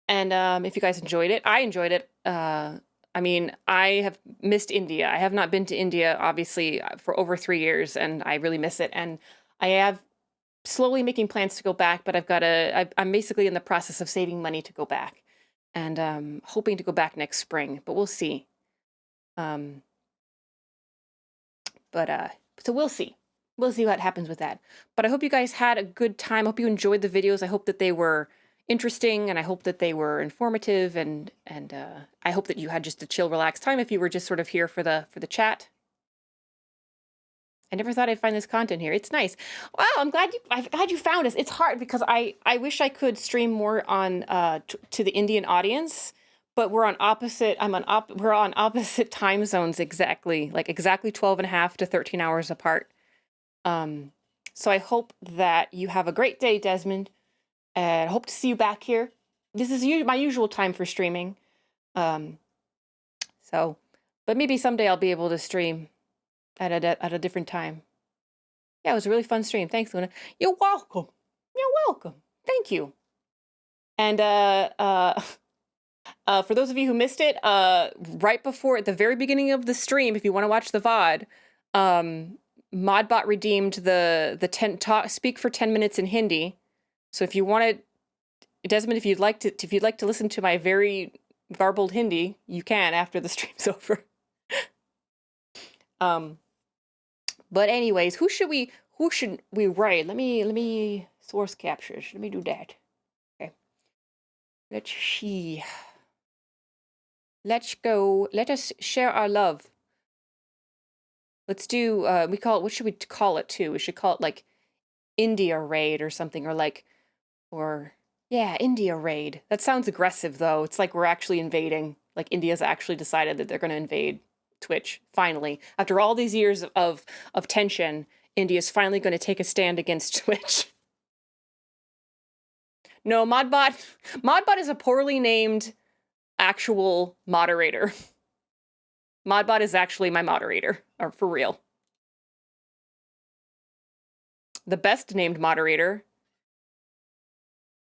And if you guys enjoyed it, I enjoyed it. I mean, I have missed India. I have not been to India, obviously, for over 3 years, and I really miss it. And I have slowly making plans to go back, but I'm basically in the process of saving money to go back, and hoping to go back next spring, but we'll see. So we'll see. we'll see what happens with that. But I hope you guys had a good time. I hope you enjoyed the videos. I hope that they were interesting, and I hope that they were informative, and I hope that you had just a chill, relaxed time if you were just sort of here for the chat. I never thought I'd find this content here. It's nice. Wow, I'm glad you found us. It's hard because I wish I could stream more on to the Indian audience, but we're on opposite time zones exactly, like exactly 12 and a half to 13 hours apart. So I hope that you have a great day, Desmond, and I hope to see you back here. This is my usual time for streaming. So, but maybe someday I'll be able to stream at a different time. Yeah, it was a really fun stream. Thanks, Luna. You're welcome. You're welcome. Thank you. And for those of you who missed it, right before at the very beginning of the stream, if you want to watch the VOD, Modbot redeemed the speak for 10 minutes in Hindi. So if you wanted, Desmond, if you'd like to listen to my very garbled Hindi, you can after the stream's over. But anyways, who should we raid? Let me source captures. Let me do that. Okay. Let's see. Let's go. Let us share our love. Let's do what should we call it too? We should call it like India raid or something, or yeah, India raid. That sounds aggressive though. It's like we're actually invading. Like India's actually decided that they're going to invade Twitch, finally. After all these years of tension, India's finally going to take a stand against Twitch. No, Modbot is a poorly named actual moderator. Modbot is actually my moderator, or for real. The best named moderator.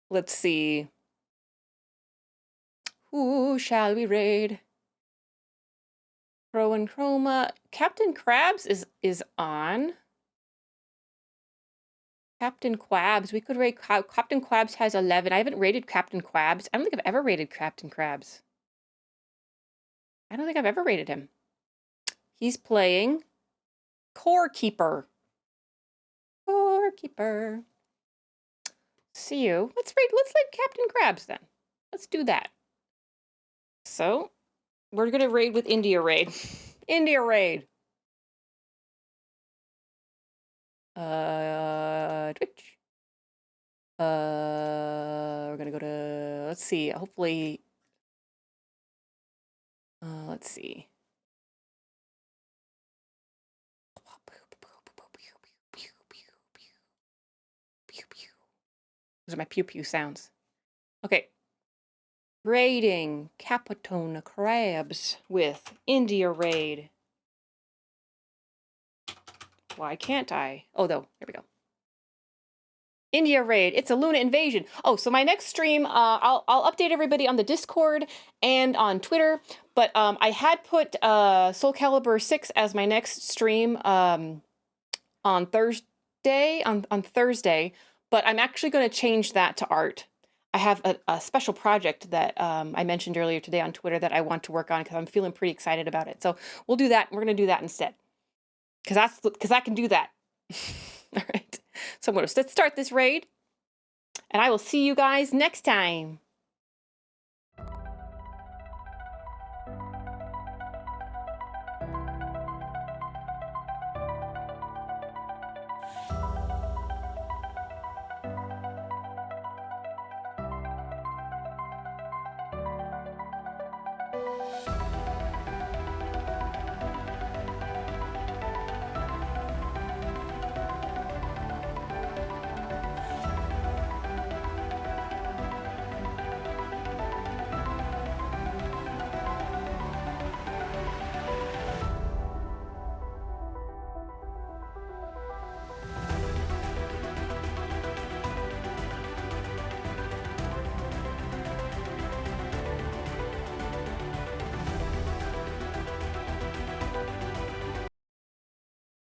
Let's see. Who shall we raid? Crow and Chroma. Captain Krabs is on. Captain Quabs. We could raid Captain Quabs has 11. I haven't raided Captain Quabs. I don't think I've ever raided Captain Krabs. I don't think I've ever raided him. He's playing Core Keeper. Core Keeper. See you. Let's raid Captain Krabs then. Let's do that. So, we're gonna raid with India raid. India raid. Twitch. We're gonna go to, let's see, hopefully, let's see. Those are my pew pew sounds. Okay. Raiding Capitone Crabs with India raid. Why can't I? Oh, though, there we go. India raid. It's a Luna invasion. Oh, so my next stream, I'll update everybody on the Discord and on Twitter. But I had put Soul Calibur 6 as my next stream on Thursday. On Thursday, but I'm actually going to change that to art. I have a special project that I mentioned earlier today on Twitter that I want to work on because I'm feeling pretty excited about it. So we'll do that. We're going to do that instead. Because I can do that. All right. So let's start this raid. And I will see you guys next time.